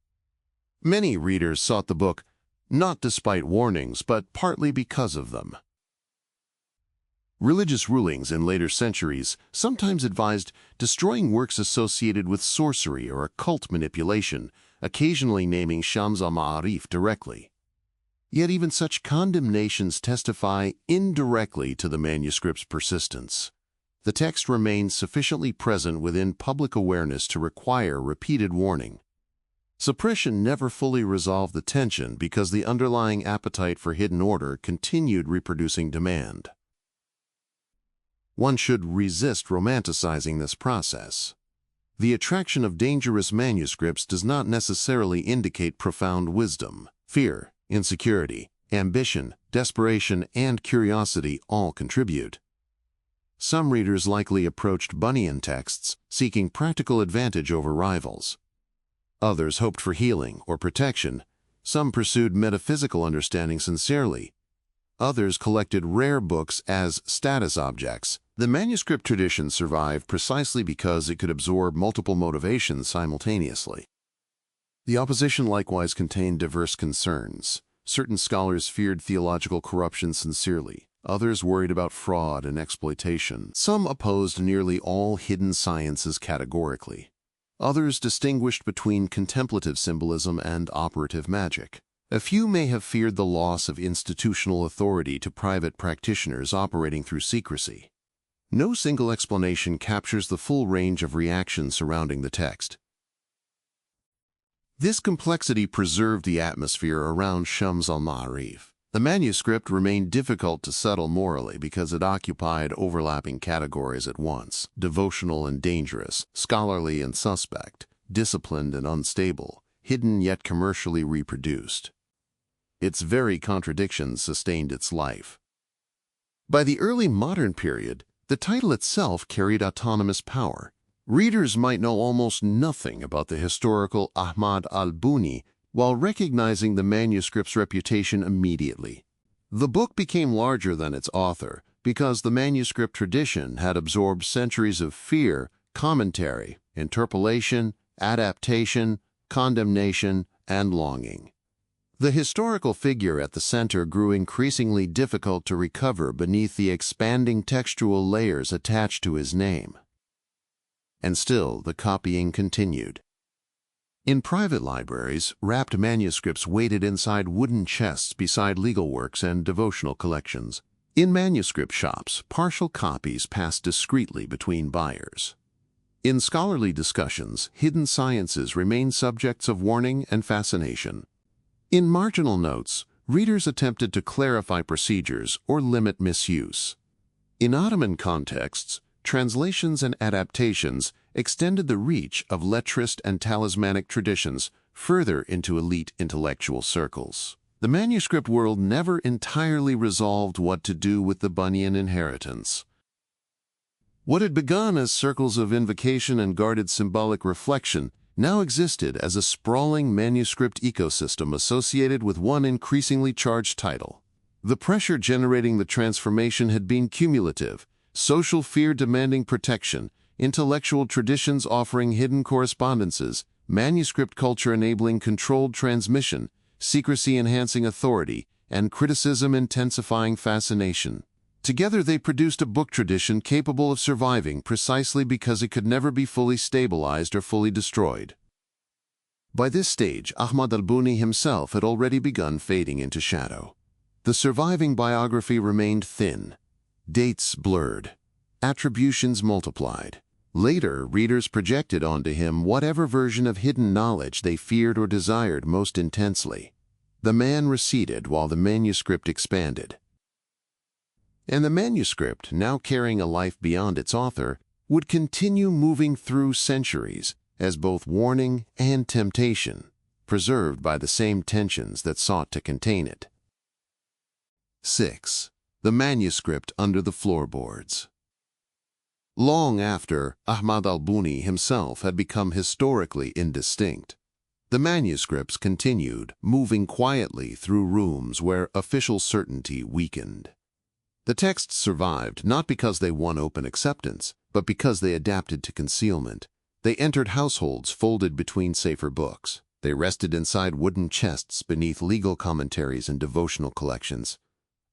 Speaker 1: Many readers sought the book not despite warnings, but partly because of them. Religious rulings in later centuries sometimes advised destroying works associated with sorcery or occult manipulation, occasionally naming Shams al-Ma'arif directly. Yet even such condemnations testify indirectly to the manuscript's persistence. The text remains sufficiently present within public awareness to require repeated warning. Suppression never fully resolved the tension because the underlying appetite for hidden order continued reproducing demand. One should resist romanticizing this process. The attraction of dangerous manuscripts does not necessarily indicate profound wisdom. Fear, insecurity, ambition, desperation, and curiosity all contribute. Some readers likely approached Bunyan texts seeking practical advantage over rivals. Others hoped for healing or protection. Some pursued metaphysical understanding sincerely. Others collected rare books as status objects. The manuscript tradition survived precisely because it could absorb multiple motivations simultaneously. The opposition likewise contained diverse concerns. Certain scholars feared theological corruption sincerely. Others worried about fraud and exploitation. Some opposed nearly all hidden sciences categorically. Others distinguished between contemplative symbolism and operative magic. A few may have feared the loss of institutional authority to private practitioners operating through secrecy. No single explanation captures the full range of reactions surrounding the text. This complexity preserved the atmosphere around Shams al-Ma'arif. The manuscript remained difficult to settle morally because it occupied overlapping categories at once: devotional and dangerous, scholarly and suspect, disciplined and unstable, hidden yet commercially reproduced. Its very contradictions sustained its life. By the early modern period, the title itself carried autonomous power. Readers might know almost nothing about the historical Ahmad al-Buni while recognizing the manuscript's reputation immediately. The book became larger than its author because the manuscript tradition had absorbed centuries of fear, commentary, interpolation, adaptation, condemnation, and longing. The historical figure at the center grew increasingly difficult to recover beneath the expanding textual layers attached to his name. And still, the copying continued. In private libraries, wrapped manuscripts waited inside wooden chests beside legal works and devotional collections. In manuscript shops, partial copies passed discreetly between buyers. In scholarly discussions, hidden sciences remained subjects of warning and fascination. In marginal notes, readers attempted to clarify procedures or limit misuse. In Ottoman contexts, translations and adaptations extended the reach of letrist and talismanic traditions further into elite intellectual circles. The manuscript world never entirely resolved what to do with the Bunyan inheritance. What had begun as circles of invocation and guarded symbolic reflection now existed as a sprawling manuscript ecosystem associated with one increasingly charged title. The pressure generating the transformation had been cumulative: social fear demanding protection, intellectual traditions offering hidden correspondences, manuscript culture enabling controlled transmission, secrecy enhancing authority, and criticism intensifying fascination. Together they produced a book tradition capable of surviving precisely because it could never be fully stabilized or fully destroyed. By this stage, Ahmad al-Buni himself had already begun fading into shadow. The surviving biography remained thin, dates blurred, attributions multiplied. Later, readers projected onto him whatever version of hidden knowledge they feared or desired most intensely. The man receded while the manuscript expanded. And the manuscript, now carrying a life beyond its author, would continue moving through centuries as both warning and temptation. preserved by the same tensions that sought to contain it. 6. The manuscript under the floorboards. Long after Ahmad al-Buni himself had become historically indistinct, the manuscripts continued, moving quietly through rooms where official certainty weakened. The texts survived not because they won open acceptance, but because they adapted to concealment. They entered households folded between safer books. They rested inside wooden chests beneath legal commentaries and devotional collections.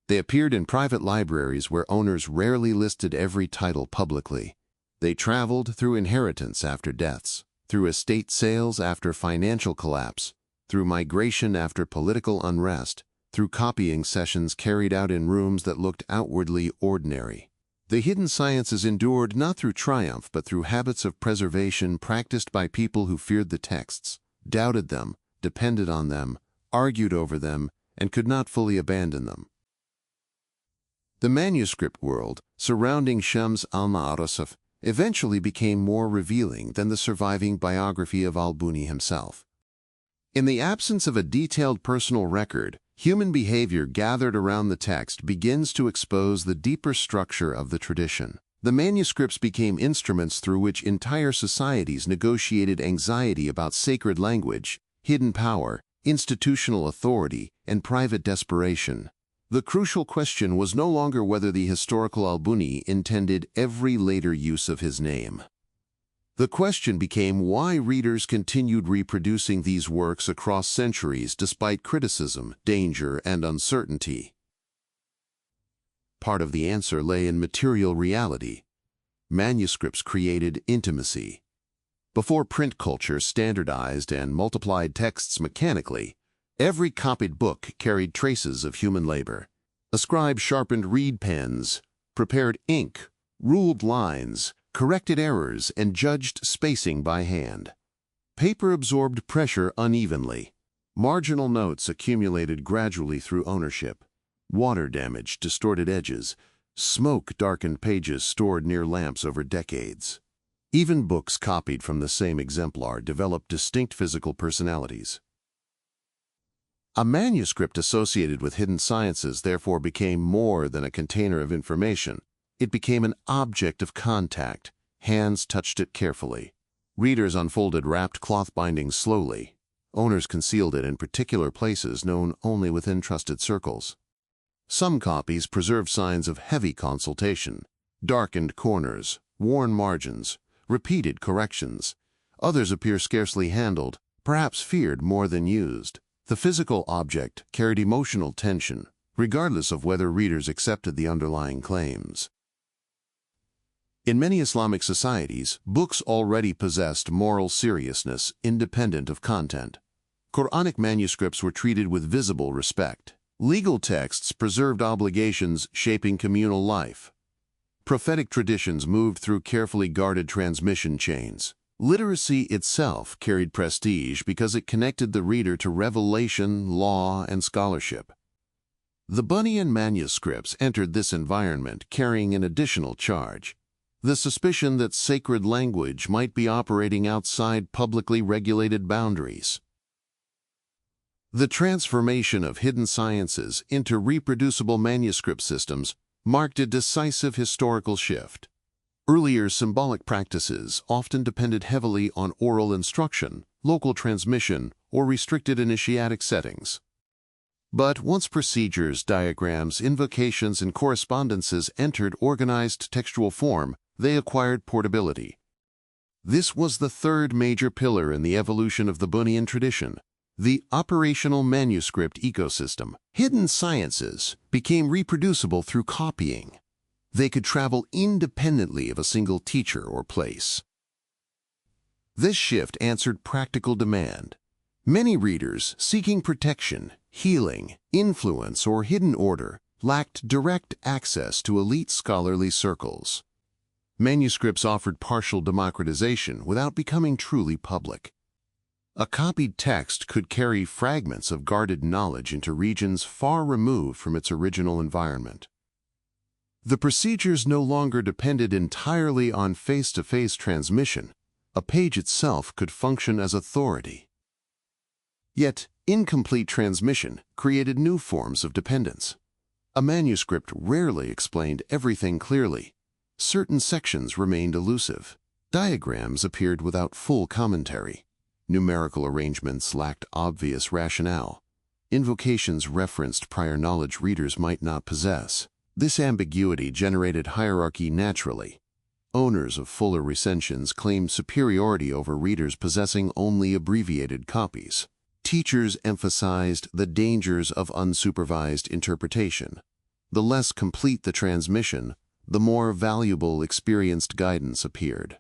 Speaker 1: They appeared in private libraries where owners rarely listed every title publicly. They traveled through inheritance after deaths, through estate sales after financial collapse, through migration after political unrest, through copying sessions carried out in rooms that looked outwardly ordinary. The hidden sciences endured not through triumph but through habits of preservation practiced by people who feared the texts, doubted them, depended on them, argued over them, and could not fully abandon them. The manuscript world surrounding Shams al-Ma'arif eventually became more revealing than the surviving biography of al-Buni himself. In the absence of a detailed personal record, human behavior gathered around the text begins to expose the deeper structure of the tradition. The manuscripts became instruments through which entire societies negotiated anxiety about sacred language, hidden power, institutional authority, and private desperation. The crucial question was no longer whether the historical al-Buni intended every later use of his name. The question became why readers continued reproducing these works across centuries despite criticism, danger, and uncertainty. Part of the answer lay in material reality. Manuscripts created intimacy. Before print culture standardized and multiplied texts mechanically, every copied book carried traces of human labor. A scribe sharpened reed pens, prepared ink, ruled lines, corrected errors, and judged spacing by hand. Paper absorbed pressure unevenly. Marginal notes accumulated gradually through ownership. Water damage distorted edges. Smoke darkened pages stored near lamps over decades. Even books copied from the same exemplar developed distinct physical personalities. A manuscript associated with hidden sciences therefore became more than a container of information. It became an object of contact. Hands touched it carefully. Readers unfolded wrapped cloth bindings slowly. Owners concealed it in particular places known only within trusted circles. Some copies preserved signs of heavy consultation, darkened corners, worn margins, repeated corrections. Others appear scarcely handled, perhaps feared more than used. The physical object carried emotional tension, regardless of whether readers accepted the underlying claims. In many Islamic societies, books already possessed moral seriousness independent of content. Quranic manuscripts were treated with visible respect. Legal texts preserved obligations shaping communal life. Prophetic traditions moved through carefully guarded transmission chains. Literacy itself carried prestige because it connected the reader to revelation, law, and scholarship. The Bunyan manuscripts entered this environment carrying an additional charge: the suspicion that sacred language might be operating outside publicly regulated boundaries. The transformation of hidden sciences into reproducible manuscript systems marked a decisive historical shift. Earlier symbolic practices often depended heavily on oral instruction, local transmission, or restricted initiatic settings. But once procedures, diagrams, invocations, and correspondences entered organized textual form, they acquired portability. This was the third major pillar in the evolution of the Bunyan tradition, the operational manuscript ecosystem. Hidden sciences became reproducible through copying. They could travel independently of a single teacher or place. This shift answered practical demand. Many readers seeking protection, healing, influence, or hidden order lacked direct access to elite scholarly circles. Manuscripts offered partial democratization without becoming truly public. A copied text could carry fragments of guarded knowledge into regions far removed from its original environment. The procedures no longer depended entirely on face-to-face transmission. A page itself could function as authority. Yet, incomplete transmission created new forms of dependence. A manuscript rarely explained everything clearly. Certain sections remained elusive. Diagrams appeared without full commentary. Numerical arrangements lacked obvious rationale. Invocations referenced prior knowledge readers might not possess. This ambiguity generated hierarchy naturally. Owners of fuller recensions claimed superiority over readers possessing only abbreviated copies. Teachers emphasized the dangers of unsupervised interpretation. The less complete the transmission, the more valuable experienced guidance appeared.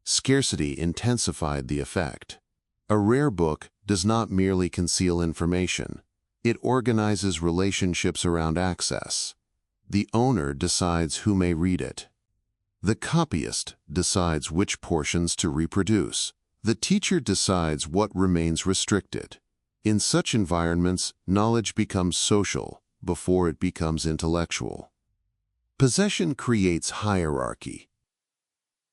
Speaker 1: Scarcity intensified the effect. A rare book does not merely conceal information. It organizes relationships around access. The owner decides who may read it. The copyist decides which portions to reproduce. The teacher decides what remains restricted. In such environments, knowledge becomes social before it becomes intellectual. Possession creates hierarchy.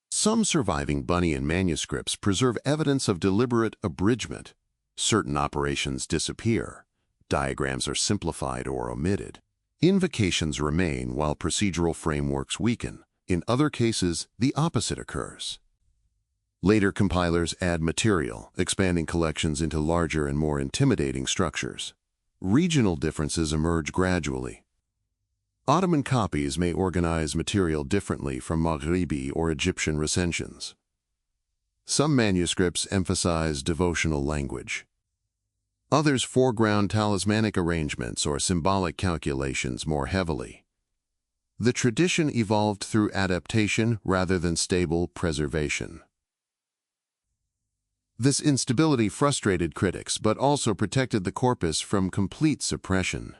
Speaker 1: Some surviving Bunyan manuscripts preserve evidence of deliberate abridgment. Certain operations disappear. Diagrams are simplified or omitted. Invocations remain while procedural frameworks weaken. In other cases, the opposite occurs. Later compilers add material, expanding collections into larger and more intimidating structures. Regional differences emerge gradually. Ottoman copies may organize material differently from Maghribi or Egyptian recensions. Some manuscripts emphasize devotional language. Others foreground talismanic arrangements or symbolic calculations more heavily. The tradition evolved through adaptation rather than stable preservation. This instability frustrated critics but also protected the corpus from complete suppression.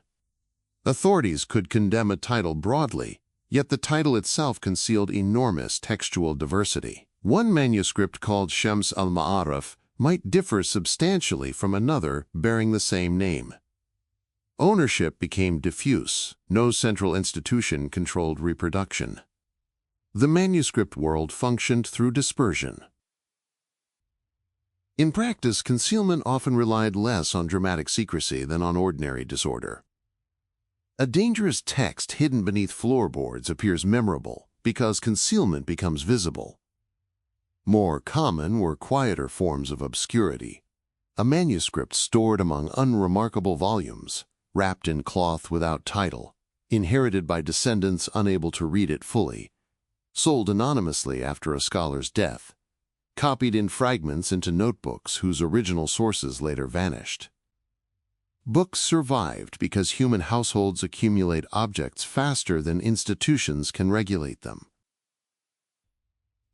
Speaker 1: Authorities could condemn a title broadly, yet the title itself concealed enormous textual diversity. One manuscript called Shams al-Ma'arif might differ substantially from another bearing the same name. Ownership became diffuse. No central institution controlled reproduction. The manuscript world functioned through dispersion. In practice, concealment often relied less on dramatic secrecy than on ordinary disorder. A dangerous text hidden beneath floorboards appears memorable because concealment becomes visible. More common were quieter forms of obscurity. A manuscript stored among unremarkable volumes, wrapped in cloth without title, inherited by descendants unable to read it fully, sold anonymously after a scholar's death, copied in fragments into notebooks whose original sources later vanished. Books survived because human households accumulate objects faster than institutions can regulate them.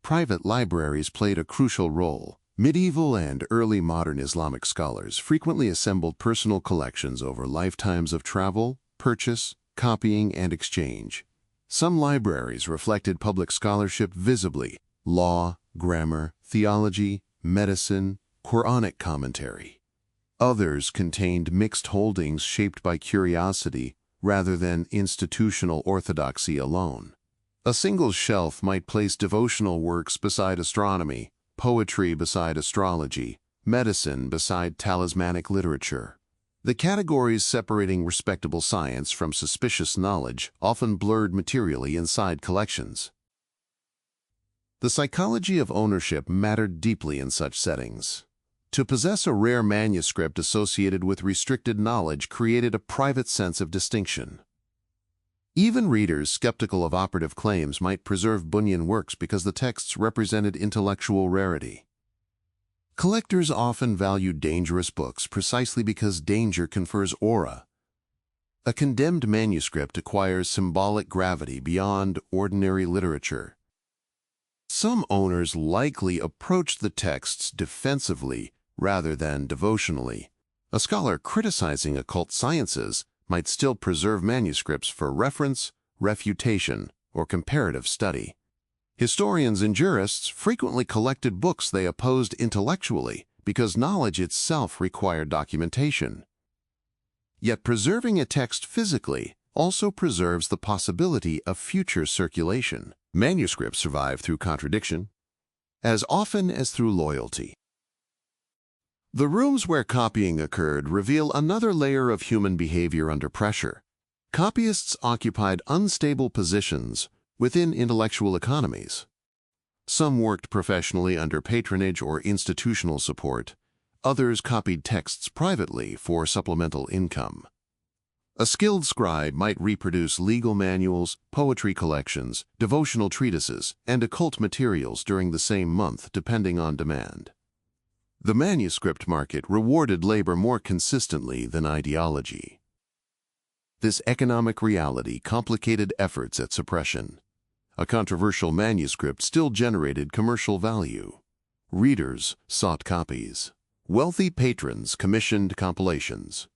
Speaker 1: Private libraries played a crucial role. Medieval and early modern Islamic scholars frequently assembled personal collections over lifetimes of travel, purchase, copying, and exchange. Some libraries reflected public scholarship visibly: law, grammar, theology, medicine, Quranic commentary. Others contained mixed holdings shaped by curiosity rather than institutional orthodoxy alone. A single shelf might place devotional works beside astronomy, poetry beside astrology, medicine beside talismanic literature. The categories separating respectable science from suspicious knowledge often blurred materially inside collections. The psychology of ownership mattered deeply in such settings. To possess a rare manuscript associated with restricted knowledge created a private sense of distinction. Even readers skeptical of operative claims might preserve Bunyan works because the texts represented intellectual rarity. Collectors often valued dangerous books precisely because danger confers aura. A condemned manuscript acquires symbolic gravity beyond ordinary literature. Some owners likely approached the texts defensively rather than devotionally. A scholar criticizing occult sciences might still preserve manuscripts for reference, refutation, or comparative study. Historians and jurists frequently collected books they opposed intellectually because knowledge itself required documentation. Yet preserving a text physically also preserves the possibility of future circulation. Manuscripts survive through contradiction, as often as through loyalty. The rooms where copying occurred reveal another layer of human behavior under pressure. Copyists occupied unstable positions within intellectual economies. Some worked professionally under patronage or institutional support. Others copied texts privately for supplemental income. A skilled scribe might reproduce legal manuals, poetry collections, devotional treatises, and occult materials during the same month, depending on demand. The manuscript market rewarded labor more consistently than ideology. This economic reality complicated efforts at suppression. A controversial manuscript still generated commercial value. Readers sought copies. Wealthy patrons commissioned compilations.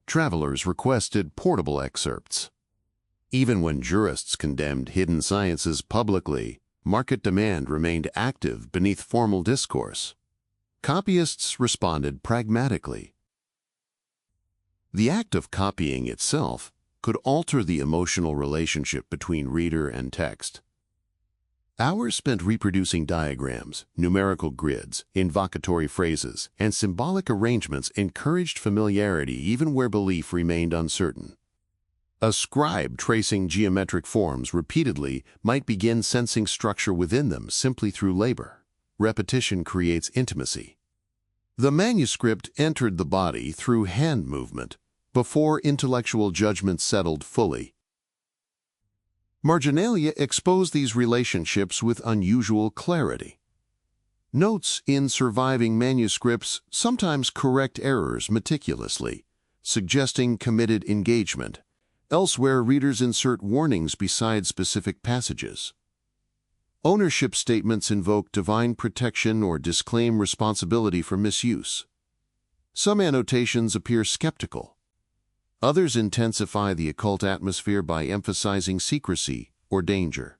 Speaker 1: Travelers requested portable excerpts. Even when jurists condemned hidden sciences publicly, market demand remained active beneath formal discourse. Copyists responded pragmatically. The act of copying itself could alter the emotional relationship between reader and text. Hours spent reproducing diagrams, numerical grids, invocatory phrases, and symbolic arrangements encouraged familiarity even where belief remained uncertain. A scribe tracing geometric forms repeatedly might begin sensing structure within them simply through labor. Repetition creates intimacy. The manuscript entered the body through hand movement before intellectual judgment settled fully. Marginalia exposed these relationships with unusual clarity. Notes in surviving manuscripts sometimes correct errors meticulously, suggesting committed engagement. Elsewhere, readers insert warnings beside specific passages. Ownership statements invoke divine protection or disclaim responsibility for misuse. Some annotations appear skeptical. Others intensify the occult atmosphere by emphasizing secrecy or danger.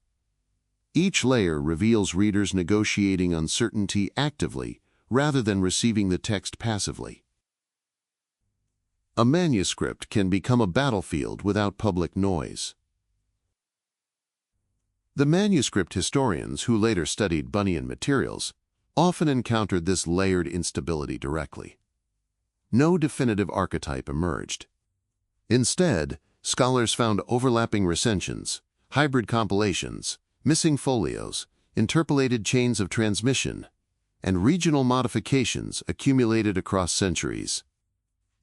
Speaker 1: Each layer reveals readers negotiating uncertainty actively rather than receiving the text passively. A manuscript can become a battlefield without public noise. The manuscript historians who later studied Bunyan materials often encountered this layered instability directly. No definitive archetype emerged. Instead, scholars found overlapping recensions, hybrid compilations, missing folios, interpolated chains of transmission, and regional modifications accumulated across centuries.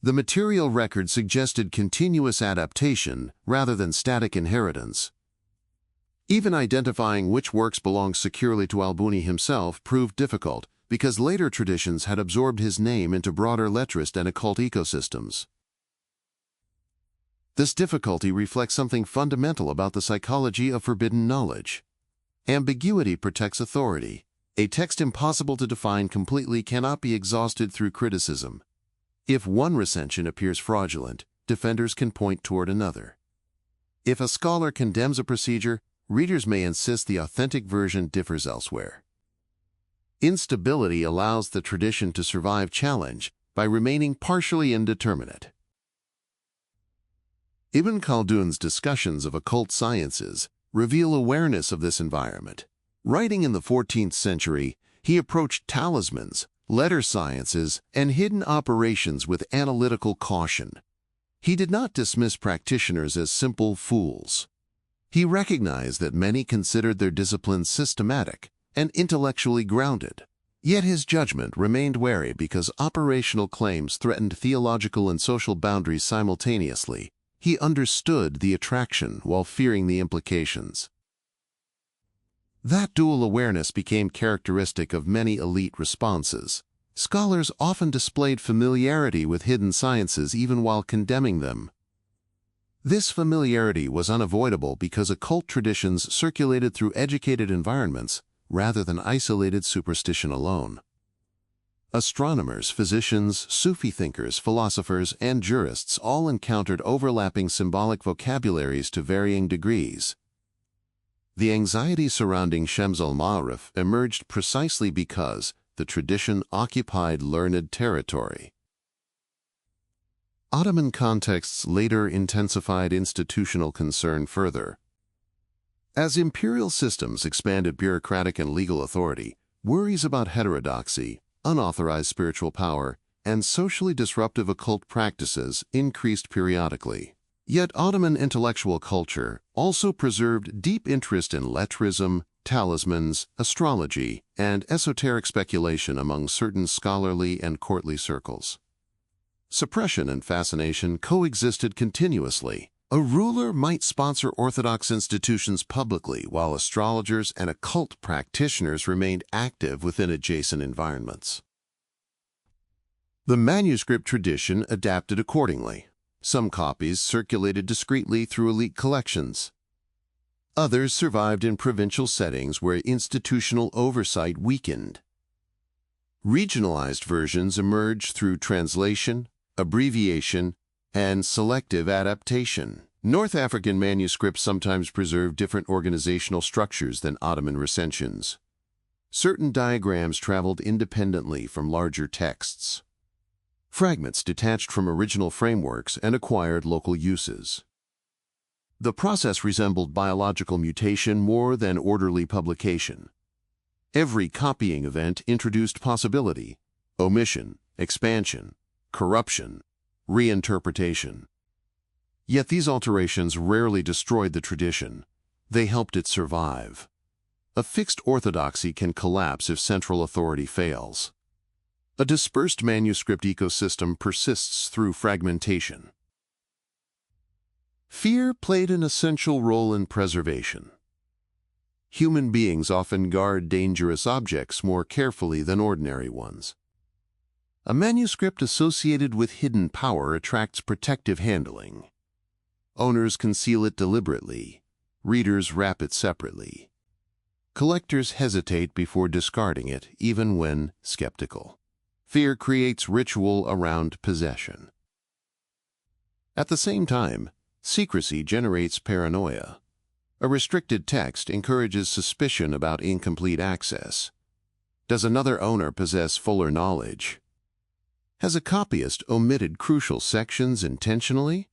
Speaker 1: The material record suggested continuous adaptation rather than static inheritance. Even identifying which works belonged securely to al-Buni himself proved difficult because later traditions had absorbed his name into broader letrist and occult ecosystems. This difficulty reflects something fundamental about the psychology of forbidden knowledge. Ambiguity protects authority. A text impossible to define completely cannot be exhausted through criticism. If one recension appears fraudulent, defenders can point toward another. If a scholar condemns a procedure, readers may insist the authentic version differs elsewhere. Instability allows the tradition to survive challenge by remaining partially indeterminate. Ibn Khaldun's discussions of occult sciences reveal awareness of this environment. Writing in the 14th century, he approached talismans, letter sciences, and hidden operations with analytical caution. He did not dismiss practitioners as simple fools. He recognized that many considered their disciplines systematic and intellectually grounded. Yet his judgment remained wary because operational claims threatened theological and social boundaries simultaneously. He understood the attraction while fearing the implications. That dual awareness became characteristic of many elite responses. Scholars often displayed familiarity with hidden sciences even while condemning them. This familiarity was unavoidable because occult traditions circulated through educated environments rather than isolated superstition alone. Astronomers, physicians, Sufi thinkers, philosophers, and jurists all encountered overlapping symbolic vocabularies to varying degrees. The anxiety surrounding Shams al-Ma'arif emerged precisely because the tradition occupied learned territory. Ottoman contexts later intensified institutional concern further. As imperial systems expanded bureaucratic and legal authority, worries about heterodoxy, unauthorized spiritual power, and socially disruptive occult practices increased periodically. Yet Ottoman intellectual culture also preserved deep interest in lettrism, talismans, astrology, and esoteric speculation among certain scholarly and courtly circles. Suppression and fascination coexisted continuously. A ruler might sponsor orthodox institutions publicly, while astrologers and occult practitioners remained active within adjacent environments. The manuscript tradition adapted accordingly. Some copies circulated discreetly through elite collections. Others survived in provincial settings where institutional oversight weakened. Regionalized versions emerged through translation, abbreviation, and selective adaptation. North African manuscripts sometimes preserve different organizational structures than Ottoman recensions. Certain diagrams traveled independently from larger texts. Fragments detached from original frameworks and acquired local uses. The process resembled biological mutation more than orderly publication. Every copying event introduced possibility, omission, expansion, corruption, reinterpretation. Yet these alterations rarely destroyed the tradition. They helped it survive. A fixed orthodoxy can collapse if central authority fails. A dispersed manuscript ecosystem persists through fragmentation. Fear played an essential role in preservation. Human beings often guard dangerous objects more carefully than ordinary ones. A manuscript associated with hidden power attracts protective handling. Owners conceal it deliberately. Readers wrap it separately. Collectors hesitate before discarding it, even when skeptical. Fear creates ritual around possession. At the same time, secrecy generates paranoia. A restricted text encourages suspicion about incomplete access. Does another owner possess fuller knowledge? Has a copyist omitted crucial sections intentionally?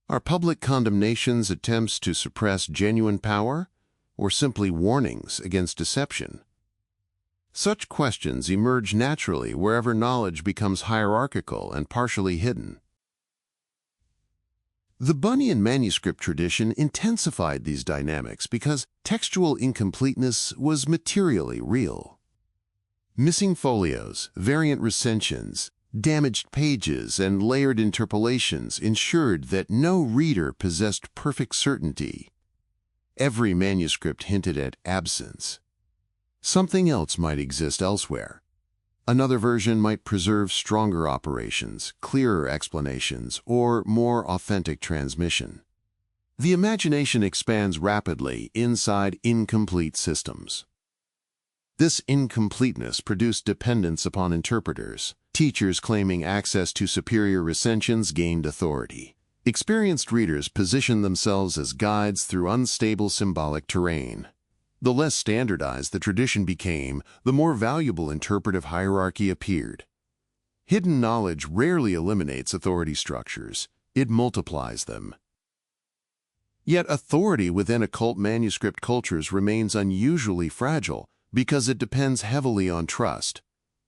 Speaker 1: Are public condemnations attempts to suppress genuine power, or simply warnings against deception? Such questions emerge naturally wherever knowledge becomes hierarchical and partially hidden. The Bunyan manuscript tradition intensified these dynamics because textual incompleteness was materially real. Missing folios, variant recensions, damaged pages, and layered interpolations ensured that no reader possessed perfect certainty. Every manuscript hinted at absence. Something else might exist elsewhere. Another version might preserve stronger operations, clearer explanations, or more authentic transmission. The imagination expands rapidly inside incomplete systems. This incompleteness produced dependence upon interpreters. Teachers claiming access to superior recensions gained authority. Experienced readers positioned themselves as guides through unstable symbolic terrain. The less standardized the tradition became, the more valuable interpretive hierarchy appeared. Hidden knowledge rarely eliminates authority structures. It multiplies them. Yet authority within occult manuscript cultures remains unusually fragile because it depends heavily on trust.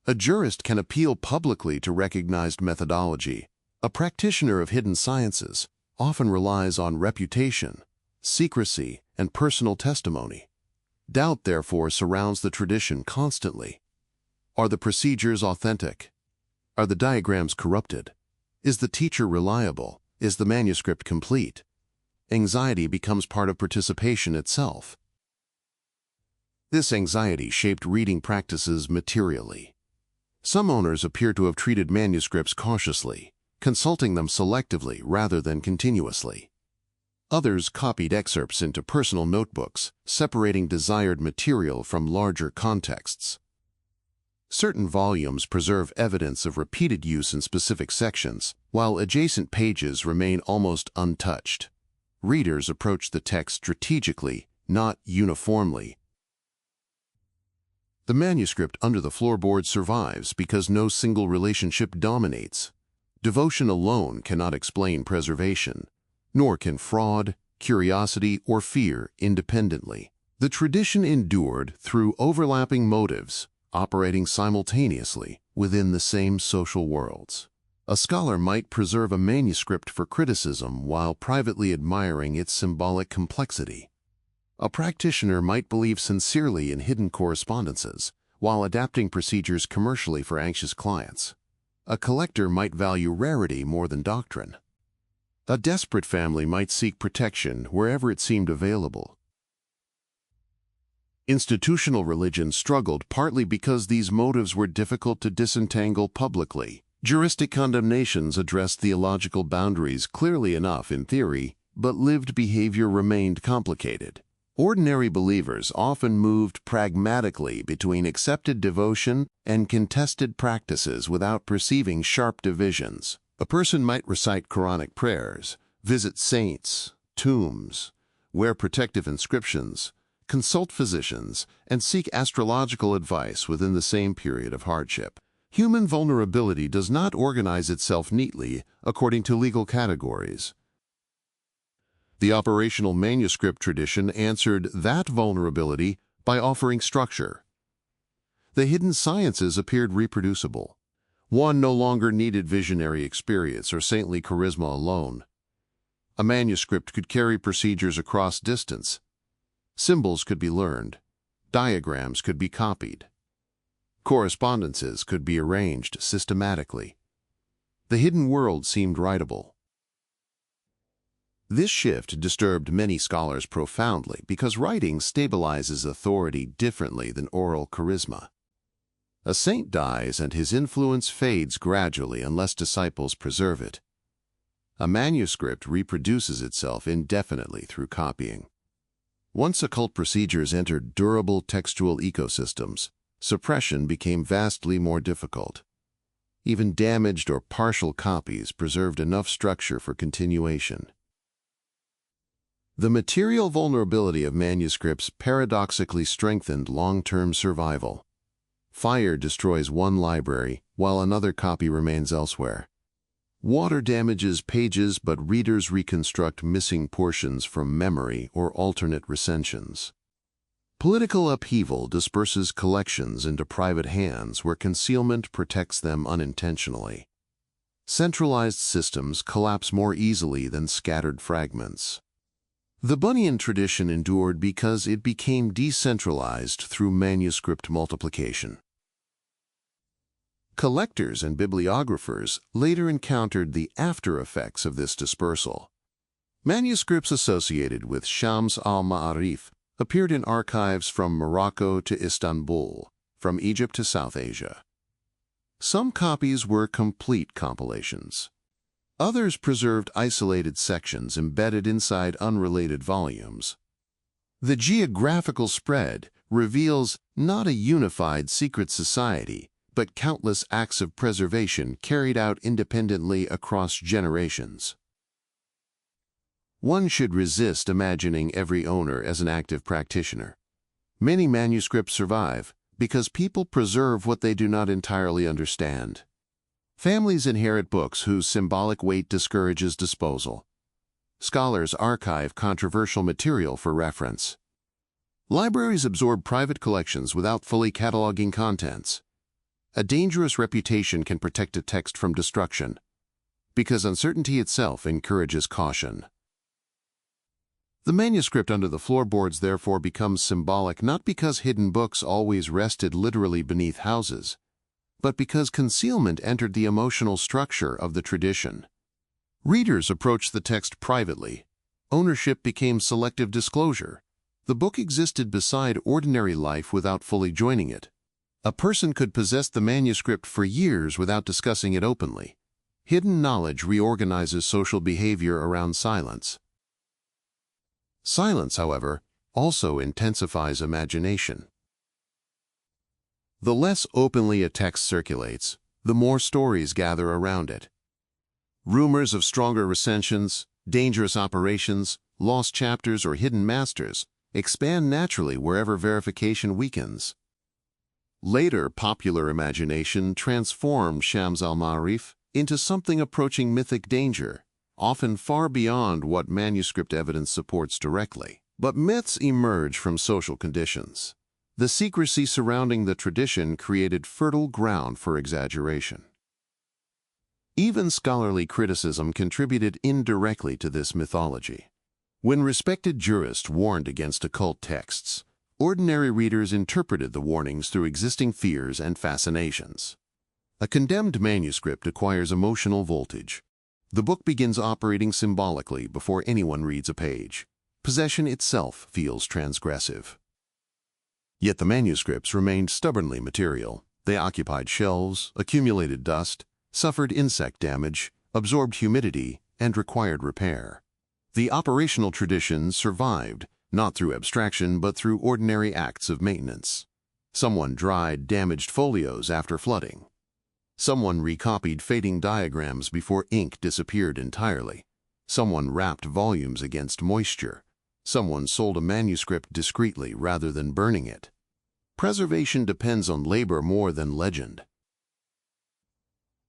Speaker 1: A jurist can appeal publicly to recognized methodology. A practitioner of hidden sciences often relies on reputation, secrecy, and personal testimony. Doubt, therefore, surrounds the tradition constantly. Are the procedures authentic? Are the diagrams corrupted? Is the teacher reliable? Is the manuscript complete? Anxiety becomes part of participation itself. This anxiety shaped reading practices materially. Some owners appear to have treated manuscripts cautiously, consulting them selectively rather than continuously. Others copied excerpts into personal notebooks, separating desired material from larger contexts. Certain volumes preserve evidence of repeated use in specific sections, while adjacent pages remain almost untouched. Readers approach the text strategically, not uniformly. The manuscript under the floorboard survives because no single relationship dominates. Devotion alone cannot explain preservation, nor can fraud, curiosity, or fear independently. The tradition endured through overlapping motives, operating simultaneously within the same social worlds. A scholar might preserve a manuscript for criticism while privately admiring its symbolic complexity. A practitioner might believe sincerely in hidden correspondences while adapting procedures commercially for anxious clients. A collector might value rarity more than doctrine. A desperate family might seek protection wherever it seemed available. Institutional religion struggled partly because these motives were difficult to disentangle publicly. Juristic condemnations addressed theological boundaries clearly enough in theory, but lived behavior remained complicated. Ordinary believers often moved pragmatically between accepted devotion and contested practices without perceiving sharp divisions. A person might recite Quranic prayers, visit saints, tombs, wear protective inscriptions, consult physicians, and seek astrological advice within the same period of hardship. Human vulnerability does not organize itself neatly according to legal categories. The operational manuscript tradition answered that vulnerability by offering structure. The hidden sciences appeared reproducible. One no longer needed visionary experience or saintly charisma alone. A manuscript could carry procedures across distance. Symbols could be learned. Diagrams could be copied. Correspondences could be arranged systematically. The hidden world seemed writable. This shift disturbed many scholars profoundly because writing stabilizes authority differently than oral charisma. A saint dies and his influence fades gradually unless disciples preserve it. A manuscript reproduces itself indefinitely through copying. Once occult procedures entered durable textual ecosystems, suppression became vastly more difficult. Even damaged or partial copies preserved enough structure for continuation. The material vulnerability of manuscripts paradoxically strengthened long-term survival. Fire destroys one library, while another copy remains elsewhere. Water damages pages, but readers reconstruct missing portions from memory or alternate recensions. Political upheaval disperses collections into private hands where concealment protects them unintentionally. Centralized systems collapse more easily than scattered fragments. The Bunyan tradition endured because it became decentralized through manuscript multiplication. Collectors and bibliographers later encountered the after-effects of this dispersal. Manuscripts associated with Shams al-Ma'arif appeared in archives from Morocco to Istanbul, from Egypt to South Asia. Some copies were complete compilations. Others preserved isolated sections embedded inside unrelated volumes. The geographical spread reveals not a unified secret society, but countless acts of preservation carried out independently across generations. One should resist imagining every owner as an active practitioner. Many manuscripts survive because people preserve what they do not entirely understand. Families inherit books whose symbolic weight discourages disposal. Scholars archive controversial material for reference. Libraries absorb private collections without fully cataloging contents. A dangerous reputation can protect a text from destruction, because uncertainty itself encourages caution. The manuscript under the floorboards therefore becomes symbolic not because hidden books always rested literally beneath houses, but because concealment entered the emotional structure of the tradition. Readers approached the text privately. Ownership became selective disclosure. The book existed beside ordinary life without fully joining it. A person could possess the manuscript for years without discussing it openly. Hidden knowledge reorganizes social behavior around silence. Silence, however, also intensifies imagination. The less openly a text circulates, the more stories gather around it. Rumors of stronger recensions, dangerous operations, lost chapters, or hidden masters expand naturally wherever verification weakens. Later popular imagination transformed Shams al-Ma'arif into something approaching mythic danger, often far beyond what manuscript evidence supports directly. But myths emerge from social conditions. The secrecy surrounding the tradition created fertile ground for exaggeration. Even scholarly criticism contributed indirectly to this mythology. When respected jurists warned against occult texts, ordinary readers interpreted the warnings through existing fears and fascinations. A condemned manuscript acquires emotional voltage. The book begins operating symbolically before anyone reads a page. Possession itself feels transgressive. Yet the manuscripts remained stubbornly material. They occupied shelves, accumulated dust, suffered insect damage, absorbed humidity, and required repair. The operational tradition survived, not through abstraction but through ordinary acts of maintenance. Someone dried damaged folios after flooding. Someone recopied fading diagrams before ink disappeared entirely. Someone wrapped volumes against moisture. Someone sold a manuscript discreetly rather than burning it. Preservation depends on labor more than legend.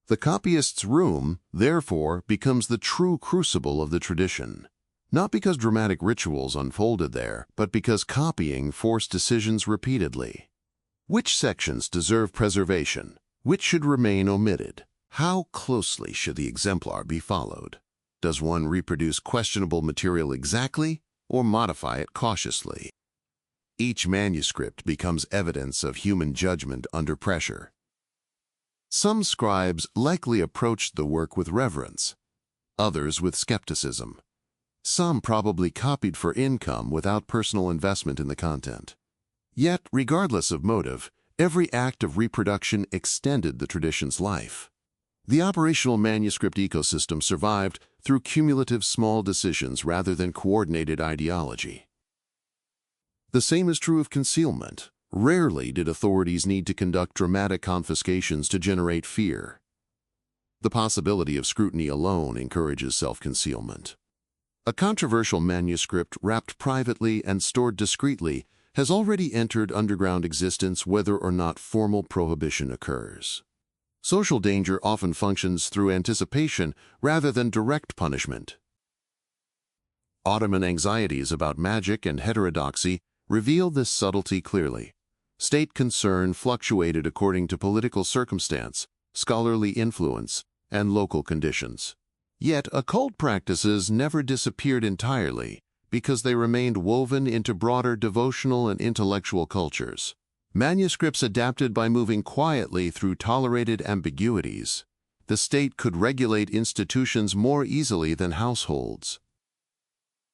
Speaker 1: The copyist's room, therefore, becomes the true crucible of the tradition. Not because dramatic rituals unfolded there, but because copying forced decisions repeatedly. Which sections deserve preservation? Which should remain omitted? How closely should the exemplar be followed? Does one reproduce questionable material exactly, or modify it cautiously? Each manuscript becomes evidence of human judgment under pressure. Some scribes likely approached the work with reverence, others with skepticism. Some probably copied for income without personal investment in the content. Yet, regardless of motive, every act of reproduction extended the tradition's life. The operational manuscript ecosystem survived through cumulative small decisions rather than coordinated ideology. The same is true of concealment. Rarely did authorities need to conduct dramatic confiscations to generate fear. The possibility of scrutiny alone encourages self-concealment. A controversial manuscript wrapped privately and stored discreetly has already entered underground existence whether or not formal prohibition occurs. Social danger often functions through anticipation rather than direct punishment. Ottoman anxieties about magic and heterodoxy reveal this subtlety clearly. State concern fluctuated according to political circumstance, scholarly influence, and local conditions. Yet occult practices never disappeared entirely because they remained woven into broader devotional and intellectual cultures. Manuscripts adapted by moving quietly through tolerated ambiguities. The state could regulate institutions more easily than households.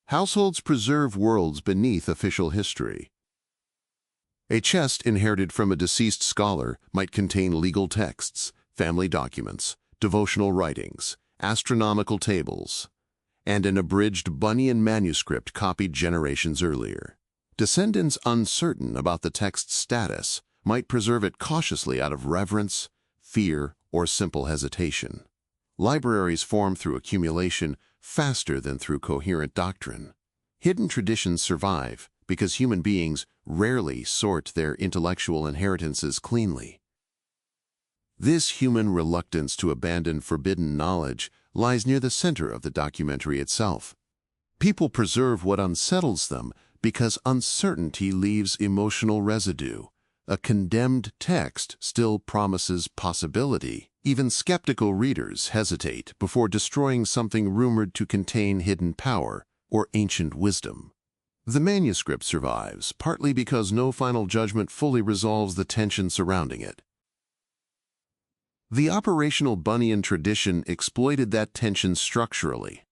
Speaker 1: Households preserve worlds beneath official history. A chest inherited from a deceased scholar might contain legal texts, family documents, devotional writings, astronomical tables, and an abridged Bunyan manuscript copied generations earlier. Descendants uncertain about the text's status might preserve it cautiously out of reverence, fear, or simple hesitation. Libraries form through accumulation faster than through coherent doctrine. Hidden traditions survive because human beings rarely sort their intellectual inheritances cleanly. This human reluctance to abandon forbidden knowledge lies near the center of the documentary itself. People preserve what unsettles them because uncertainty leaves emotional residue. A condemned text still promises possibility. Even skeptical readers hesitate before destroying something rumored to contain hidden power or ancient wisdom. The manuscript survives, partly because no final judgment fully resolves the tension surrounding it. The operational Bunyan tradition exploited that tension structurally.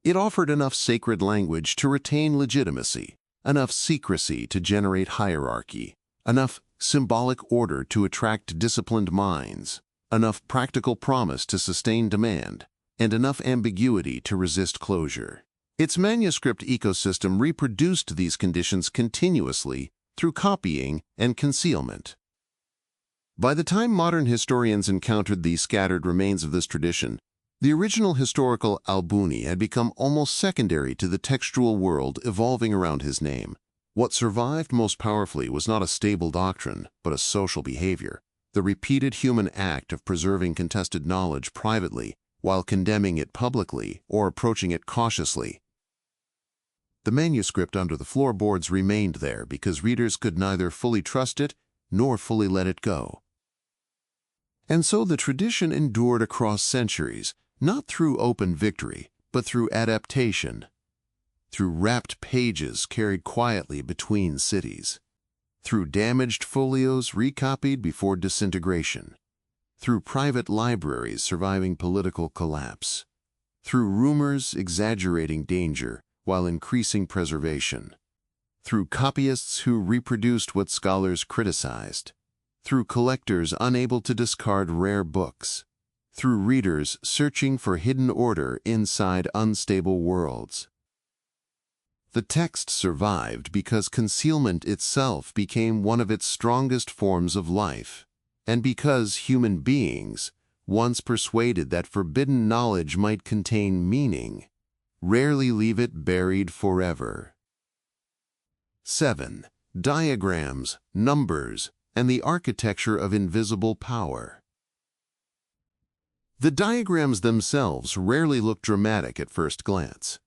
Speaker 1: It offered enough sacred language to retain legitimacy, enough secrecy to generate hierarchy, enough symbolic order to attract disciplined minds, enough practical promise to sustain demand, and enough ambiguity to resist closure. Its manuscript ecosystem reproduced these conditions continuously through copying and concealment. By the time modern historians encountered the scattered remains of this tradition, the original historical al-Buni had become almost secondary to the textual world evolving around his name. What survived most powerfully was not a stable doctrine, but a social behavior, the repeated human act of preserving contested knowledge privately while condemning it publicly or approaching it cautiously. The manuscript under the floorboards remained there because readers could neither fully trust it nor fully let it go. And so the tradition endured across centuries, not through open victory, but through adaptation, through wrapped pages carried quietly between cities, through damaged folios recopied before disintegration, through private libraries surviving political collapse, through rumors exaggerating danger while increasing preservation, through copyists who reproduced what scholars criticized, through collectors unable to discard rare books, through readers searching for hidden order inside unstable worlds. The text survived because concealment itself became one of its strongest forms of life, and because human beings, once persuaded that forbidden knowledge might contain meaning, rarely leave it buried forever. 7. Diagrams, numbers, and the architecture of invisible power. The diagrams themselves rarely look dramatic at first glance.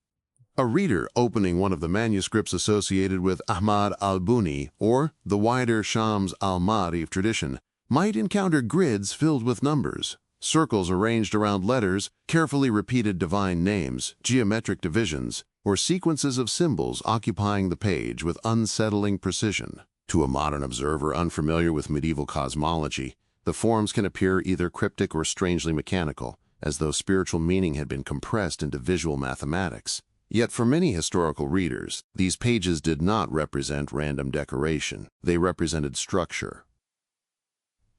Speaker 1: A reader opening one of the manuscripts associated with Ahmad al-Buni or the wider Shams al-Ma'arif tradition might encounter grids filled with numbers, circles arranged around letters, carefully repeated divine names, geometric divisions, or sequences of symbols occupying the page with unsettling precision. To a modern observer unfamiliar with medieval cosmology, the forms can appear either cryptic or strangely mechanical, as though spiritual meaning had been compressed into visual mathematics. Yet for many historical readers, these pages did not represent random decoration. They represented structure.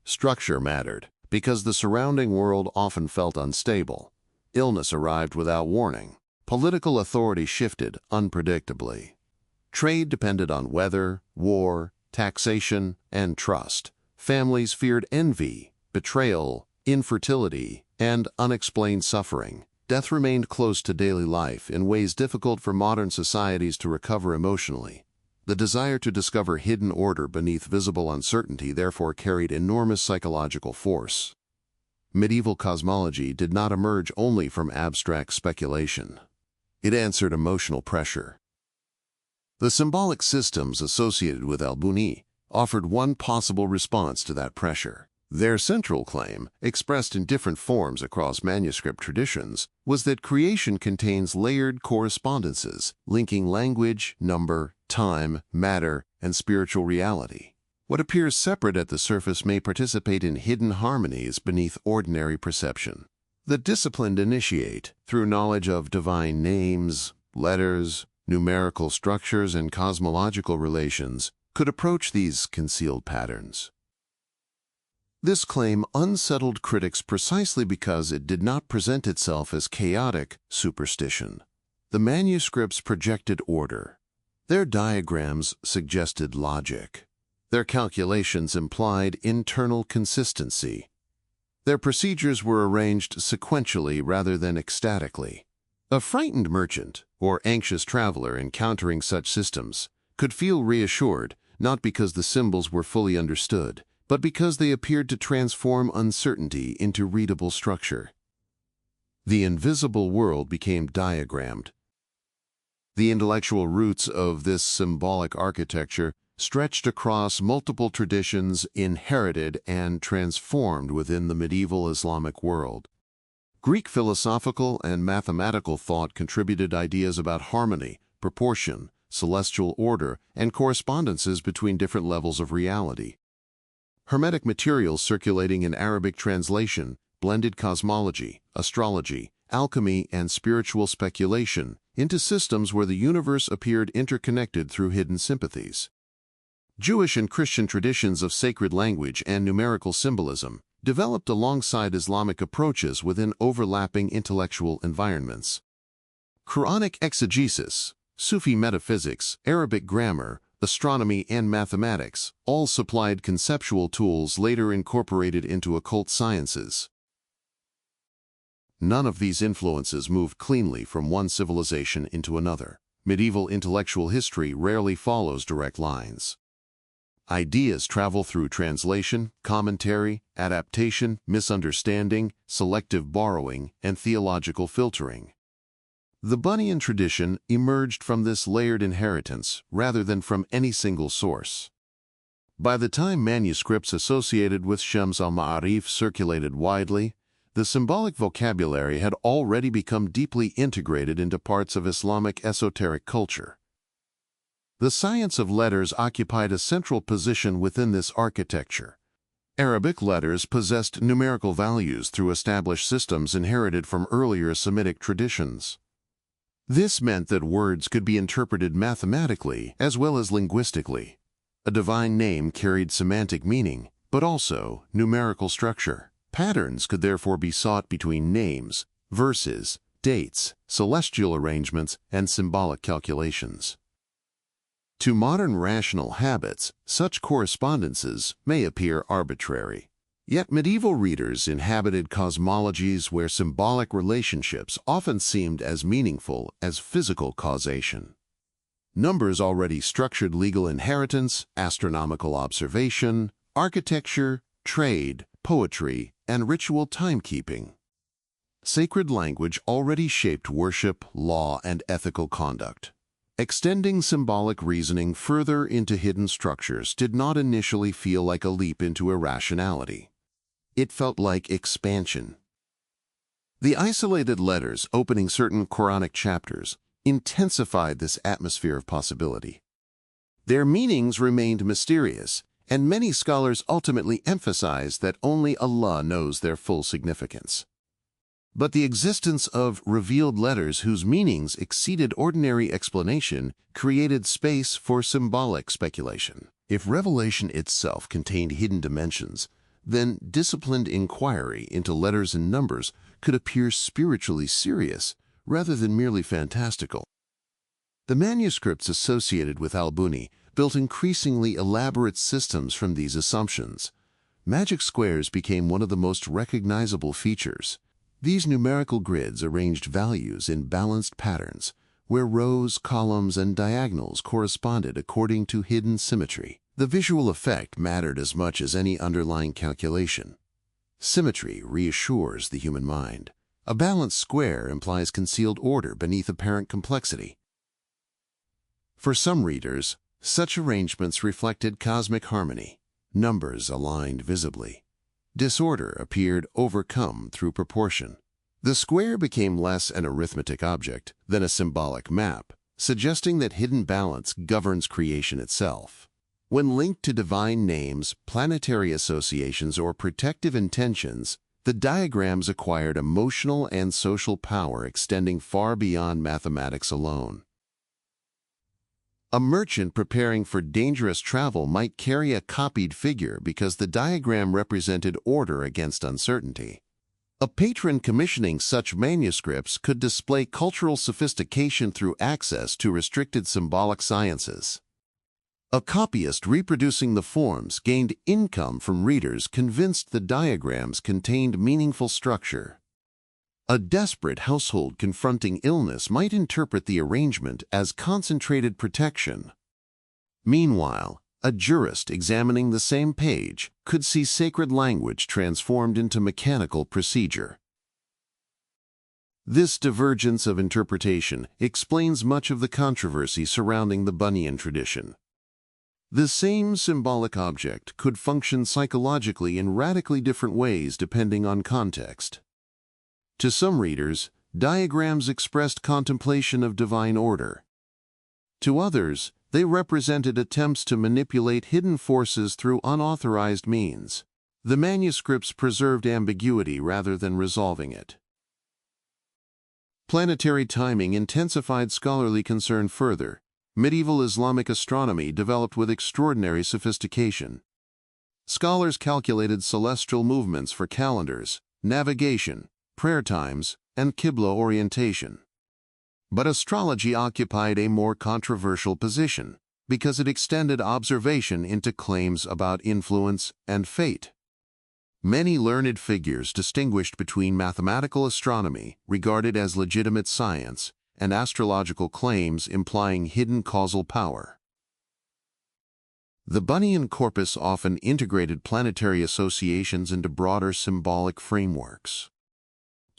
Speaker 1: Structure mattered because the surrounding world often felt unstable. Illness arrived without warning. Political authority shifted unpredictably. Trade depended on weather, war, taxation, and trust. Families feared envy, betrayal, infertility, and unexplained suffering. Death remained close to daily life in ways difficult for modern societies to recover emotionally. The desire to discover hidden order beneath visible uncertainty therefore carried enormous psychological force. Medieval cosmology did not emerge only from abstract speculation. It answered emotional pressure. The symbolic systems associated with al-Buni offered one possible response to that pressure. Their central claim, expressed in different forms across manuscript traditions, was that creation contains layered correspondences linking language, number, time, matter, and spiritual reality. What appears separate at the surface may participate in hidden harmonies beneath ordinary perception. The disciplined initiate, through knowledge of divine names, letters, numerical structures, and cosmological relations, could approach these concealed patterns. This claim unsettled critics precisely because it did not present itself as chaotic superstition. The manuscripts projected order. Their diagrams suggested logic. Their calculations implied internal consistency. Their procedures were arranged sequentially rather than ecstatically. A frightened merchant or anxious traveler encountering such systems could feel reassured not because the symbols were fully understood, but because they appeared to transform uncertainty into readable structure. The invisible world became diagrammed. The intellectual roots of this symbolic architecture stretched across multiple traditions inherited and transformed within the medieval Islamic world. Greek philosophical and mathematical thought contributed ideas about harmony, proportion, celestial order, and correspondences between different levels of reality. Hermetic materials circulating in Arabic translation blended cosmology, astrology, alchemy, and spiritual speculation into systems where the universe appeared interconnected through hidden sympathies. Jewish and Christian traditions of sacred language and numerical symbolism developed alongside Islamic approaches within overlapping intellectual environments. Quranic exegesis, Sufi metaphysics, Arabic grammar, astronomy, and mathematics all supplied conceptual tools later incorporated into occult sciences. None of these influences moved cleanly from one civilization into another. Medieval intellectual history rarely follows direct lines. Ideas travel through translation, commentary, adaptation, misunderstanding, selective borrowing, and theological filtering. The Bunyan tradition emerged from this layered inheritance rather than from any single source. By the time manuscripts associated with Shams al-Ma'arif circulated widely, the symbolic vocabulary had already become deeply integrated into parts of Islamic esoteric culture. The science of letters occupied a central position within this architecture. Arabic letters possessed numerical values through established systems inherited from earlier Semitic traditions. This meant that words could be interpreted mathematically as well as linguistically. A divine name carried semantic meaning, but also numerical structure. Patterns could therefore be sought between names, verses, dates, celestial arrangements, and symbolic calculations. To modern rational habits, such correspondences may appear arbitrary. Yet medieval readers inhabited cosmologies where symbolic relationships often seemed as meaningful as physical causation. Numbers already structured legal inheritance, astronomical observation, architecture, trade, poetry, and ritual timekeeping. Sacred language already shaped worship, law, and ethical conduct. Extending symbolic reasoning further into hidden structures did not initially feel like a leap into irrationality. It felt like expansion. The isolated letters opening certain Quranic chapters intensified this atmosphere of possibility. Their meanings remained mysterious, and many scholars ultimately emphasized that only Allah knows their full significance. But the existence of revealed letters whose meanings exceeded ordinary explanation created space for symbolic speculation. If revelation itself contained hidden dimensions, then disciplined inquiry into letters and numbers could appear spiritually serious rather than merely fantastical. The manuscripts associated with al-Buni built increasingly elaborate systems from these assumptions. Magic squares became one of the most recognizable features. These numerical grids arranged values in balanced patterns, where rows, columns, and diagonals corresponded according to hidden symmetry. The visual effect mattered as much as any underlying calculation. Symmetry reassures the human mind. A balanced square implies concealed order beneath apparent complexity. For some readers, such arrangements reflected cosmic harmony. Numbers aligned visibly. Disorder appeared overcome through proportion. The square became less an arithmetic object than a symbolic map, suggesting that hidden balance governs creation itself. When linked to divine names, planetary associations, or protective intentions, the diagrams acquired emotional and social power extending far beyond mathematics alone. A merchant preparing for dangerous travel might carry a copied figure because the diagram represented order against uncertainty. A patron commissioning such manuscripts could display cultural sophistication through access to restricted symbolic sciences. A copyist reproducing the forms gained income from readers convinced the diagrams contained meaningful structure. A desperate household confronting illness might interpret the arrangement as concentrated protection. Meanwhile, a jurist examining the same page could see sacred language transformed into mechanical procedure. This divergence of interpretation explains much of the controversy surrounding the Bunyan tradition. The same symbolic object could function psychologically in radically different ways depending on context. To some readers, diagrams expressed contemplation of divine order. To others, they represented attempts to manipulate hidden forces through unauthorized means. The manuscripts preserved ambiguity rather than resolving it. Planetary timing intensified scholarly concern further. Medieval Islamic astronomy developed with extraordinary sophistication. Scholars calculated celestial movements for calendars, navigation, prayer times, and Qibla orientation. But astrology occupied a more controversial position because it extended observation into claims about influence and fate. Many learned figures distinguished between mathematical astronomy, regarded as legitimate science, and astrological claims implying hidden causal power. The Bunyan corpus often integrated planetary associations into broader symbolic frameworks.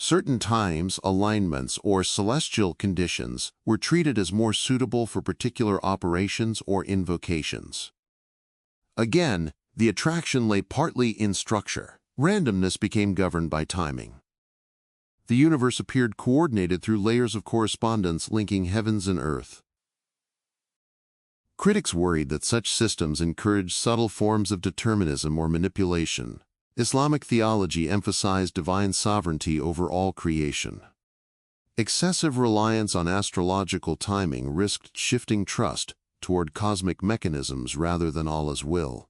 Speaker 1: Certain times, alignments, or celestial conditions were treated as more suitable for particular operations or invocations. Again, the attraction lay partly in structure. Randomness became governed by timing. The universe appeared coordinated through layers of correspondence linking heavens and earth. Critics worried that such systems encouraged subtle forms of determinism or manipulation. Islamic theology emphasized divine sovereignty over all creation. Excessive reliance on astrological timing risked shifting trust toward cosmic mechanisms rather than Allah's will.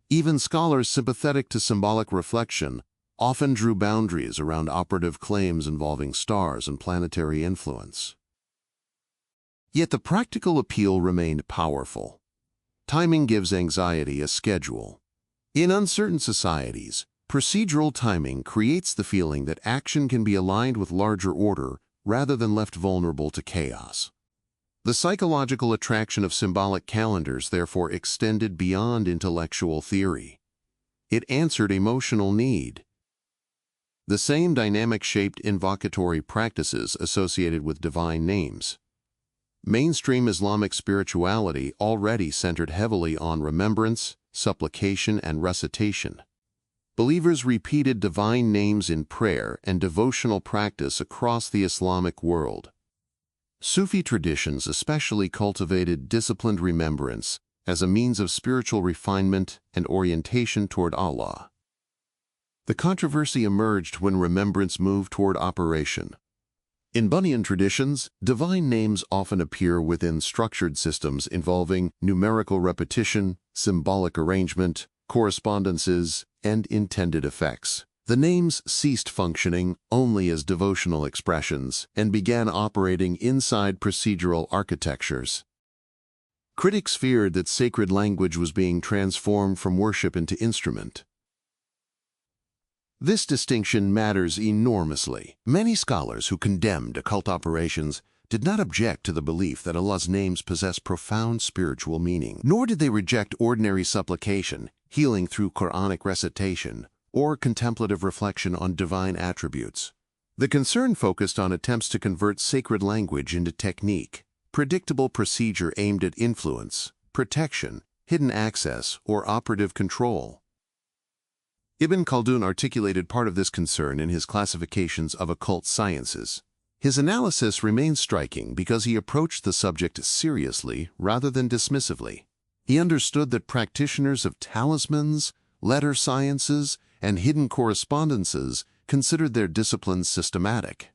Speaker 1: Even scholars sympathetic to symbolic reflection often drew boundaries around operative claims involving stars and planetary influence. Yet the practical appeal remained powerful. Timing gives anxiety a schedule. In uncertain societies, procedural timing creates the feeling that action can be aligned with larger order rather than left vulnerable to chaos. The psychological attraction of symbolic calendars therefore extended beyond intellectual theory. It answered emotional need. The same dynamic shaped invocatory practices associated with divine names. Mainstream Islamic spirituality already centered heavily on remembrance, supplication, and recitation. Believers repeated divine names in prayer and devotional practice across the Islamic world. Sufi traditions especially cultivated disciplined remembrance as a means of spiritual refinement and orientation toward Allah. The controversy emerged when remembrance moved toward operation. In Bunyan traditions, divine names often appear within structured systems involving numerical repetition, symbolic arrangement, correspondences, and intended effects. The names ceased functioning only as devotional expressions and began operating inside procedural architectures. Critics feared that sacred language was being transformed from worship into instrument. This distinction matters enormously. Many scholars who condemned occult operations did not object to the belief that Allah's names possess profound spiritual meaning, nor did they reject ordinary supplication, healing through Quranic recitation, or contemplative reflection on divine attributes. The concern focused on attempts to convert sacred language into technique, predictable procedure aimed at influence, protection, hidden access, or operative control. Ibn Khaldun articulated part of this concern in his classifications of occult sciences. His analysis remains striking because he approached the subject seriously rather than dismissively. He understood that practitioners of talismans, letter sciences, and hidden correspondences considered their disciplines systematic.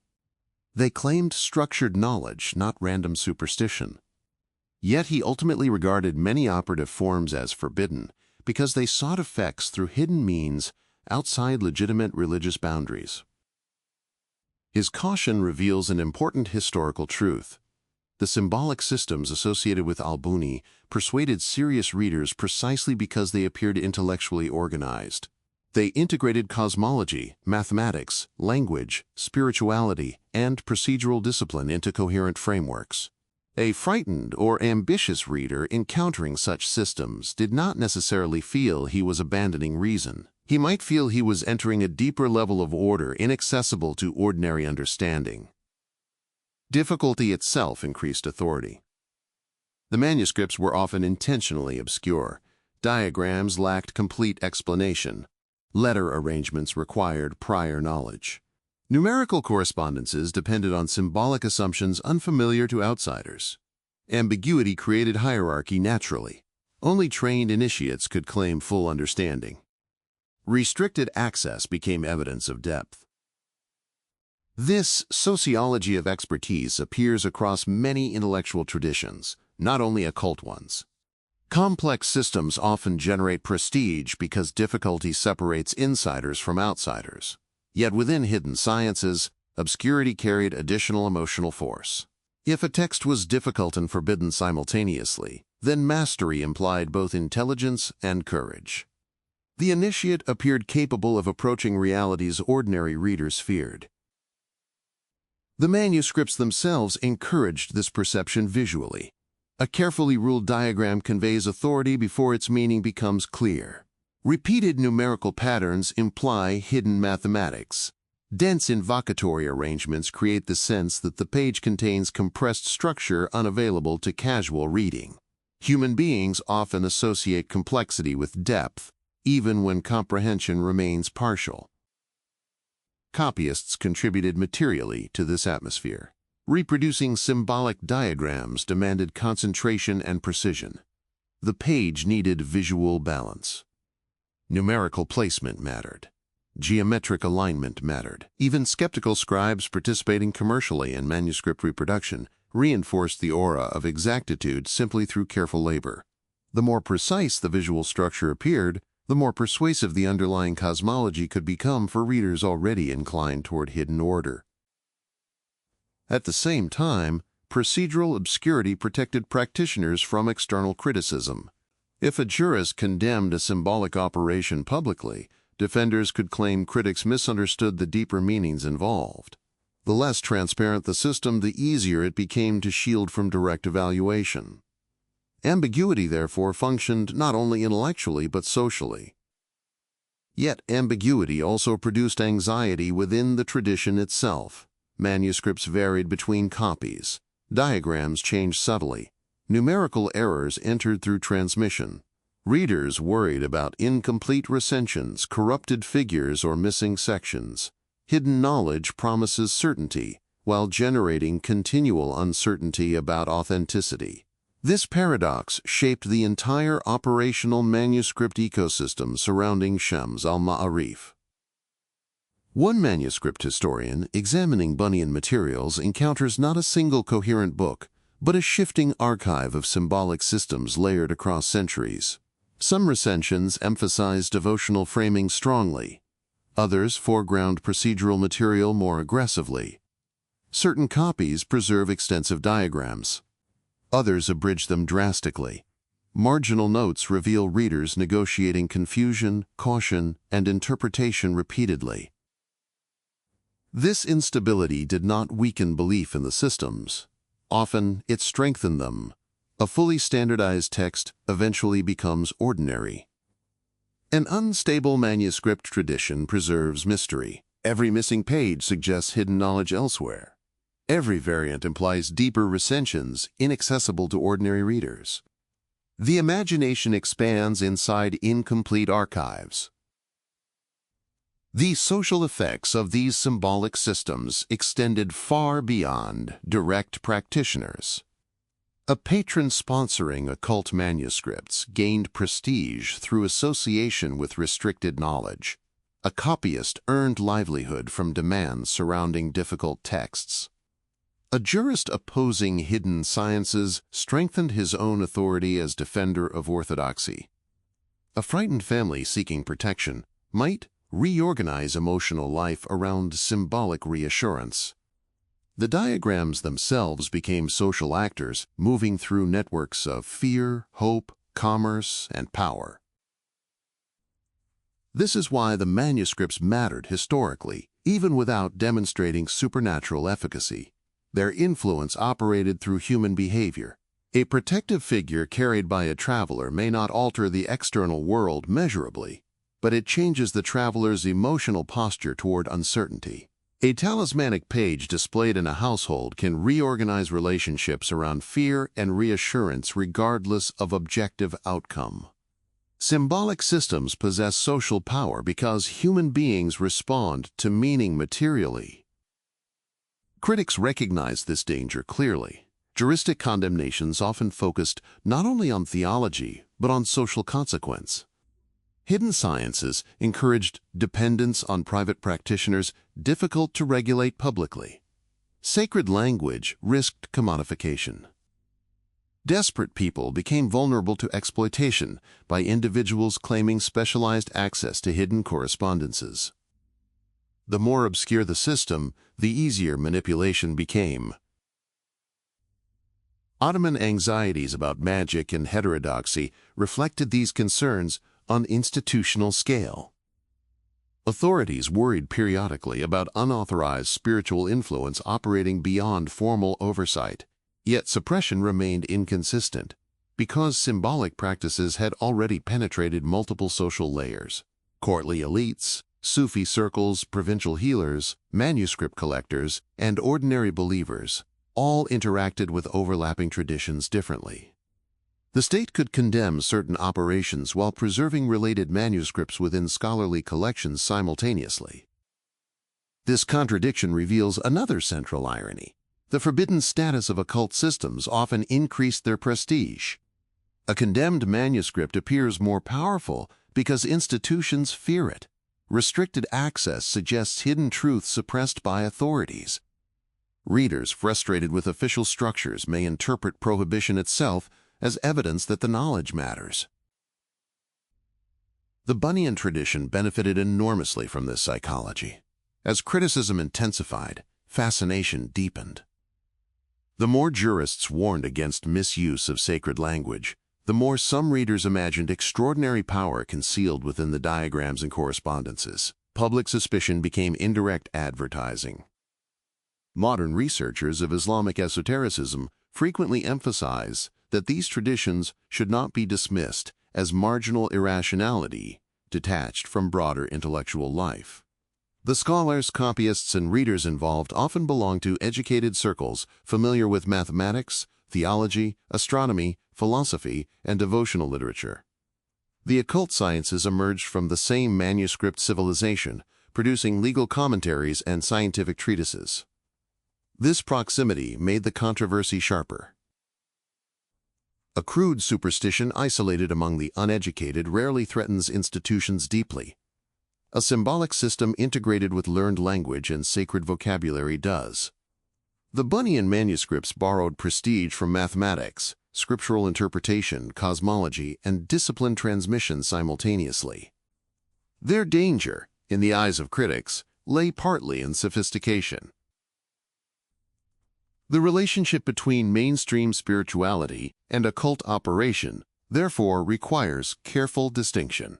Speaker 1: They claimed structured knowledge, not random superstition. Yet he ultimately regarded many operative forms as forbidden, because they sought effects through hidden means outside legitimate religious boundaries. His caution reveals an important historical truth. The symbolic systems associated with al-Buni persuaded serious readers precisely because they appeared intellectually organized. They integrated cosmology, mathematics, language, spirituality, and procedural discipline into coherent frameworks. A frightened or ambitious reader encountering such systems did not necessarily feel he was abandoning reason. He might feel he was entering a deeper level of order inaccessible to ordinary understanding. Difficulty itself increased authority. The manuscripts were often intentionally obscure. Diagrams lacked complete explanation. Letter arrangements required prior knowledge. Numerical correspondences depended on symbolic assumptions unfamiliar to outsiders. Ambiguity created hierarchy naturally. Only trained initiates could claim full understanding. Restricted access became evidence of depth. This sociology of expertise appears across many intellectual traditions, not only occult ones. Complex systems often generate prestige because difficulty separates insiders from outsiders. Yet within hidden sciences, obscurity carried additional emotional force. If a text was difficult and forbidden simultaneously, then mastery implied both intelligence and courage. The initiate appeared capable of approaching realities ordinary readers feared. The manuscripts themselves encouraged this perception visually. A carefully ruled diagram conveys authority before its meaning becomes clear. Repeated numerical patterns imply hidden mathematics. Dense invocatory arrangements create the sense that the page contains compressed structure unavailable to casual reading. Human beings often associate complexity with depth, even when comprehension remains partial. Copyists contributed materially to this atmosphere. Reproducing symbolic diagrams demanded concentration and precision. The page needed visual balance. Numerical placement mattered. Geometric alignment mattered. Even skeptical scribes participating commercially in manuscript reproduction reinforced the aura of exactitude simply through careful labor. The more precise the visual structure appeared, the more persuasive the underlying cosmology could become for readers already inclined toward hidden order. At the same time, procedural obscurity protected practitioners from external criticism. If a jurist condemned a symbolic operation publicly, defenders could claim critics misunderstood the deeper meanings involved. The less transparent the system, the easier it became to shield from direct evaluation. Ambiguity, therefore, functioned not only intellectually but socially. Yet ambiguity also produced anxiety within the tradition itself. Manuscripts varied between copies. Diagrams changed subtly. Numerical errors entered through transmission. Readers worried about incomplete recensions, corrupted figures, or missing sections. Hidden knowledge promises certainty, while generating continual uncertainty about authenticity. This paradox shaped the entire operational manuscript ecosystem surrounding Shams al-Ma'arif. One manuscript historian, examining Bunyan materials, encounters not a single coherent book, but a shifting archive of symbolic systems layered across centuries. Some recensions emphasize devotional framing strongly. Others foreground procedural material more aggressively. Certain copies preserve extensive diagrams. Others abridge them drastically. Marginal notes reveal readers negotiating confusion, caution, and interpretation repeatedly. This instability did not weaken belief in the systems. Often, it strengthened them. A fully standardized text eventually becomes ordinary. An unstable manuscript tradition preserves mystery. Every missing page suggests hidden knowledge elsewhere. Every variant implies deeper recensions inaccessible to ordinary readers. The imagination expands inside incomplete archives. The social effects of these symbolic systems extended far beyond direct practitioners. A patron sponsoring occult manuscripts gained prestige through association with restricted knowledge. A copyist earned livelihood from demands surrounding difficult texts. A jurist opposing hidden sciences strengthened his own authority as defender of orthodoxy. A frightened family seeking protection might reorganize emotional life around symbolic reassurance. The diagrams themselves became social actors, moving through networks of fear, hope, commerce, and power. This is why the manuscripts mattered historically, even without demonstrating supernatural efficacy. Their influence operated through human behavior. A protective figure carried by a traveler may not alter the external world measurably, but it changes the traveler's emotional posture toward uncertainty. A talismanic page displayed in a household can reorganize relationships around fear and reassurance regardless of objective outcome. Symbolic systems possess social power because human beings respond to meaning materially. Critics recognize this danger clearly. Juristic condemnations often focused not only on theology, but on social consequence. Hidden sciences encouraged dependence on private practitioners difficult to regulate publicly. Sacred language risked commodification. Desperate people became vulnerable to exploitation by individuals claiming specialized access to hidden correspondences. The more obscure the system, the easier manipulation became. Ottoman anxieties about magic and heterodoxy reflected these concerns on institutional scale. Authorities worried periodically about unauthorized spiritual influence operating beyond formal oversight, yet suppression remained inconsistent because symbolic practices had already penetrated multiple social layers. Courtly elites, Sufi circles, provincial healers, manuscript collectors, and ordinary believers all interacted with overlapping traditions differently. The state could condemn certain operations while preserving related manuscripts within scholarly collections simultaneously. This contradiction reveals another central irony. The forbidden status of occult systems often increased their prestige. A condemned manuscript appears more powerful because institutions fear it. Restricted access suggests hidden truth suppressed by authorities. Readers frustrated with official structures may interpret prohibition itself as evidence that the knowledge matters. The Bunyan tradition benefited enormously from this psychology. As criticism intensified, fascination deepened. The more jurists warned against misuse of sacred language, the more some readers imagined extraordinary power concealed within the diagrams and correspondences. Public suspicion became indirect advertising. Modern researchers of Islamic esotericism frequently emphasize that these traditions should not be dismissed as marginal irrationality detached from broader intellectual life. The scholars, copyists, and readers involved often belong to educated circles familiar with mathematics, theology, astronomy, philosophy, and devotional literature. The occult sciences emerged from the same manuscript civilization, producing legal commentaries and scientific treatises. This proximity made the controversy sharper. A crude superstition isolated among the uneducated rarely threatens institutions deeply. A symbolic system integrated with learned language and sacred vocabulary does. The Bunyan manuscripts borrowed prestige from mathematics, scriptural interpretation, cosmology, and disciplined transmission simultaneously. Their danger, in the eyes of critics, lay partly in sophistication. The relationship between mainstream spirituality and occult operation, therefore, requires careful distinction.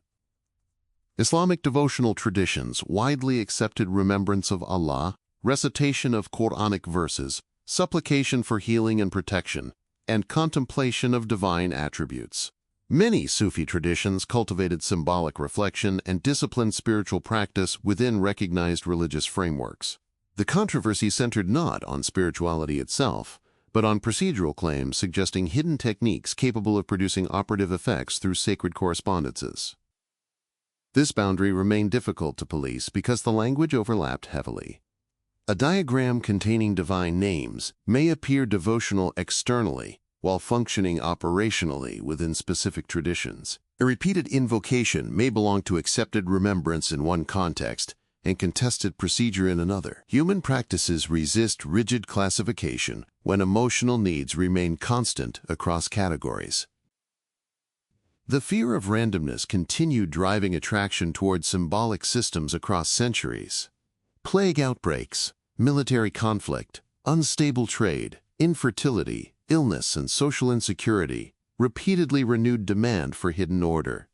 Speaker 1: Islamic devotional traditions widely accepted remembrance of Allah, recitation of Quranic verses, supplication for healing and protection, and contemplation of divine attributes. Many Sufi traditions cultivated symbolic reflection and disciplined spiritual practice within recognized religious frameworks. The controversy centered not on spirituality itself, but on procedural claims suggesting hidden techniques capable of producing operative effects through sacred correspondences. This boundary remained difficult to police because the language overlapped heavily. A diagram containing divine names may appear devotional externally while functioning operationally within specific traditions. A repeated invocation may belong to accepted remembrance in one context and contested procedure in another. Human practices resist rigid classification when emotional needs remain constant across categories. The fear of randomness continued driving attraction toward symbolic systems across centuries. Plague outbreaks, military conflict, unstable trade, infertility, illness, and social insecurity repeatedly renewed demand for hidden order.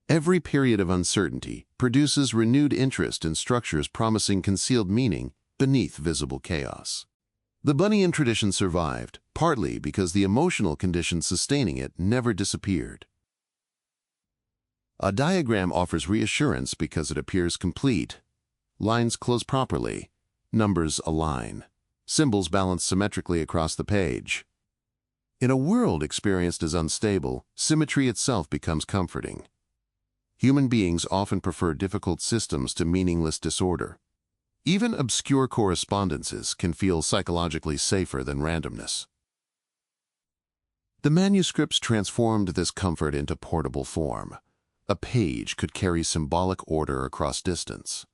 Speaker 1: Every period of uncertainty produces renewed interest in structures promising concealed meaning beneath visible chaos. The Bunyan tradition survived, partly because the emotional conditions sustaining it never disappeared. A diagram offers reassurance because it appears complete. Lines close properly, numbers align, symbols balance symmetrically across the page. In a world experienced as unstable, symmetry itself becomes comforting. Human beings often prefer difficult systems to meaningless disorder. Even obscure correspondences can feel psychologically safer than randomness. The manuscripts transformed this comfort into portable form. A page could carry symbolic order across distance.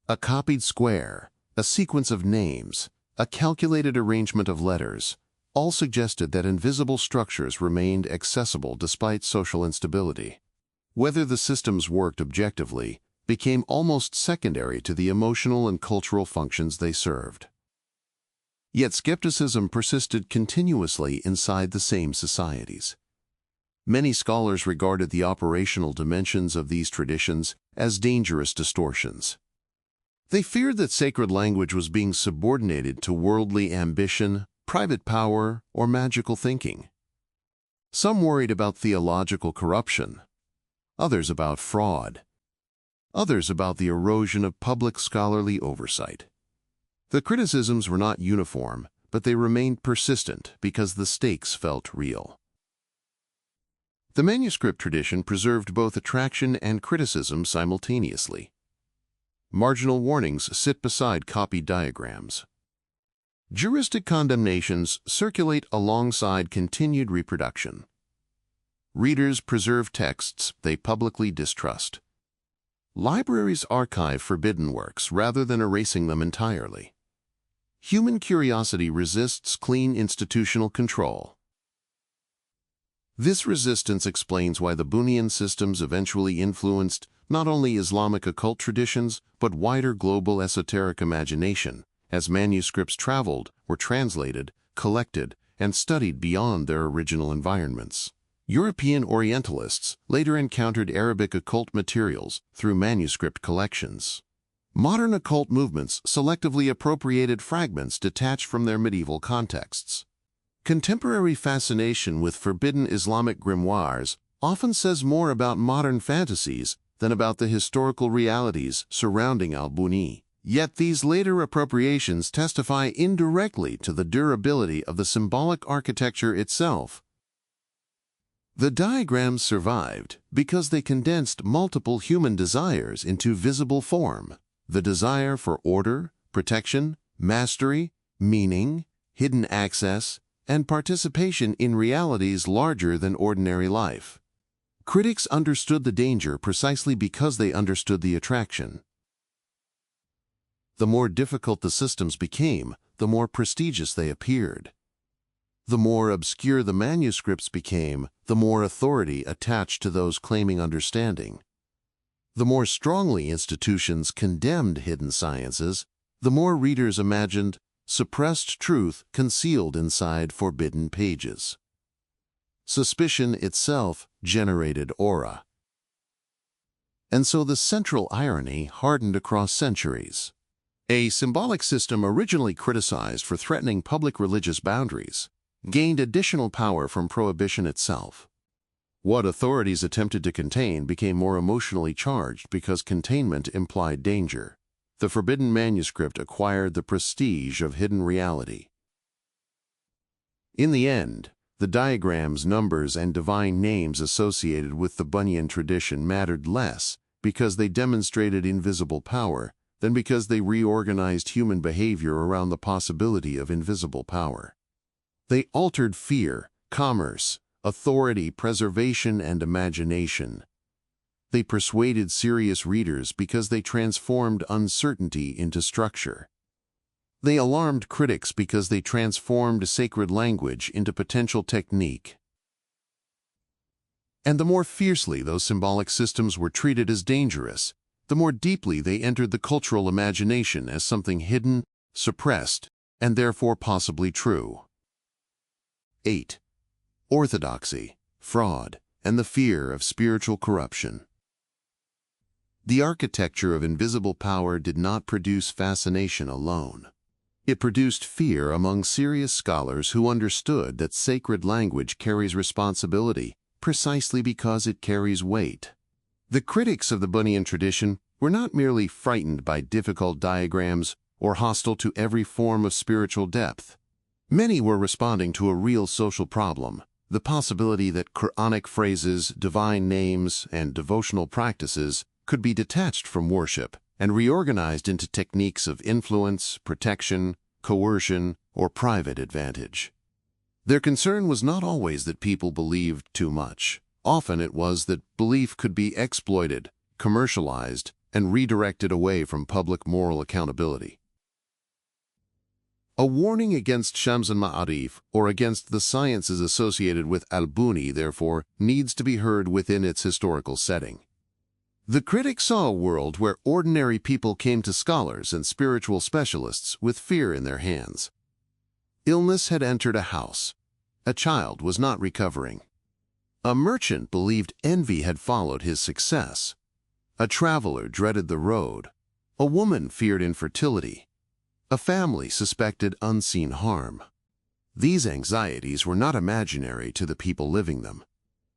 Speaker 1: A copied square, a sequence of names, a calculated arrangement of letters, all suggested that invisible structures remained accessible despite social instability. Whether the systems worked objectively became almost secondary to the emotional and cultural functions they served. Yet skepticism persisted continuously inside the same societies. Many scholars regarded the operational dimensions of these traditions as dangerous distortions. They feared that sacred language was being subordinated to worldly ambition, private power, or magical thinking. Some worried about theological corruption, others about fraud. others about the erosion of public scholarly oversight. The criticisms were not uniform, but they remained persistent because the stakes felt real. The manuscript tradition preserved both attraction and criticism simultaneously. Marginal warnings sit beside copied diagrams. Juristic condemnations circulate alongside continued reproduction. Readers preserve texts they publicly distrust. Libraries archive forbidden works rather than erasing them entirely. Human curiosity resists clean institutional control. This resistance explains why the Bunian systems eventually influenced not only Islamic occult traditions, but wider global esoteric imagination, as manuscripts traveled, were translated, collected, and studied beyond their original environments. European Orientalists later encountered Arabic occult materials through manuscript collections. Modern occult movements selectively appropriated fragments detached from their medieval contexts. Contemporary fascination with forbidden Islamic grimoires often says more about modern fantasies than about the historical realities surrounding al-Buni. Yet these later appropriations testify indirectly to the durability of the symbolic architecture itself. The diagrams survived because they condensed multiple human desires into visible form: the desire for order, protection, mastery, meaning, hidden access, and participation in realities larger than ordinary life. Critics understood the danger precisely because they understood the attraction. The more difficult the systems became, the more prestigious they appeared. The more obscure the manuscripts became, the more authority attached to those claiming understanding. The more strongly institutions condemned hidden sciences, the more readers imagined suppressed truth concealed inside forbidden pages. Suspicion itself generated aura. And so the central irony hardened across centuries. A symbolic system originally criticized for threatening public religious boundaries gained additional power from prohibition itself. What authorities attempted to contain became more emotionally charged because containment implied danger. The forbidden manuscript acquired the prestige of hidden reality. In the end, the diagrams, numbers, and divine names associated with the Bunyan tradition mattered less because they demonstrated invisible power than because they reorganized human behavior around the possibility of invisible power. They altered fear, commerce, authority, preservation, and imagination. They persuaded serious readers because they transformed uncertainty into structure. They alarmed critics because they transformed sacred language into potential technique. And the more fiercely those symbolic systems were treated as dangerous, the more deeply they entered the cultural imagination as something hidden, suppressed, and therefore possibly true. 8. Orthodoxy, fraud, and the fear of spiritual corruption. The architecture of invisible power did not produce fascination alone. It produced fear among serious scholars who understood that sacred language carries responsibility precisely because it carries weight. The critics of the Bunyan tradition were not merely frightened by difficult diagrams or hostile to every form of spiritual depth. Many were responding to a real social problem, the possibility that Quranic phrases, divine names, and devotional practices could be detached from worship and reorganized into techniques of influence, protection, coercion, or private advantage. Their concern was not always that people believed too much. Often it was that belief could be exploited, commercialized, and redirected away from public moral accountability. A warning against Shams al-Ma'arif, or against the sciences associated with al-Buni, therefore, needs to be heard within its historical setting. The critic saw a world where ordinary people came to scholars and spiritual specialists with fear in their hands. Illness had entered a house. A child was not recovering. A merchant believed envy had followed his success. A traveler dreaded the road. A woman feared infertility. A family suspected unseen harm. These anxieties were not imaginary to the people living them.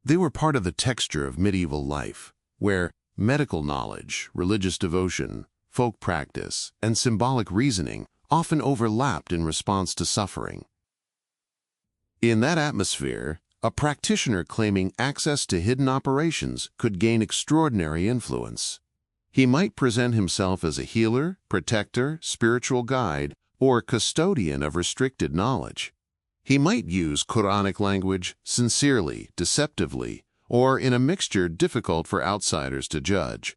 Speaker 1: They were part of the texture of medieval life, where Medical knowledge, religious devotion, folk practice, and symbolic reasoning often overlapped in response to suffering. In that atmosphere, a practitioner claiming access to hidden operations could gain extraordinary influence. He might present himself as a healer, protector, spiritual guide, or custodian of restricted knowledge. He might use Quranic language sincerely, deceptively, or in a mixture difficult for outsiders to judge.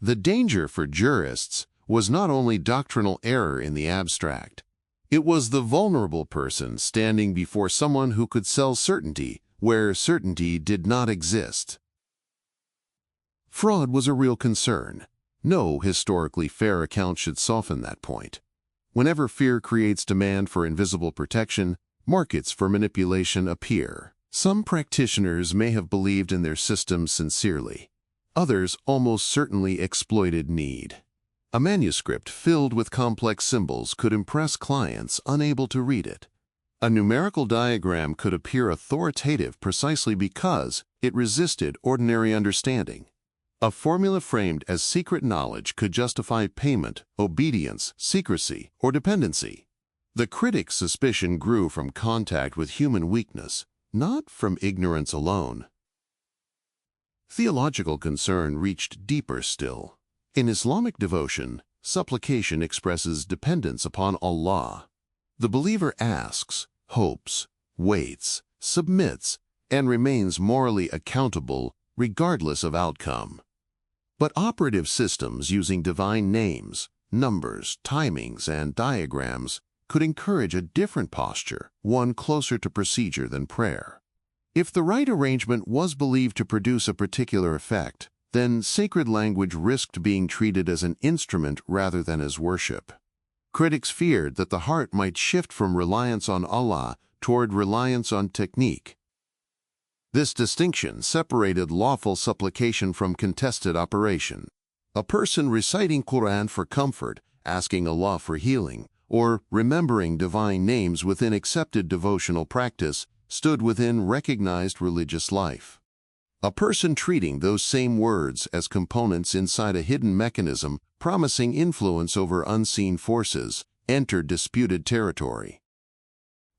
Speaker 1: The danger for jurists was not only doctrinal error in the abstract. It was the vulnerable person standing before someone who could sell certainty where certainty did not exist. Fraud was a real concern. No historically fair account should soften that point. Whenever fear creates demand for invisible protection, markets for manipulation appear. Some practitioners may have believed in their systems sincerely. Others almost certainly exploited need. A manuscript filled with complex symbols could impress clients unable to read it. A numerical diagram could appear authoritative precisely because it resisted ordinary understanding. A formula framed as secret knowledge could justify payment, obedience, secrecy, or dependency. The critic's suspicion grew from contact with human weakness, not from ignorance alone. Theological concern reached deeper still. In Islamic devotion, supplication expresses dependence upon Allah. The believer asks, hopes, waits, submits, and remains morally accountable regardless of outcome. But operative systems using divine names, numbers, timings, and diagrams could encourage a different posture, one closer to procedure than prayer. If the right arrangement was believed to produce a particular effect, then sacred language risked being treated as an instrument rather than as worship. Critics feared that the heart might shift from reliance on Allah toward reliance on technique. This distinction separated lawful supplication from contested operation. A person reciting Quran for comfort, asking Allah for healing, or remembering divine names within accepted devotional practice stood within recognized religious life. A person treating those same words as components inside a hidden mechanism promising influence over unseen forces entered disputed territory.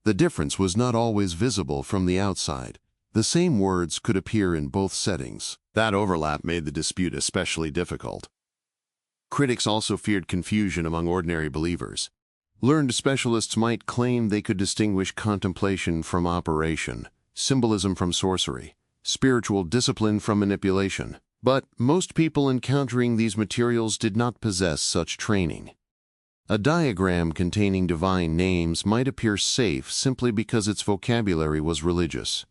Speaker 1: The difference was not always visible from the outside. The same words could appear in both settings. That overlap made the dispute especially difficult. Critics also feared confusion among ordinary believers. Learned specialists might claim they could distinguish contemplation from operation, symbolism from sorcery, spiritual discipline from manipulation. But most people encountering these materials did not possess such training. A diagram containing divine names might appear safe simply because its vocabulary was religious.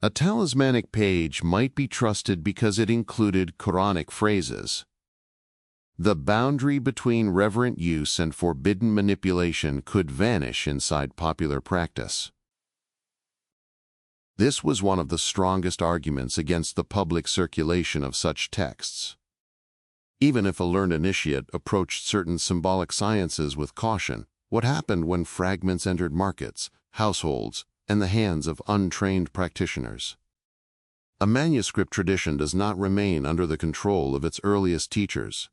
Speaker 1: A talismanic page might be trusted because it included Quranic phrases. The boundary between reverent use and forbidden manipulation could vanish inside popular practice. This was one of the strongest arguments against the public circulation of such texts. Even if a learned initiate approached certain symbolic sciences with caution, what happened when fragments entered markets, households, and the hands of untrained practitioners? A manuscript tradition does not remain under the control of its earliest teachers.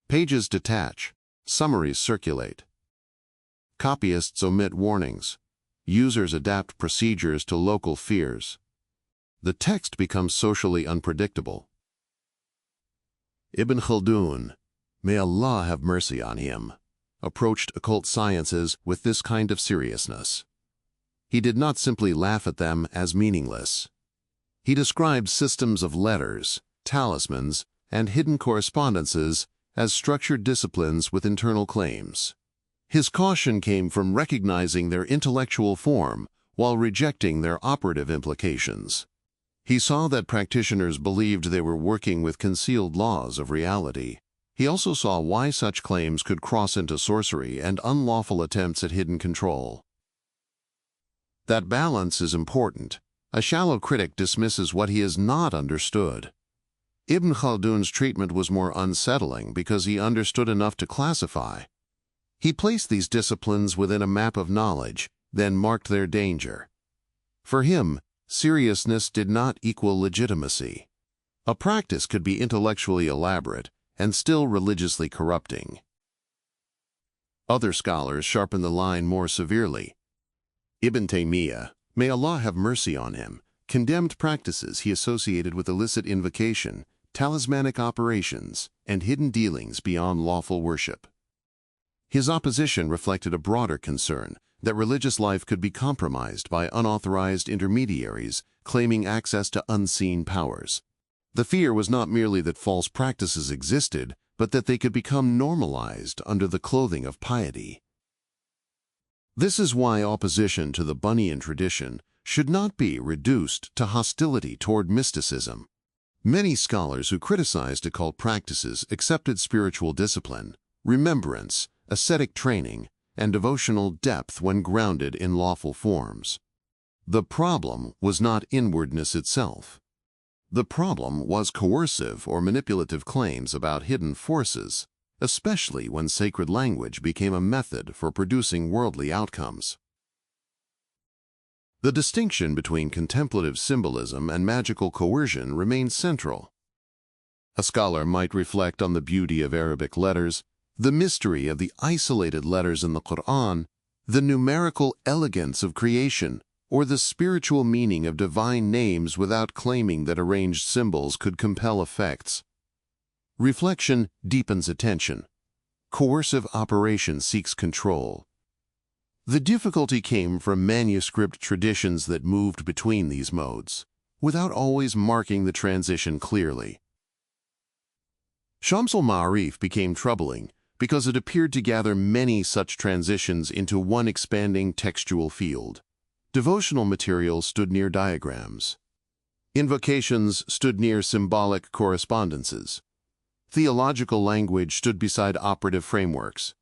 Speaker 1: Pages detach, summaries circulate. Copyists omit warnings. Users adapt procedures to local fears. The text becomes socially unpredictable. Ibn Khaldun, may Allah have mercy on him, approached occult sciences with this kind of seriousness. He did not simply laugh at them as meaningless. He described systems of letters, talismans, and hidden correspondences as structured disciplines with internal claims. His caution came from recognizing their intellectual form while rejecting their operative implications. He saw that practitioners believed they were working with concealed laws of reality. He also saw why such claims could cross into sorcery and unlawful attempts at hidden control. That balance is important. A shallow critic dismisses what he has not understood. Ibn Khaldun's treatment was more unsettling because he understood enough to classify. He placed these disciplines within a map of knowledge, then marked their danger. For him, seriousness did not equal legitimacy. A practice could be intellectually elaborate and still religiously corrupting. Other scholars sharpen the line more severely. Ibn Taymiyyah, may Allah have mercy on him, condemned practices he associated with illicit invocation, talismanic operations, and hidden dealings beyond lawful worship. His opposition reflected a broader concern that religious life could be compromised by unauthorized intermediaries claiming access to unseen powers. The fear was not merely that false practices existed, but that they could become normalized under the clothing of piety. This is why opposition to the Bunyan tradition should not be reduced to hostility toward mysticism. Many scholars who criticized occult practices accepted spiritual discipline, remembrance, ascetic training, and devotional depth when grounded in lawful forms. The problem was not inwardness itself. The problem was coercive or manipulative claims about hidden forces, especially when sacred language became a method for producing worldly outcomes. The distinction between contemplative symbolism and magical coercion remains central. A scholar might reflect on the beauty of Arabic letters, the mystery of the isolated letters in the Quran, the numerical elegance of creation, or the spiritual meaning of divine names without claiming that arranged symbols could compel effects. Reflection deepens attention. Coercive operation seeks control. The difficulty came from manuscript traditions that moved between these modes, without always marking the transition clearly. Shams al-Ma'arif became troubling because it appeared to gather many such transitions into one expanding textual field. Devotional material stood near diagrams. Invocations stood near symbolic correspondences. Theological language stood beside operative frameworks.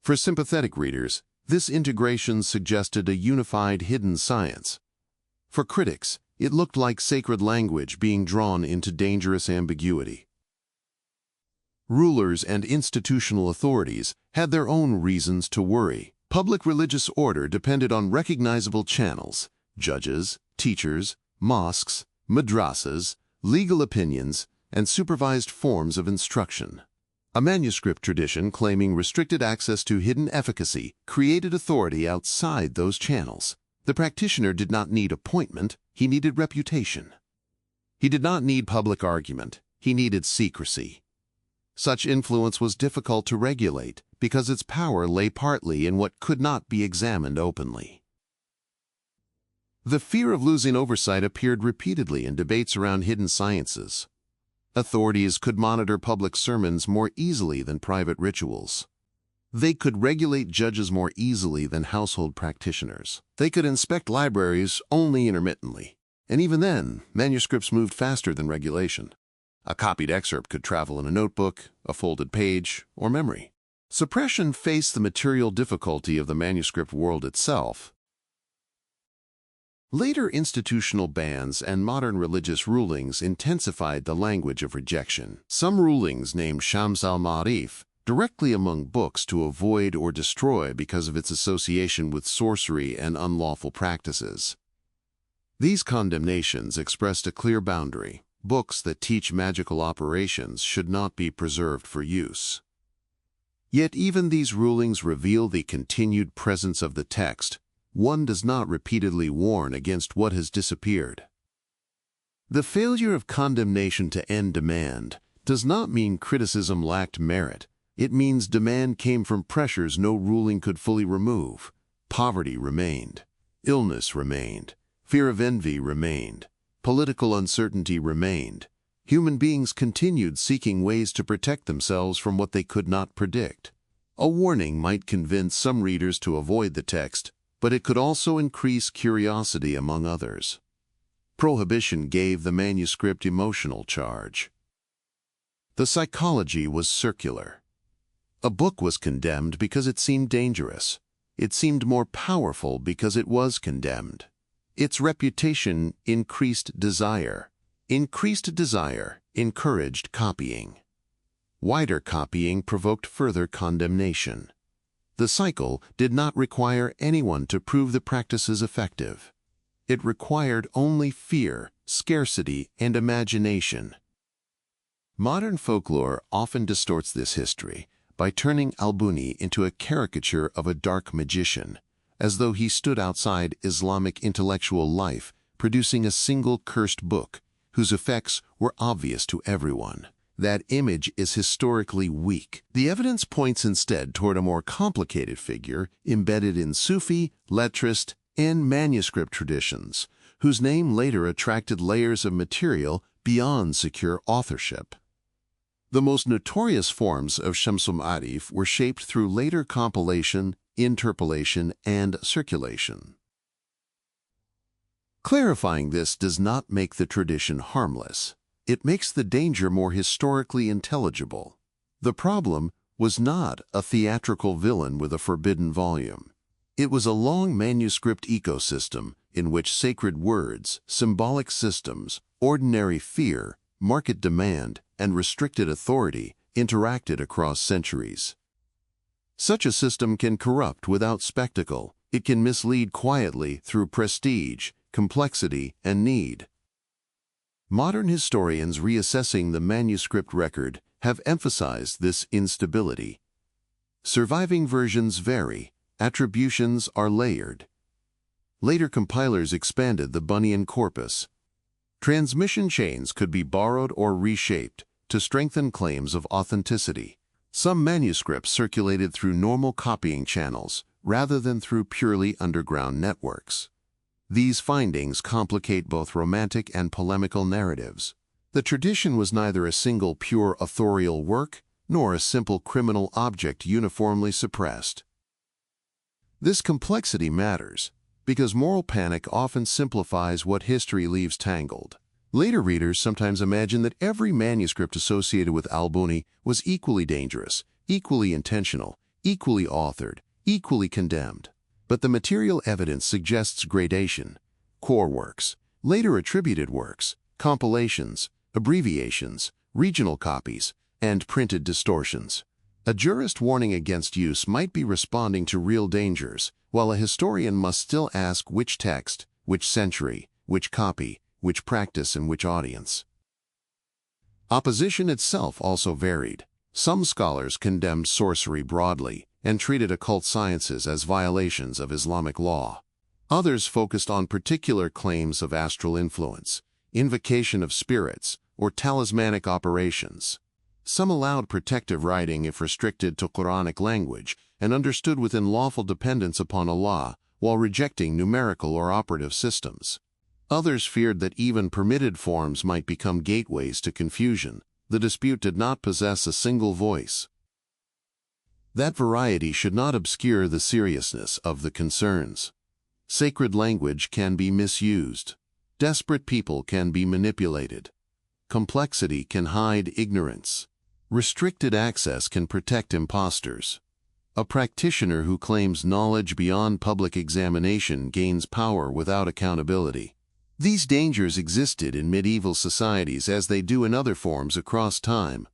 Speaker 1: For sympathetic readers, this integration suggested a unified hidden science. For critics, it looked like sacred language being drawn into dangerous ambiguity. Rulers and institutional authorities had their own reasons to worry. Public religious order depended on recognizable channels: judges, teachers, mosques, madrasas, legal opinions, and supervised forms of instruction. A manuscript tradition claiming restricted access to hidden efficacy created authority outside those channels. The practitioner did not need appointment, he needed reputation. He did not need public argument, he needed secrecy. Such influence was difficult to regulate because its power lay partly in what could not be examined openly. The fear of losing oversight appeared repeatedly in debates around hidden sciences. Authorities could monitor public sermons more easily than private rituals. They could regulate judges more easily than household practitioners. They could inspect libraries only intermittently, and even then, manuscripts moved faster than regulation. A copied excerpt could travel in a notebook, a folded page, or memory. Suppression faced the material difficulty of the manuscript world itself. Later institutional bans and modern religious rulings intensified the language of rejection. Some rulings named Shams al-Ma'arif directly among books to avoid or destroy because of its association with sorcery and unlawful practices. These condemnations expressed a clear boundary. Books that teach magical operations should not be preserved for use. Yet even these rulings reveal the continued presence of the text. One does not repeatedly warn against what has disappeared. The failure of condemnation to end demand does not mean criticism lacked merit. It means demand came from pressures no ruling could fully remove. Poverty remained. Illness remained. Fear of envy remained. Political uncertainty remained. Human beings continued seeking ways to protect themselves from what they could not predict. A warning might convince some readers to avoid the text, but it could also increase curiosity among others. Prohibition gave the manuscript emotional charge. The psychology was circular. A book was condemned because it seemed dangerous. It seemed more powerful because it was condemned. Its reputation increased desire. Increased desire encouraged copying. Wider copying provoked further condemnation. The cycle did not require anyone to prove the practices effective. It required only fear, scarcity, and imagination. Modern folklore often distorts this history by turning al-Buni into a caricature of a dark magician, as though he stood outside Islamic intellectual life, producing a single cursed book whose effects were obvious to everyone. That image is historically weak. The evidence points instead toward a more complicated figure embedded in Sufi, letrist, and manuscript traditions, whose name later attracted layers of material beyond secure authorship. The most notorious forms of Shamsul Arif were shaped through later compilation, interpolation, and circulation. Clarifying this does not make the tradition harmless. It makes the danger more historically intelligible. The problem was not a theatrical villain with a forbidden volume. It was a long manuscript ecosystem in which sacred words, symbolic systems, ordinary fear, market demand, and restricted authority interacted across centuries. Such a system can corrupt without spectacle. It can mislead quietly through prestige, complexity, and need. Modern historians reassessing the manuscript record have emphasized this instability. Surviving versions vary, attributions are layered. Later compilers expanded the Bunyan corpus. Transmission chains could be borrowed or reshaped to strengthen claims of authenticity. Some manuscripts circulated through normal copying channels rather than through purely underground networks. These findings complicate both romantic and polemical narratives. The tradition was neither a single pure authorial work nor a simple criminal object uniformly suppressed. This complexity matters because moral panic often simplifies what history leaves tangled. Later readers sometimes imagine that every manuscript associated with al-Buni was equally dangerous, equally intentional, equally authored, equally condemned. But the material evidence suggests gradation: core works, later attributed works, compilations, abbreviations, regional copies, and printed distortions. A jurist warning against use might be responding to real dangers, while a historian must still ask which text, which century, which copy, which practice, and which audience. Opposition itself also varied. Some scholars condemned sorcery broadly and treated occult sciences as violations of Islamic law. Others focused on particular claims of astral influence, invocation of spirits, or talismanic operations. Some allowed protective writing if restricted to Quranic language and understood within lawful dependence upon Allah, while rejecting numerical or operative systems. Others feared that even permitted forms might become gateways to confusion. The dispute did not possess a single voice. That variety should not obscure the seriousness of the concerns. Sacred language can be misused. Desperate people can be manipulated. Complexity can hide ignorance. Restricted access can protect imposters. A practitioner who claims knowledge beyond public examination gains power without accountability. These dangers existed in medieval societies as they do in other forms across time.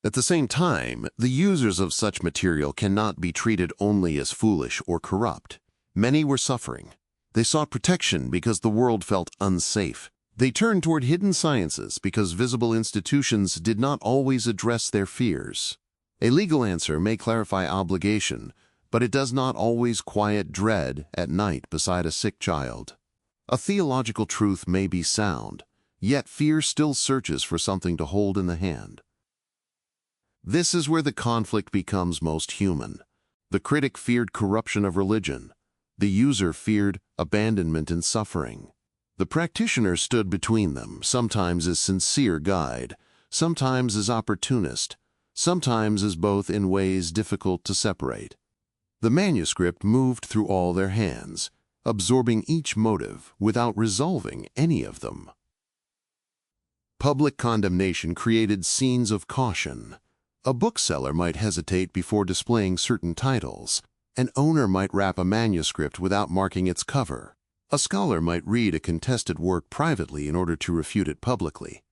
Speaker 1: At the same time, the users of such material cannot be treated only as foolish or corrupt. Many were suffering. They sought protection because the world felt unsafe. They turned toward hidden sciences because visible institutions did not always address their fears. A legal answer may clarify obligation, but it does not always quiet dread at night beside a sick child. A theological truth may be sound, yet fear still searches for something to hold in the hand. This is where the conflict becomes most human. The critic feared corruption of religion. The user feared abandonment and suffering. The practitioner stood between them, sometimes as sincere guide, sometimes as opportunist, sometimes as both in ways difficult to separate. The manuscript moved through all their hands, absorbing each motive without resolving any of them. Public condemnation created scenes of caution. A bookseller might hesitate before displaying certain titles. An owner might wrap a manuscript without marking its cover. A scholar might read a contested work privately in order to refute it publicly.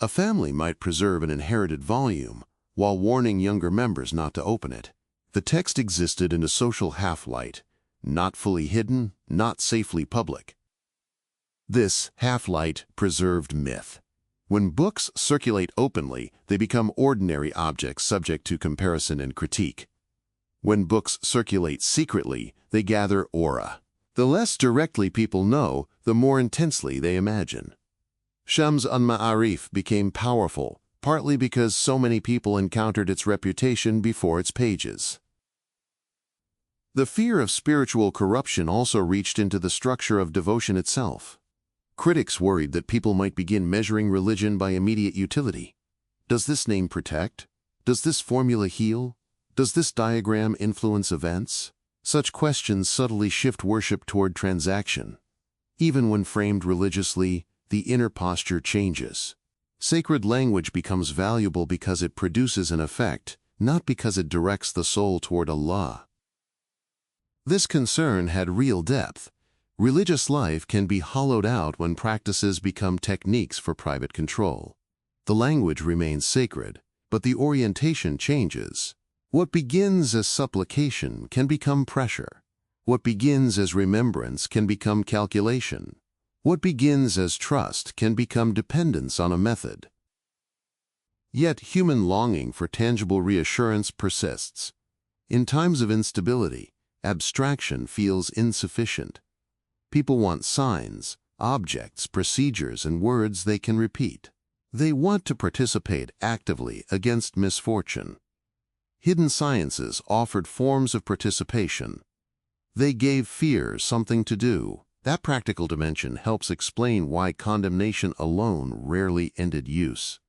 Speaker 1: A family might preserve an inherited volume while warning younger members not to open it. The text existed in a social half-light, not fully hidden, not safely public. This half-light preserved myth. When books circulate openly, they become ordinary objects subject to comparison and critique. When books circulate secretly, they gather aura. The less directly people know, the more intensely they imagine. Shams al-Ma'arif became powerful, partly because so many people encountered its reputation before its pages. The fear of spiritual corruption also reached into the structure of devotion itself. Critics worried that people might begin measuring religion by immediate utility. Does this name protect? Does this formula heal? Does this diagram influence events? Such questions subtly shift worship toward transaction. Even when framed religiously, the inner posture changes. Sacred language becomes valuable because it produces an effect, not because it directs the soul toward Allah. This concern had real depth. Religious life can be hollowed out when practices become techniques for private control. The language remains sacred, but the orientation changes. What begins as supplication can become pressure. What begins as remembrance can become calculation. What begins as trust can become dependence on a method. Yet human longing for tangible reassurance persists. In times of instability, abstraction feels insufficient. People want signs, objects, procedures, and words they can repeat. They want to participate actively against misfortune. Hidden sciences offered forms of participation. They gave fear something to do. That practical dimension helps explain why condemnation alone rarely ended use.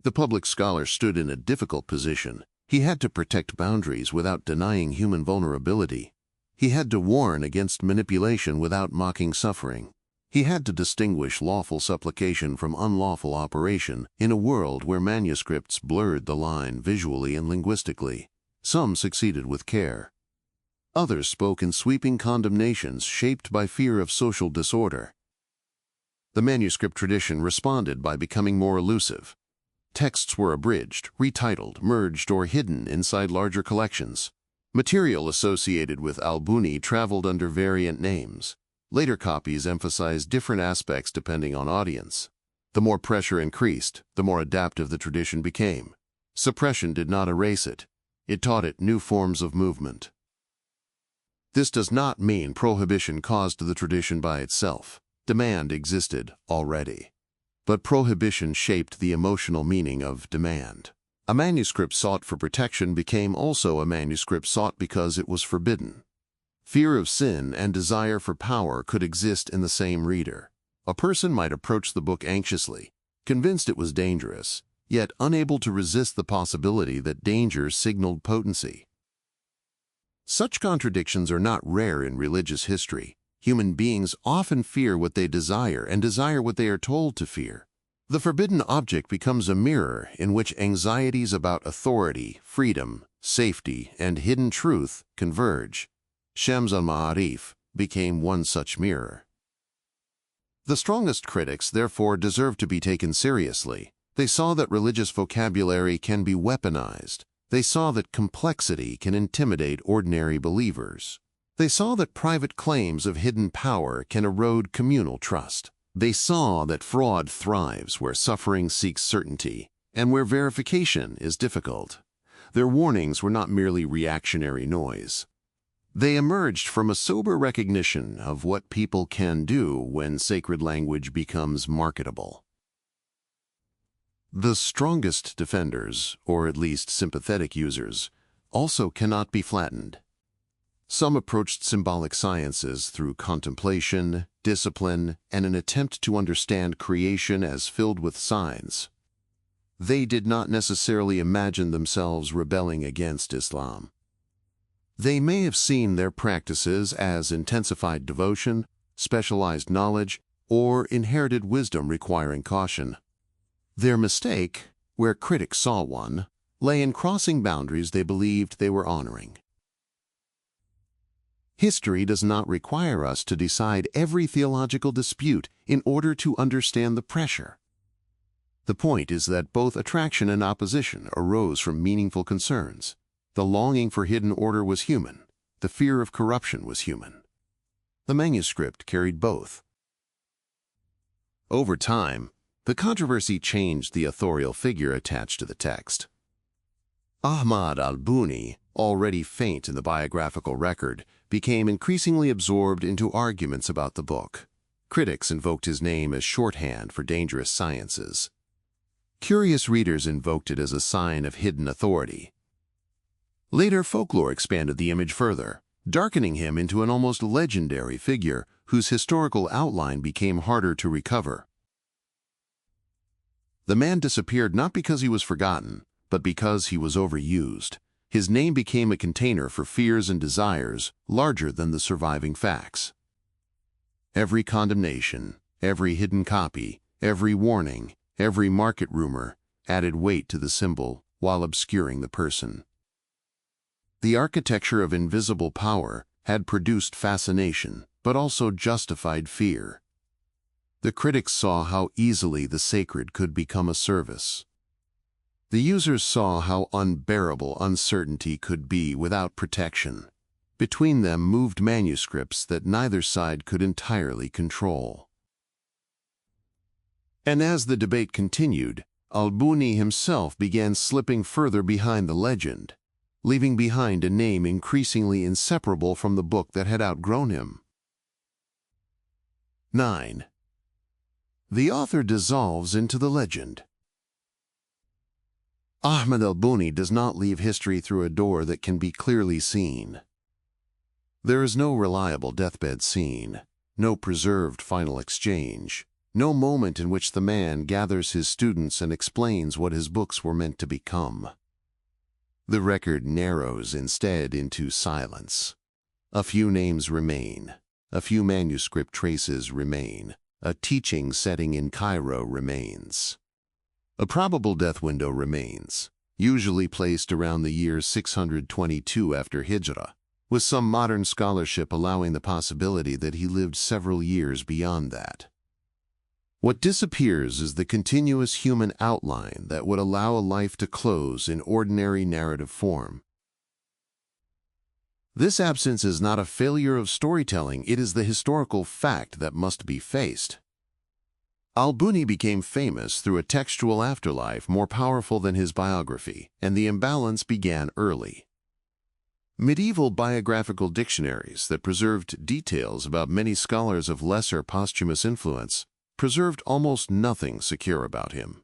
Speaker 1: The public scholar stood in a difficult position. He had to protect boundaries without denying human vulnerability. He had to warn against manipulation without mocking suffering. He had to distinguish lawful supplication from unlawful operation in a world where manuscripts blurred the line visually and linguistically. Some succeeded with care. Others spoke in sweeping condemnations shaped by fear of social disorder. The manuscript tradition responded by becoming more elusive. Texts were abridged, retitled, merged, or hidden inside larger collections. Material associated with al-Buni traveled under variant names. Later copies emphasized different aspects depending on audience. The more pressure increased, the more adaptive the tradition became. Suppression did not erase it. It taught it new forms of movement. This does not mean prohibition caused the tradition by itself. Demand existed already. But prohibition shaped the emotional meaning of demand. A manuscript sought for protection became also a manuscript sought because it was forbidden. Fear of sin and desire for power could exist in the same reader. A person might approach the book anxiously, convinced it was dangerous, yet unable to resist the possibility that danger signaled potency. Such contradictions are not rare in religious history. Human beings often fear what they desire and desire what they are told to fear. The forbidden object becomes a mirror in which anxieties about authority, freedom, safety, and hidden truth converge. Shams al-Ma'arif became one such mirror. The strongest critics, therefore, deserve to be taken seriously. They saw that religious vocabulary can be weaponized. They saw that complexity can intimidate ordinary believers. They saw that private claims of hidden power can erode communal trust. They saw that fraud thrives where suffering seeks certainty and where verification is difficult. Their warnings were not merely reactionary noise. They emerged from a sober recognition of what people can do when sacred language becomes marketable. The strongest defenders, or at least sympathetic users, also cannot be flattened. Some approached symbolic sciences through contemplation, discipline, and an attempt to understand creation as filled with signs. They did not necessarily imagine themselves rebelling against Islam. They may have seen their practices as intensified devotion, specialized knowledge, or inherited wisdom requiring caution. Their mistake, where critics saw one, lay in crossing boundaries they believed they were honoring. History does not require us to decide every theological dispute in order to understand the pressure. The point is that both attraction and opposition arose from meaningful concerns. The longing for hidden order was human. The fear of corruption was human. The manuscript carried both. Over time, The controversy changed the authorial figure attached to the text. Ahmad al-Buni, already faint in the biographical record, became increasingly absorbed into arguments about the book. Critics invoked his name as shorthand for dangerous sciences. Curious readers invoked it as a sign of hidden authority. Later, folklore expanded the image further, darkening him into an almost legendary figure whose historical outline became harder to recover. The man disappeared not because he was forgotten, but because he was overused. His name became a container for fears and desires larger than the surviving facts. Every condemnation, every hidden copy, every warning, every market rumor added weight to the symbol while obscuring the person. The architecture of invisible power had produced fascination, but also justified fear. The critics saw how easily the sacred could become a service. The users saw how unbearable uncertainty could be without protection. Between them moved manuscripts that neither side could entirely control. And as the debate continued, al-Buni himself began slipping further behind the legend, leaving behind a name increasingly inseparable from the book that had outgrown him. 9. The author dissolves into the legend. Ahmad al-Buni does not leave history through a door that can be clearly seen. There is no reliable deathbed scene, no preserved final exchange, no moment in which the man gathers his students and explains what his books were meant to become. The record narrows instead into silence. A few names remain, a few manuscript traces remain, a teaching setting in Cairo remains. A probable death window remains, usually placed around the year 622 after Hijrah, with some modern scholarship allowing the possibility that he lived several years beyond that. What disappears is the continuous human outline that would allow a life to close in ordinary narrative form. This absence is not a failure of storytelling, it is the historical fact that must be faced. Al-Buni became famous through a textual afterlife more powerful than his biography, and the imbalance began early. Medieval biographical dictionaries that preserved details about many scholars of lesser posthumous influence preserved almost nothing secure about him.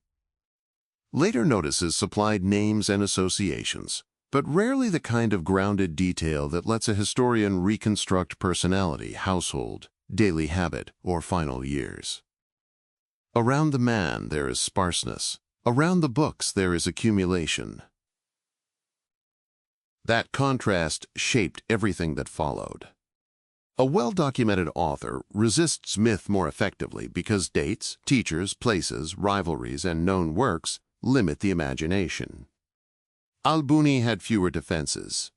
Speaker 1: Later notices supplied names and associations, but rarely the kind of grounded detail that lets a historian reconstruct personality, household, daily habit, or final years. Around the man there is sparseness. Around the books there is accumulation. That contrast shaped everything that followed. A well-documented author resists myth more effectively because dates, teachers, places, rivalries, and known works limit the imagination. Al-Buni had fewer defenses.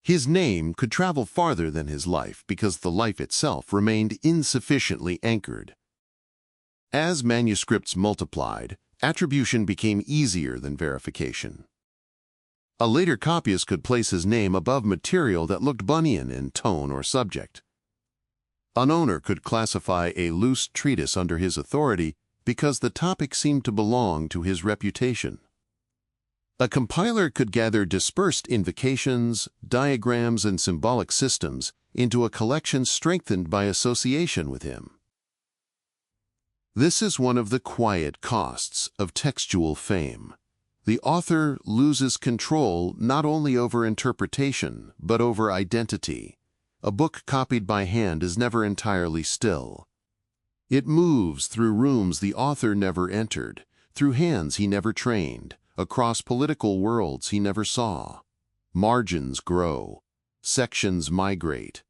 Speaker 1: His name could travel farther than his life because the life itself remained insufficiently anchored. As manuscripts multiplied, attribution became easier than verification. A later copyist could place his name above material that looked Bunyan in tone or subject. An owner could classify a loose treatise under his authority because the topic seemed to belong to his reputation. A compiler could gather dispersed invocations, diagrams, and symbolic systems into a collection strengthened by association with him. This is one of the quiet costs of textual fame. The author loses control not only over interpretation, but over identity. A book copied by hand is never entirely still. It moves through rooms the author never entered, through hands he never trained, across political worlds he never saw. Margins grow, sections migrate,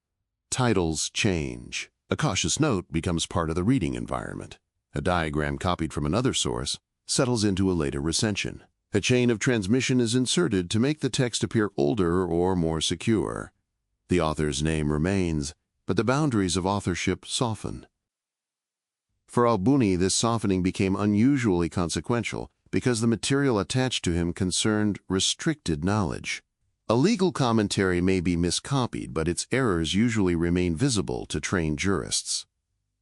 Speaker 1: titles change. A cautious note becomes part of the reading environment. A diagram copied from another source settles into a later recension. A chain of transmission is inserted to make the text appear older or more secure. The author's name remains, but the boundaries of authorship soften. For al-Buni, this softening became unusually consequential because the material attached to him concerned restricted knowledge. A legal commentary may be miscopied, but its errors usually remain visible to trained jurists.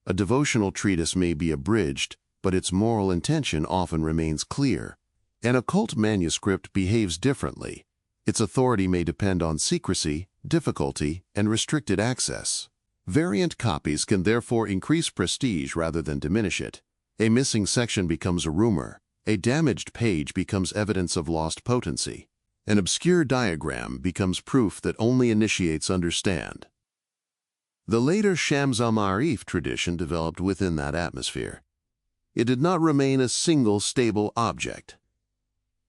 Speaker 1: A devotional treatise may be abridged, but its moral intention often remains clear. An occult manuscript behaves differently. Its authority may depend on secrecy, difficulty, and restricted access. Variant copies can therefore increase prestige rather than diminish it. A missing section becomes a rumor. A damaged page becomes evidence of lost potency. An obscure diagram becomes proof that only initiates understand. The later Shams al-Ma'arif tradition developed within that atmosphere. It did not remain a single stable object.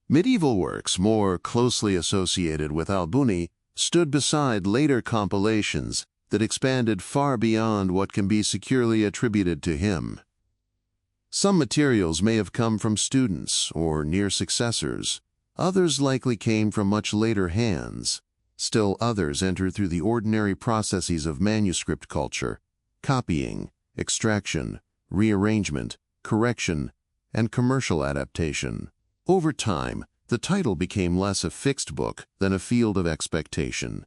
Speaker 1: Medieval works, more closely associated with al-Buni, stood beside later compilations that expanded far beyond what can be securely attributed to him. Some materials may have come from students or near successors. Others likely came from much later hands. Still others entered through the ordinary processes of manuscript culture: copying, extraction, rearrangement, correction, and commercial adaptation. Over time, the title became less a fixed book than a field of expectation.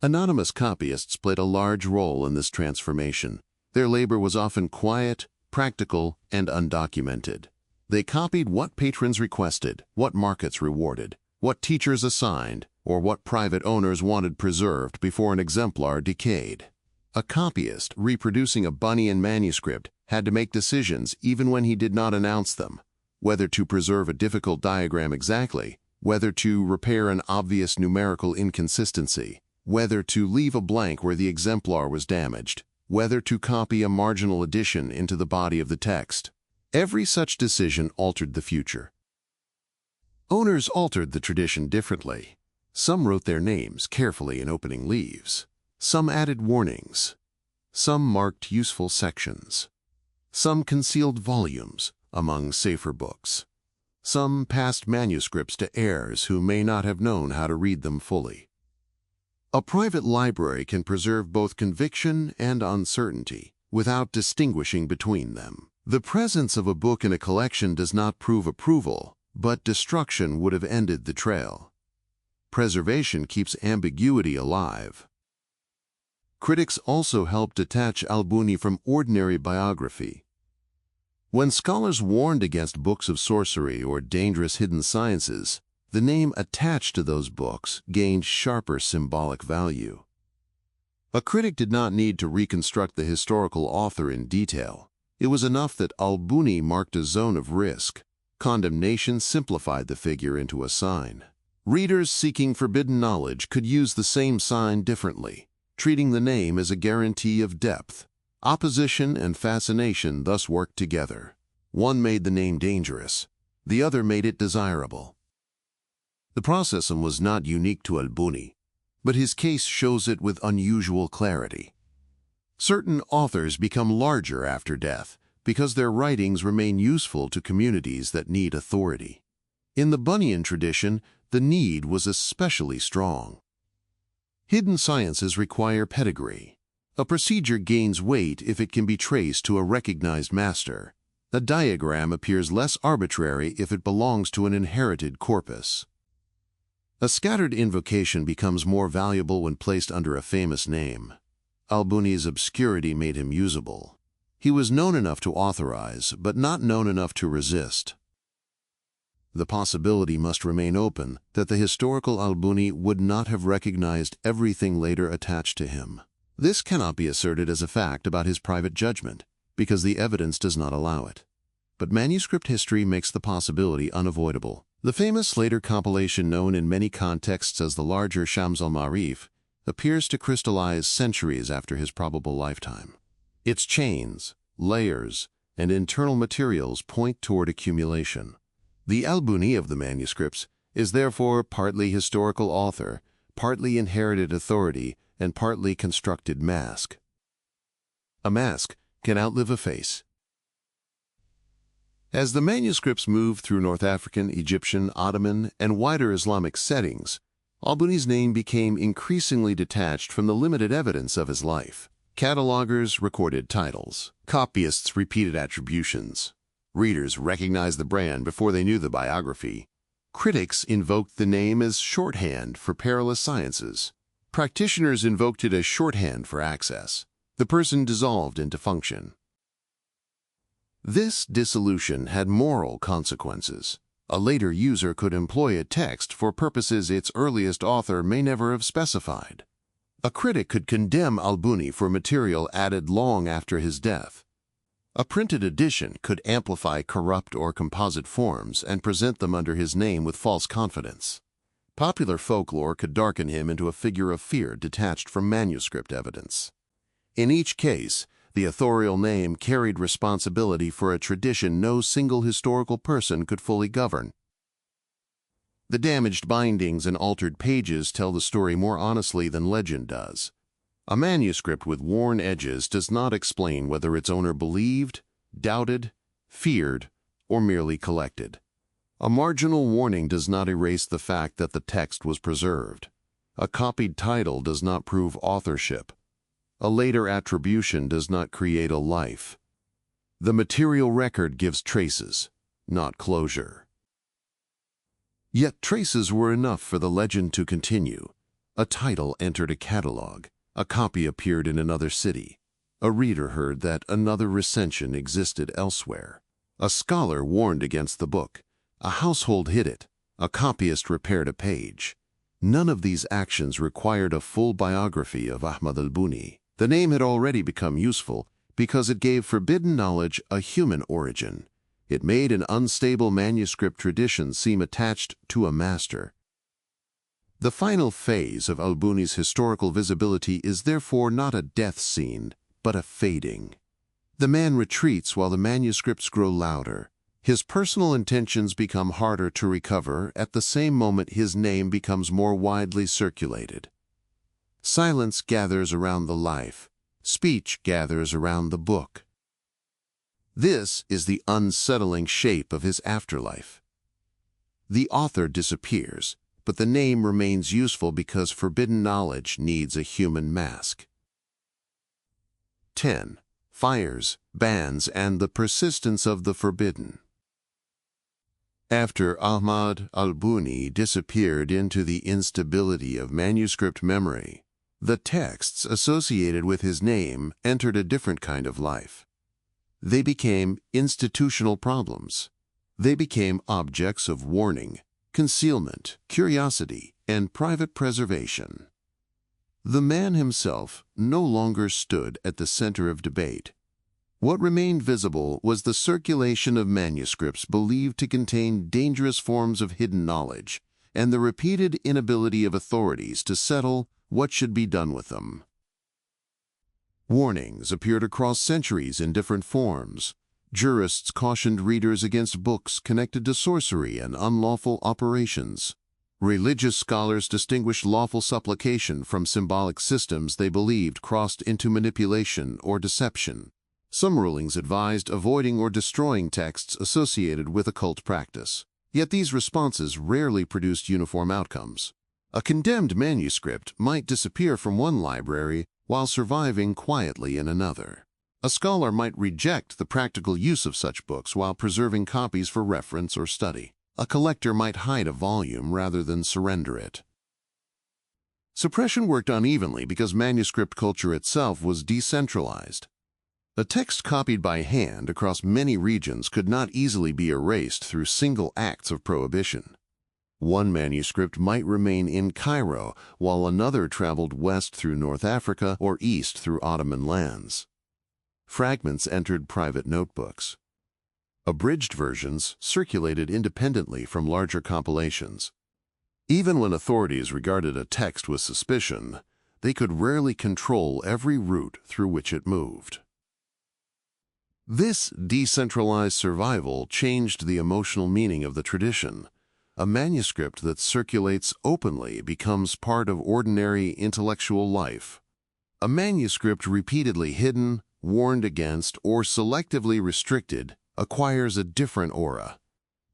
Speaker 1: Anonymous copyists played a large role in this transformation. Their labor was often quiet, practical, and undocumented. They copied what patrons requested, what markets rewarded, what teachers assigned, or what private owners wanted preserved before an exemplar decayed. A copyist reproducing a Bunyan manuscript had to make decisions even when he did not announce them: whether to preserve a difficult diagram exactly, whether to repair an obvious numerical inconsistency, whether to leave a blank where the exemplar was damaged, whether to copy a marginal addition into the body of the text. Every such decision altered the future. Owners altered the tradition differently. Some wrote their names carefully in opening leaves. Some added warnings. Some marked useful sections. Some concealed volumes among safer books. Some passed manuscripts to heirs who may not have known how to read them fully. A private library can preserve both conviction and uncertainty without distinguishing between them. The presence of a book in a collection does not prove approval, but destruction would have ended the trail. Preservation keeps ambiguity alive. Critics also help detach al-Buni from ordinary biography. When scholars warned against books of sorcery or dangerous hidden sciences, the name attached to those books gained sharper symbolic value. A critic did not need to reconstruct the historical author in detail. It was enough that al-Buni marked a zone of risk. Condemnation simplified the figure into a sign. Readers seeking forbidden knowledge could use the same sign differently, treating the name as a guarantee of depth. Opposition and fascination thus worked together. One made the name dangerous. The other made it desirable. The process was not unique to al-Buni, but his case shows it with unusual clarity. Certain authors become larger after death because their writings remain useful to communities that need authority. In the Bunyan tradition, the need was especially strong. Hidden sciences require pedigree. A procedure gains weight if it can be traced to a recognized master. A diagram appears less arbitrary if it belongs to an inherited corpus. A scattered invocation becomes more valuable when placed under a famous name. Al-Buni's obscurity made him usable. He was known enough to authorize, but not known enough to resist. The possibility must remain open that the historical al-Buni would not have recognized everything later attached to him. This cannot be asserted as a fact about his private judgment, because the evidence does not allow it. But manuscript history makes the possibility unavoidable. The famous later compilation known in many contexts as the larger Shams al-Ma'arif appears to crystallize centuries after his probable lifetime. Its chains, layers, and internal materials point toward accumulation. The al-Buni of the manuscripts is therefore partly historical author, partly inherited authority, and partly constructed mask. A mask can outlive a face. As the manuscripts moved through North African, Egyptian, Ottoman, and wider Islamic settings, al-Buni's name became increasingly detached from the limited evidence of his life. Catalogers recorded titles. Copyists repeated attributions. Readers recognized the brand before they knew the biography. Critics invoked the name as shorthand for perilous sciences. Practitioners invoked it as shorthand for access. The person dissolved into function. This dissolution had moral consequences. A later user could employ a text for purposes its earliest author may never have specified. A critic could condemn al-Buni for material added long after his death. A printed edition could amplify corrupt or composite forms and present them under his name with false confidence. Popular folklore could darken him into a figure of fear detached from manuscript evidence. In each case, the authorial name carried responsibility for a tradition no single historical person could fully govern. The damaged bindings and altered pages tell the story more honestly than legend does. A manuscript with worn edges does not explain whether its owner believed, doubted, feared, or merely collected. A marginal warning does not erase the fact that the text was preserved. A copied title does not prove authorship. A later attribution does not create a life. The material record gives traces, not closure. Yet traces were enough for the legend to continue. A title entered a catalog. A copy appeared in another city. A reader heard that another recension existed elsewhere. A scholar warned against the book. A household hid it. A copyist repaired a page. None of these actions required a full biography of Ahmad al-Buni. The name had already become useful because it gave forbidden knowledge a human origin. It made an unstable manuscript tradition seem attached to a master. The final phase of al-Buni's historical visibility is therefore not a death scene, but a fading. The man retreats while the manuscripts grow louder. His personal intentions become harder to recover at the same moment his name becomes more widely circulated. Silence gathers around the life. Speech gathers around the book. This is the unsettling shape of his afterlife. The author disappears, but the name remains useful because forbidden knowledge needs a human mask. 10. Fires, bans, and the persistence of the forbidden. After Ahmad al-Buni disappeared into the instability of manuscript memory, the texts associated with his name entered a different kind of life. They became institutional problems. They became objects of warning, concealment, curiosity, and private preservation. The man himself no longer stood at the center of debate. What remained visible was the circulation of manuscripts believed to contain dangerous forms of hidden knowledge, and the repeated inability of authorities to settle what should be done with them. Warnings appeared across centuries in different forms. Jurists cautioned readers against books connected to sorcery and unlawful operations. Religious scholars distinguished lawful supplication from symbolic systems they believed crossed into manipulation or deception. Some rulings advised avoiding or destroying texts associated with occult practice. Yet these responses rarely produced uniform outcomes. A condemned manuscript might disappear from one library while surviving quietly in another. A scholar might reject the practical use of such books while preserving copies for reference or study. A collector might hide a volume rather than surrender it. Suppression worked unevenly because manuscript culture itself was decentralized. A text copied by hand across many regions could not easily be erased through single acts of prohibition. One manuscript might remain in Cairo while another traveled west through North Africa or east through Ottoman lands. Fragments entered private notebooks. Abridged versions circulated independently from larger compilations. Even when authorities regarded a text with suspicion, they could rarely control every route through which it moved. This decentralized survival changed the emotional meaning of the tradition. A manuscript that circulates openly becomes part of ordinary intellectual life. A manuscript repeatedly hidden, warned against, or selectively restricted acquires a different aura.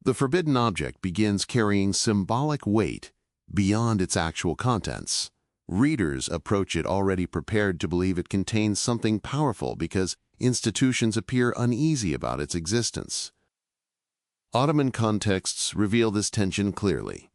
Speaker 1: The forbidden object begins carrying symbolic weight beyond its actual contents. Readers approach it already prepared to believe it contains something powerful because institutions appear uneasy about its existence. Ottoman contexts reveal this tension clearly.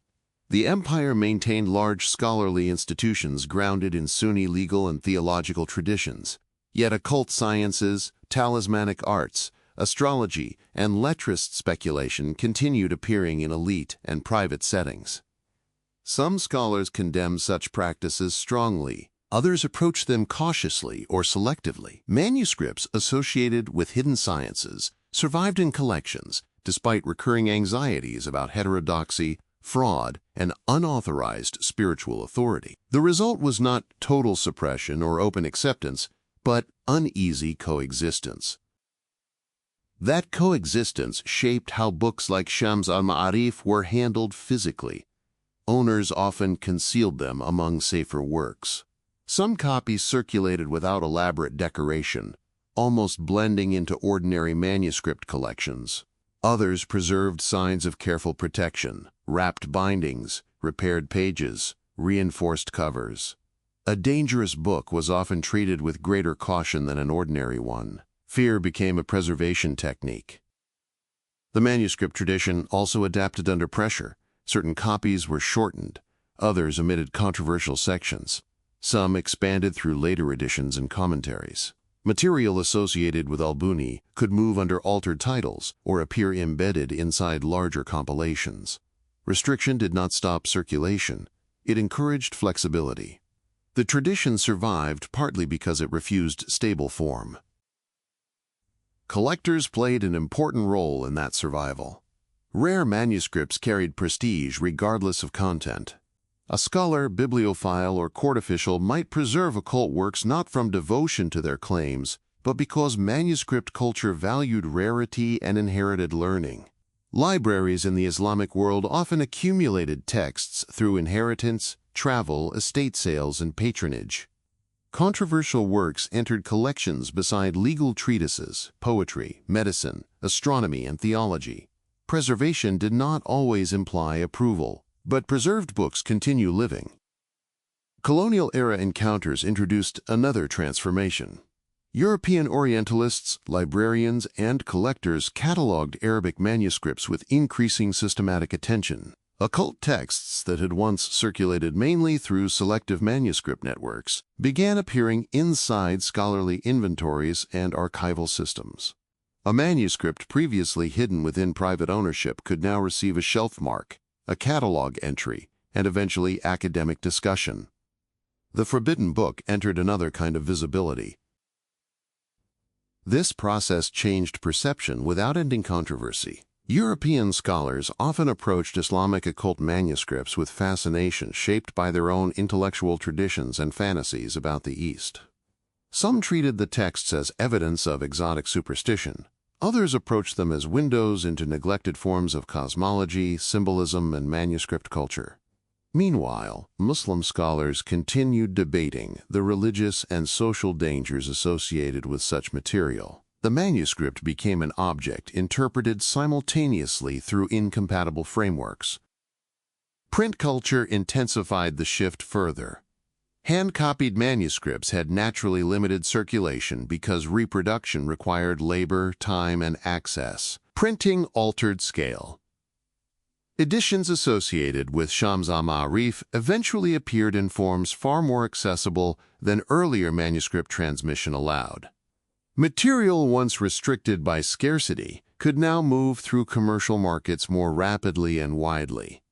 Speaker 1: The empire maintained large scholarly institutions grounded in Sunni legal and theological traditions, yet occult sciences, talismanic arts, astrology, and letrist speculation continued appearing in elite and private settings. Some scholars condemn such practices strongly. Others approach them cautiously or selectively. Manuscripts associated with hidden sciences survived in collections despite recurring anxieties about heterodoxy, fraud, and unauthorized spiritual authority. The result was not total suppression or open acceptance, but uneasy coexistence. That coexistence shaped how books like Shams al-Ma'arif were handled physically. Owners often concealed them among safer works. Some copies circulated without elaborate decoration, almost blending into ordinary manuscript collections. Others preserved signs of careful protection, wrapped bindings, repaired pages, reinforced covers. A dangerous book was often treated with greater caution than an ordinary one. Fear became a preservation technique. The manuscript tradition also adapted under pressure. Certain copies were shortened, others omitted controversial sections. Some expanded through later editions and commentaries. Material associated with al-Buni could move under altered titles or appear embedded inside larger compilations. Restriction did not stop circulation. It encouraged flexibility. The tradition survived partly because it refused stable form. Collectors played an important role in that survival. Rare manuscripts carried prestige regardless of content. A scholar, bibliophile, or court official might preserve occult works not from devotion to their claims, but because manuscript culture valued rarity and inherited learning. Libraries in the Islamic world often accumulated texts through inheritance, travel, estate sales, and patronage. Controversial works entered collections beside legal treatises, poetry, medicine, astronomy, and theology. Preservation did not always imply approval, but preserved books continue living. Colonial-era encounters introduced another transformation. European Orientalists, librarians, and collectors cataloged Arabic manuscripts with increasing systematic attention. Occult texts that had once circulated mainly through selective manuscript networks began appearing inside scholarly inventories and archival systems. A manuscript previously hidden within private ownership could now receive a shelf mark, a catalog entry, and eventually academic discussion. The forbidden book entered another kind of visibility. This process changed perception without ending controversy. European scholars often approached Islamic occult manuscripts with fascination shaped by their own intellectual traditions and fantasies about the East. Some treated the texts as evidence of exotic superstition. Others approached them as windows into neglected forms of cosmology, symbolism, and manuscript culture. Meanwhile, Muslim scholars continued debating the religious and social dangers associated with such material. The manuscript became an object interpreted simultaneously through incompatible frameworks. Print culture intensified the shift further. Hand-copied manuscripts had naturally limited circulation because reproduction required labor, time, and access. Printing altered scale. Editions associated with Shams al-Ma'arif eventually appeared in forms far more accessible than earlier manuscript transmission allowed. Material once restricted by scarcity could now move through commercial markets more rapidly and widely.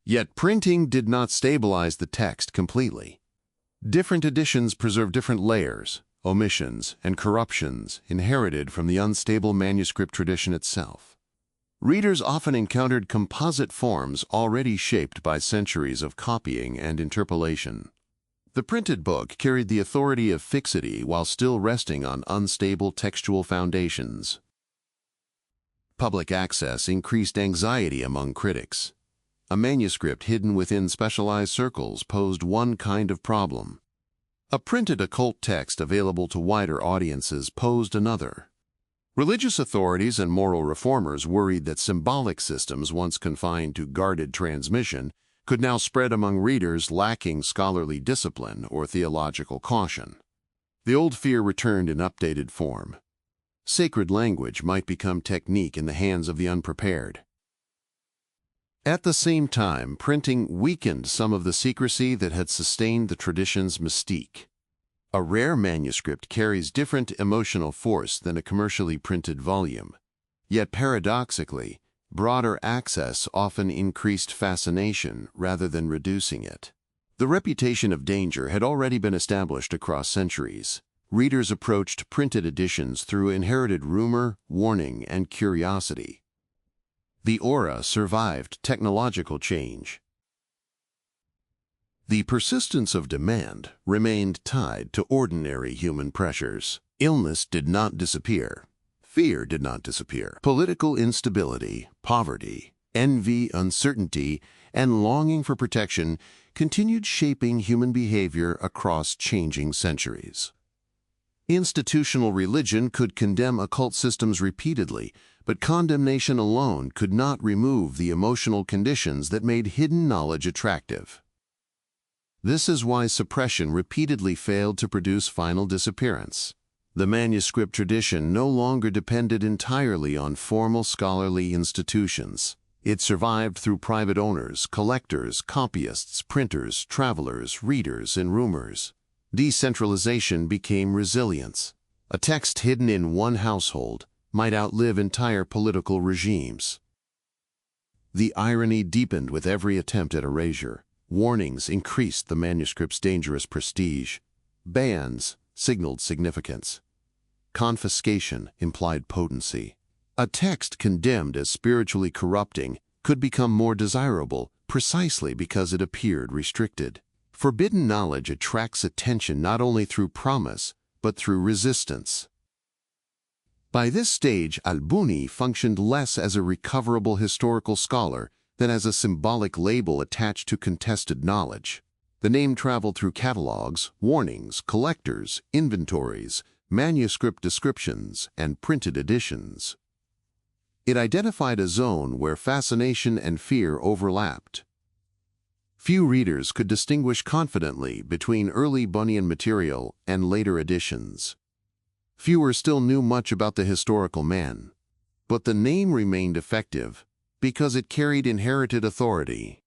Speaker 1: Yet printing did not stabilize the text completely. Different editions preserve different layers, omissions, and corruptions inherited from the unstable manuscript tradition itself. Readers often encountered composite forms already shaped by centuries of copying and interpolation. The printed book carried the authority of fixity while still resting on unstable textual foundations. Public access increased anxiety among critics. A manuscript hidden within specialized circles posed one kind of problem. A printed occult text available to wider audiences posed another. Religious authorities and moral reformers worried that symbolic systems once confined to guarded transmission could now spread among readers lacking scholarly discipline or theological caution. The old fear returned in updated form. Sacred language might become technique in the hands of the unprepared. At the same time, printing weakened some of the secrecy that had sustained the tradition's mystique. A rare manuscript carries different emotional force than a commercially printed volume. Yet paradoxically, broader access often increased fascination rather than reducing it. The reputation of danger had already been established across centuries. Readers approached printed editions through inherited rumor, warning, and curiosity. The aura survived technological change. The persistence of demand remained tied to ordinary human pressures. Illness did not disappear. Fear did not disappear. Political instability, poverty, envy, uncertainty, and longing for protection continued shaping human behavior across changing centuries. Institutional religion could condemn occult systems repeatedly, but condemnation alone could not remove the emotional conditions that made hidden knowledge attractive. This is why suppression repeatedly failed to produce final disappearance. The manuscript tradition no longer depended entirely on formal scholarly institutions. It survived through private owners, collectors, copyists, printers, travelers, readers, and rumors. Decentralization became resilience. A text hidden in one household might outlive entire political regimes. The irony deepened with every attempt at erasure. Warnings increased the manuscript's dangerous prestige. Bans signaled significance. Confiscation implied potency. A text condemned as spiritually corrupting could become more desirable precisely because it appeared restricted. Forbidden knowledge attracts attention not only through promise, but through resistance. By this stage, al-Buni functioned less as a recoverable historical scholar than as a symbolic label attached to contested knowledge. The name traveled through catalogs, warnings, collectors, inventories, manuscript descriptions, and printed editions. It identified a zone where fascination and fear overlapped. Few readers could distinguish confidently between early Bunyan material and later editions. Fewer still knew much about the historical man, but the name remained effective because it carried inherited authority.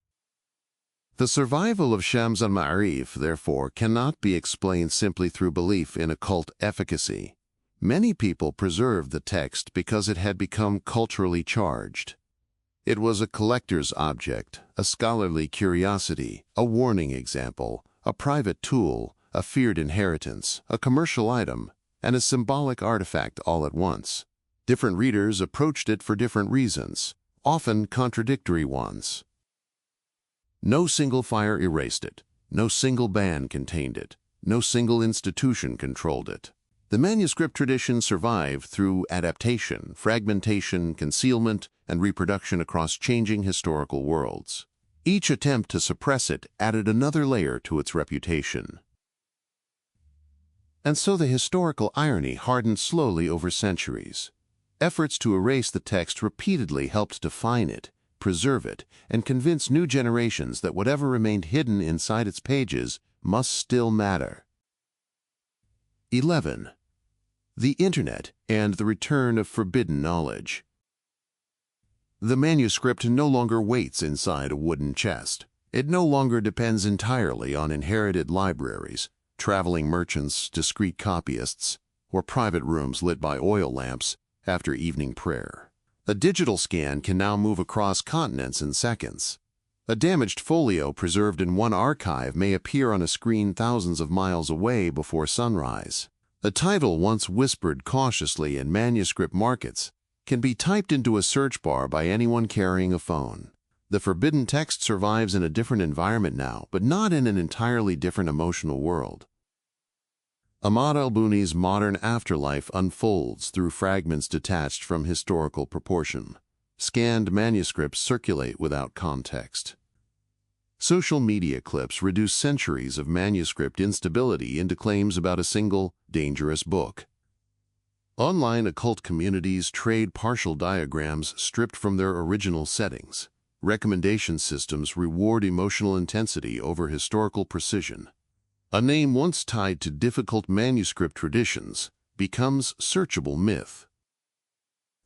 Speaker 1: The survival of Shams al-Ma'arif, therefore, cannot be explained simply through belief in occult efficacy. Many people preserved the text because it had become culturally charged. It was a collector's object, a scholarly curiosity, a warning example, a private tool, a feared inheritance, a commercial item, and a symbolic artifact all at once. Different readers approached it for different reasons, often contradictory ones. No single fire erased it. No single ban contained it. No single institution controlled it. The manuscript tradition survived through adaptation, fragmentation, concealment, and reproduction across changing historical worlds. Each attempt to suppress it added another layer to its reputation. And so the historical irony hardened slowly over centuries. Efforts to erase the text repeatedly helped define it, preserve it, and convince new generations that whatever remained hidden inside its pages must still matter. 11. The Internet and the return of forbidden knowledge. The manuscript no longer waits inside a wooden chest. It no longer depends entirely on inherited libraries, traveling merchants, discreet copyists, or private rooms lit by oil lamps after evening prayer. A digital scan can now move across continents in seconds. A damaged folio preserved in one archive may appear on a screen thousands of miles away before sunrise. A title once whispered cautiously in manuscript markets can be typed into a search bar by anyone carrying a phone. The forbidden text survives in a different environment now, but not in an entirely different emotional world. Ahmad al-Buni's modern afterlife unfolds through fragments detached from historical proportion. Scanned manuscripts circulate without context. Social media clips reduce centuries of manuscript instability into claims about a single, dangerous book. Online occult communities trade partial diagrams stripped from their original settings. Recommendation systems reward emotional intensity over historical precision. A name once tied to difficult manuscript traditions becomes searchable myth.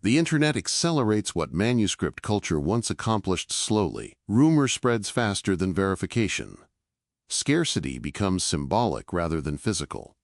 Speaker 1: The Internet accelerates what manuscript culture once accomplished slowly. Rumor spreads faster than verification. Scarcity becomes symbolic rather than physical.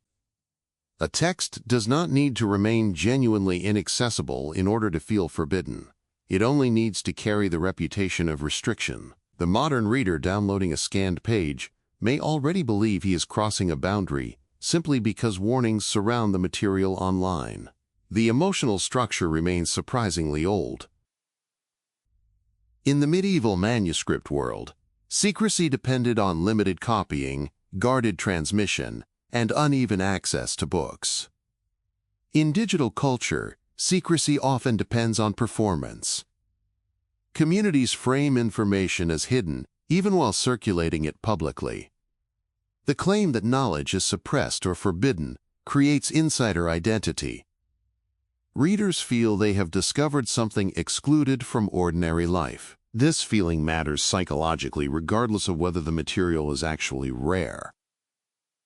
Speaker 1: A text does not need to remain genuinely inaccessible in order to feel forbidden. It only needs to carry the reputation of restriction. The modern reader downloading a scanned page may already believe he is crossing a boundary simply because warnings surround the material online. The emotional structure remains surprisingly old. In the medieval manuscript world, secrecy depended on limited copying, guarded transmission, and uneven access to books. In digital culture, secrecy often depends on performance. Communities frame information as hidden, even while circulating it publicly. The claim that knowledge is suppressed or forbidden creates insider identity. Readers feel they have discovered something excluded from ordinary life. This feeling matters psychologically regardless of whether the material is actually rare.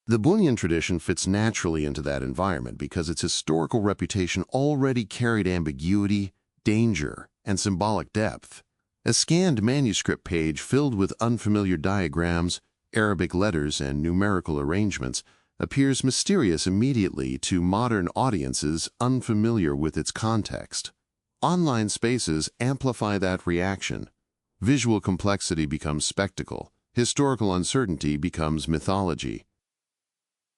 Speaker 1: The Bunyan tradition fits naturally into that environment because its historical reputation already carried ambiguity, danger, and symbolic depth. A scanned manuscript page filled with unfamiliar diagrams, Arabic letters, and numerical arrangements appears mysterious immediately to modern audiences unfamiliar with its context. Online spaces amplify that reaction. Visual complexity becomes spectacle. Historical uncertainty becomes mythology.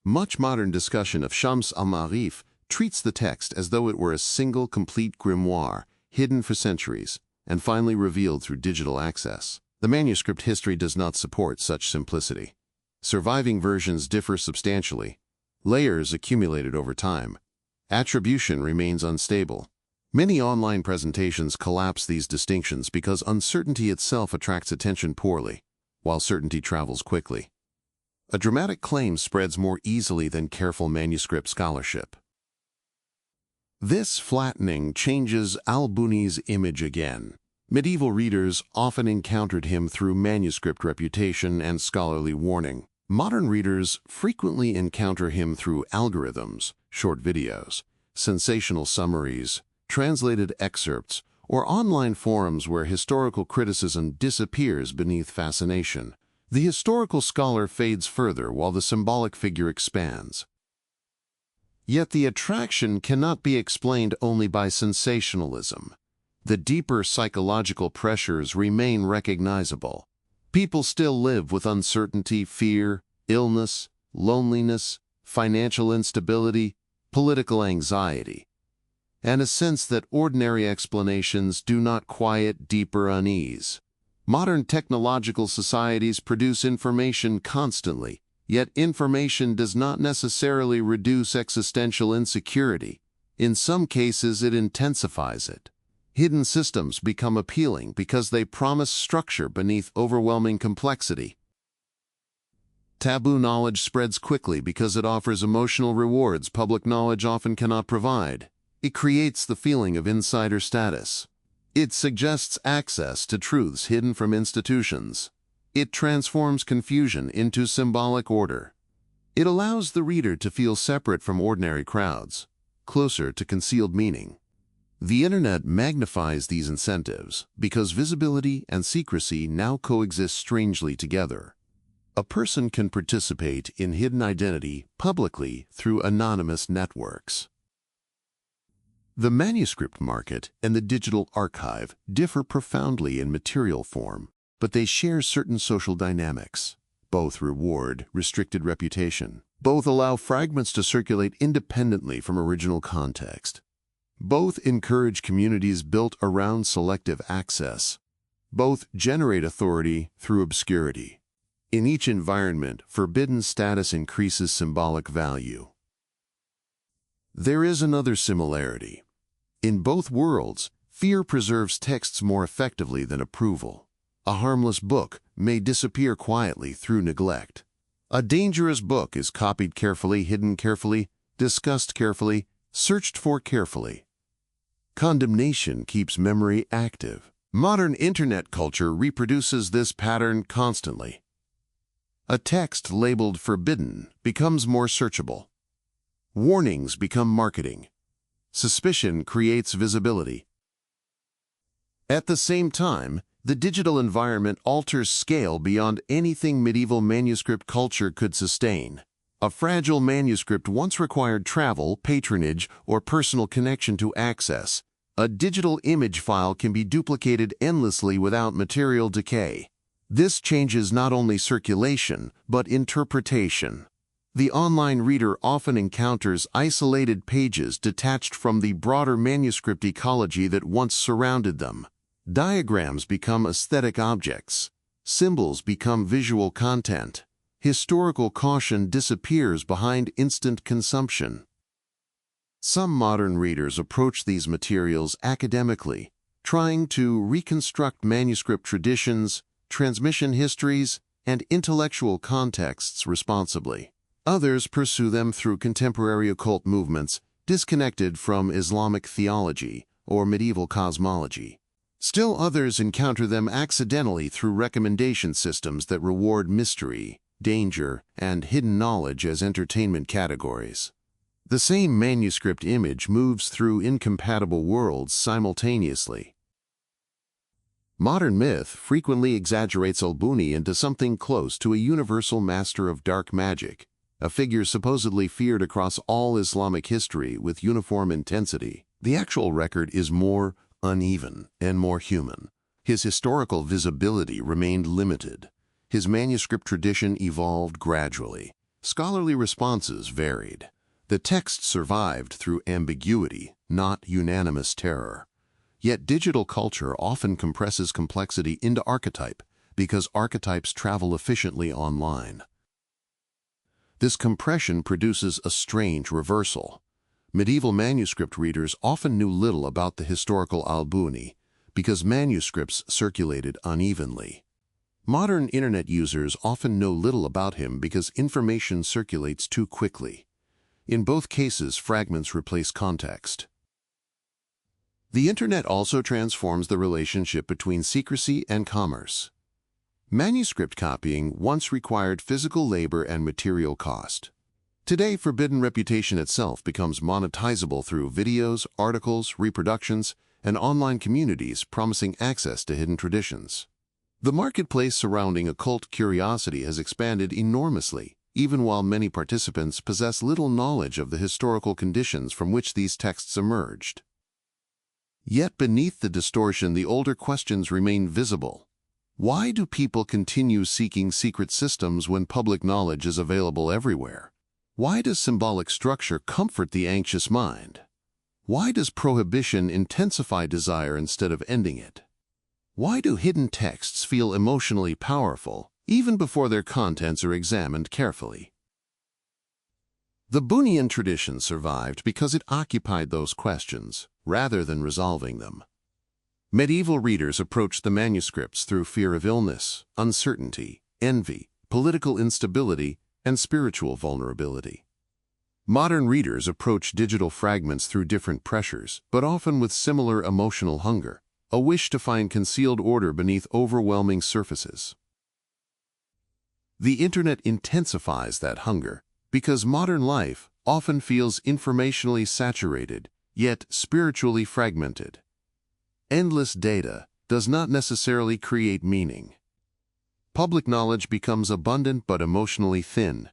Speaker 1: Much modern discussion of Shams al-Ma'arif treats the text as though it were a single complete grimoire, hidden for centuries, and finally revealed through digital access. The manuscript history does not support such simplicity. Surviving versions differ substantially. Layers accumulated over time. Attribution remains unstable. Many online presentations collapse these distinctions because uncertainty itself attracts attention poorly, while certainty travels quickly. A dramatic claim spreads more easily than careful manuscript scholarship. This flattening changes al-Buni's image again. Medieval readers often encountered him through manuscript reputation and scholarly warning. Modern readers frequently encounter him through algorithms, short videos, sensational summaries, translated excerpts, or online forums where historical criticism disappears beneath fascination. The historical scholar fades further while the symbolic figure expands. Yet the attraction cannot be explained only by sensationalism. The deeper psychological pressures remain recognizable. People still live with uncertainty, fear, illness, loneliness, financial instability, political anxiety, and a sense that ordinary explanations do not quiet deeper unease. Modern technological societies produce information constantly, yet information does not necessarily reduce existential insecurity. In some cases, it intensifies it. Hidden systems become appealing because they promise structure beneath overwhelming complexity. Taboo knowledge spreads quickly because it offers emotional rewards public knowledge often cannot provide. It creates the feeling of insider status. It suggests access to truths hidden from institutions. It transforms confusion into symbolic order. It allows the reader to feel separate from ordinary crowds, closer to concealed meaning. The internet magnifies these incentives because visibility and secrecy now coexist strangely together. A person can participate in hidden identity publicly through anonymous networks. The manuscript market and the digital archive differ profoundly in material form, but they share certain social dynamics. Both reward restricted reputation. Both allow fragments to circulate independently from original context. Both encourage communities built around selective access. Both generate authority through obscurity. In each environment, forbidden status increases symbolic value. There is another similarity. In both worlds, fear preserves texts more effectively than approval. A harmless book may disappear quietly through neglect. A dangerous book is copied carefully, hidden carefully, discussed carefully, searched for carefully. Condemnation keeps memory active. Modern internet culture reproduces this pattern constantly. A text labeled forbidden becomes more searchable. Warnings become marketing. Suspicion creates visibility. At the same time, the digital environment alters scale beyond anything medieval manuscript culture could sustain. A fragile manuscript once required travel, patronage, or personal connection to access. A digital image file can be duplicated endlessly without material decay. This changes not only circulation, but interpretation. The online reader often encounters isolated pages detached from the broader manuscript ecology that once surrounded them. Diagrams become aesthetic objects. Symbols become visual content. Historical caution disappears behind instant consumption. Some modern readers approach these materials academically, trying to reconstruct manuscript traditions, transmission histories, and intellectual contexts responsibly. Others pursue them through contemporary occult movements disconnected from Islamic theology or medieval cosmology. Still others encounter them accidentally through recommendation systems that reward mystery, danger, and hidden knowledge as entertainment categories. The same manuscript image moves through incompatible worlds simultaneously. Modern myth frequently exaggerates al-Buni into something close to a universal master of dark magic, a figure supposedly feared across all Islamic history with uniform intensity. The actual record is more uneven and more human. His historical visibility remained limited. His manuscript tradition evolved gradually. Scholarly responses varied. The text survived through ambiguity, not unanimous terror. Yet digital culture often compresses complexity into archetype because archetypes travel efficiently online. This compression produces a strange reversal. Medieval manuscript readers often knew little about the historical al-Buni because manuscripts circulated unevenly. Modern internet users often know little about him because information circulates too quickly. In both cases, fragments replace context. The internet also transforms the relationship between secrecy and commerce. Manuscript copying once required physical labor and material cost. Today, forbidden reputation itself becomes monetizable through videos, articles, reproductions, and online communities promising access to hidden traditions. The marketplace surrounding occult curiosity has expanded enormously, even while many participants possess little knowledge of the historical conditions from which these texts emerged. Yet beneath the distortion, the older questions remain visible. Why do people continue seeking secret systems when public knowledge is available everywhere? Why does symbolic structure comfort the anxious mind? Why does prohibition intensify desire instead of ending it? Why do hidden texts feel emotionally powerful, even before their contents are examined carefully? The Bunian tradition survived because it occupied those questions, rather than resolving them. Medieval readers approached the manuscripts through fear of illness, uncertainty, envy, political instability, and spiritual vulnerability. Modern readers approach digital fragments through different pressures, but often with similar emotional hunger, a wish to find concealed order beneath overwhelming surfaces. The internet intensifies that hunger because modern life often feels informationally saturated, yet spiritually fragmented. Endless data does not necessarily create meaning. Public knowledge becomes abundant but emotionally thin.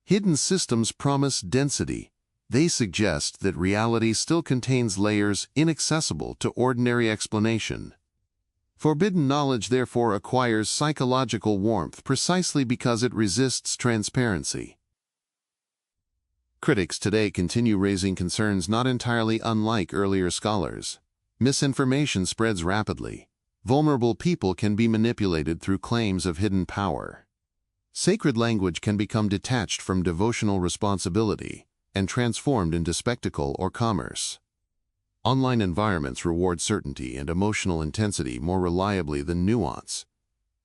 Speaker 1: Hidden systems promise density. They suggest that reality still contains layers inaccessible to ordinary explanation. Forbidden knowledge therefore acquires psychological warmth precisely because it resists transparency. Critics today continue raising concerns not entirely unlike earlier scholars. Misinformation spreads rapidly. Vulnerable people can be manipulated through claims of hidden power. Sacred language can become detached from devotional responsibility and transformed into spectacle or commerce. Online environments reward certainty and emotional intensity more reliably than nuance.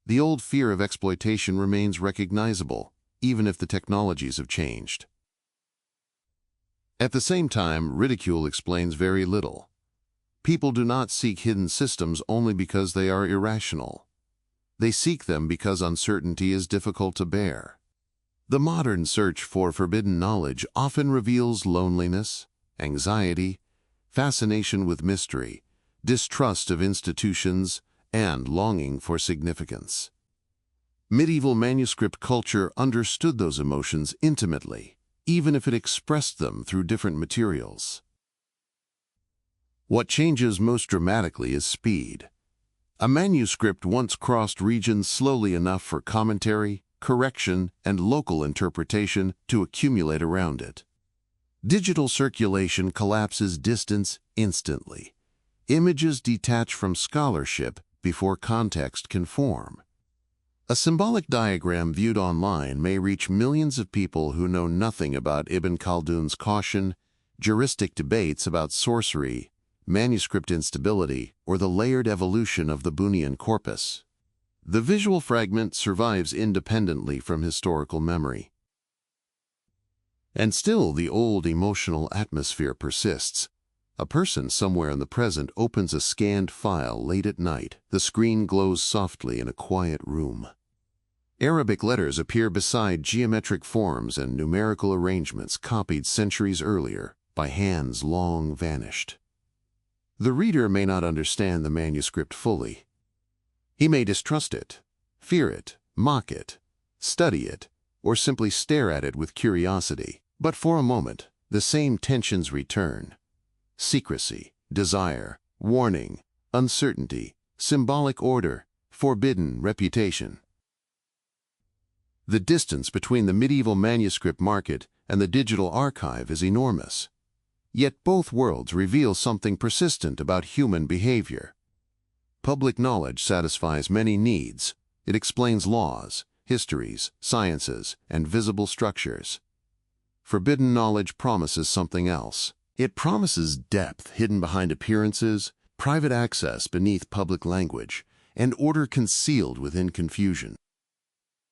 Speaker 1: The old fear of exploitation remains recognizable, even if the technologies have changed. At the same time, ridicule explains very little. People do not seek hidden systems only because they are irrational. They seek them because uncertainty is difficult to bear. The modern search for forbidden knowledge often reveals loneliness, anxiety, fascination with mystery, distrust of institutions, and longing for significance. Medieval manuscript culture understood those emotions intimately, even if it expressed them through different materials. What changes most dramatically is speed. A manuscript once crossed regions slowly enough for commentary, correction, and local interpretation to accumulate around it. Digital circulation collapses distance instantly. Images detach from scholarship before context can form. A symbolic diagram viewed online may reach millions of people who know nothing about Ibn Khaldun's caution, juristic debates about sorcery, manuscript instability, or the layered evolution of the Bunian corpus. The visual fragment survives independently from historical memory. And still the old emotional atmosphere persists. A person somewhere in the present opens a scanned file late at night. The screen glows softly in a quiet room. Arabic letters appear beside geometric forms and numerical arrangements copied centuries earlier by hands long vanished. The reader may not understand the manuscript fully. He may distrust it, fear it, mock it, study it, or simply stare at it with curiosity. But for a moment, the same tensions return. Secrecy, desire, warning, uncertainty, symbolic order, forbidden reputation. The distance between the medieval manuscript market and the digital archive is enormous. Yet both worlds reveal something persistent about human behavior. Public knowledge satisfies many needs. It explains laws, histories, sciences, and visible structures. Forbidden knowledge promises something else. It promises depth hidden behind appearances, private access beneath public language, and order concealed within confusion.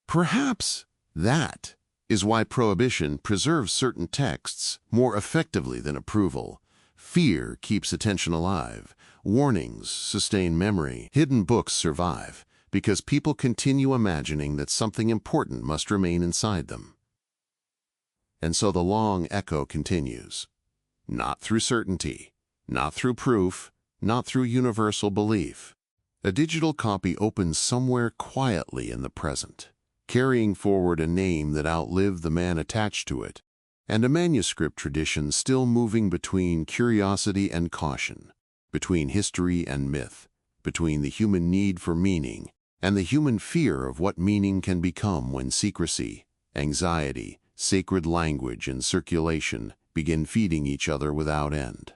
Speaker 1: Perhaps that is why prohibition preserves certain texts more effectively than approval. Fear keeps attention alive. Warnings sustain memory. Hidden books survive because people continue imagining that something important must remain inside them. And so the long echo continues. Not through certainty, not through proof, not through universal belief. A digital copy opens somewhere quietly in the present, carrying forward a name that outlived the man attached to it, and a manuscript tradition still moving between curiosity and caution, between history and myth, between the human need for meaning and the human fear of what meaning can become when secrecy, anxiety, sacred language, and circulation begin feeding each other without end.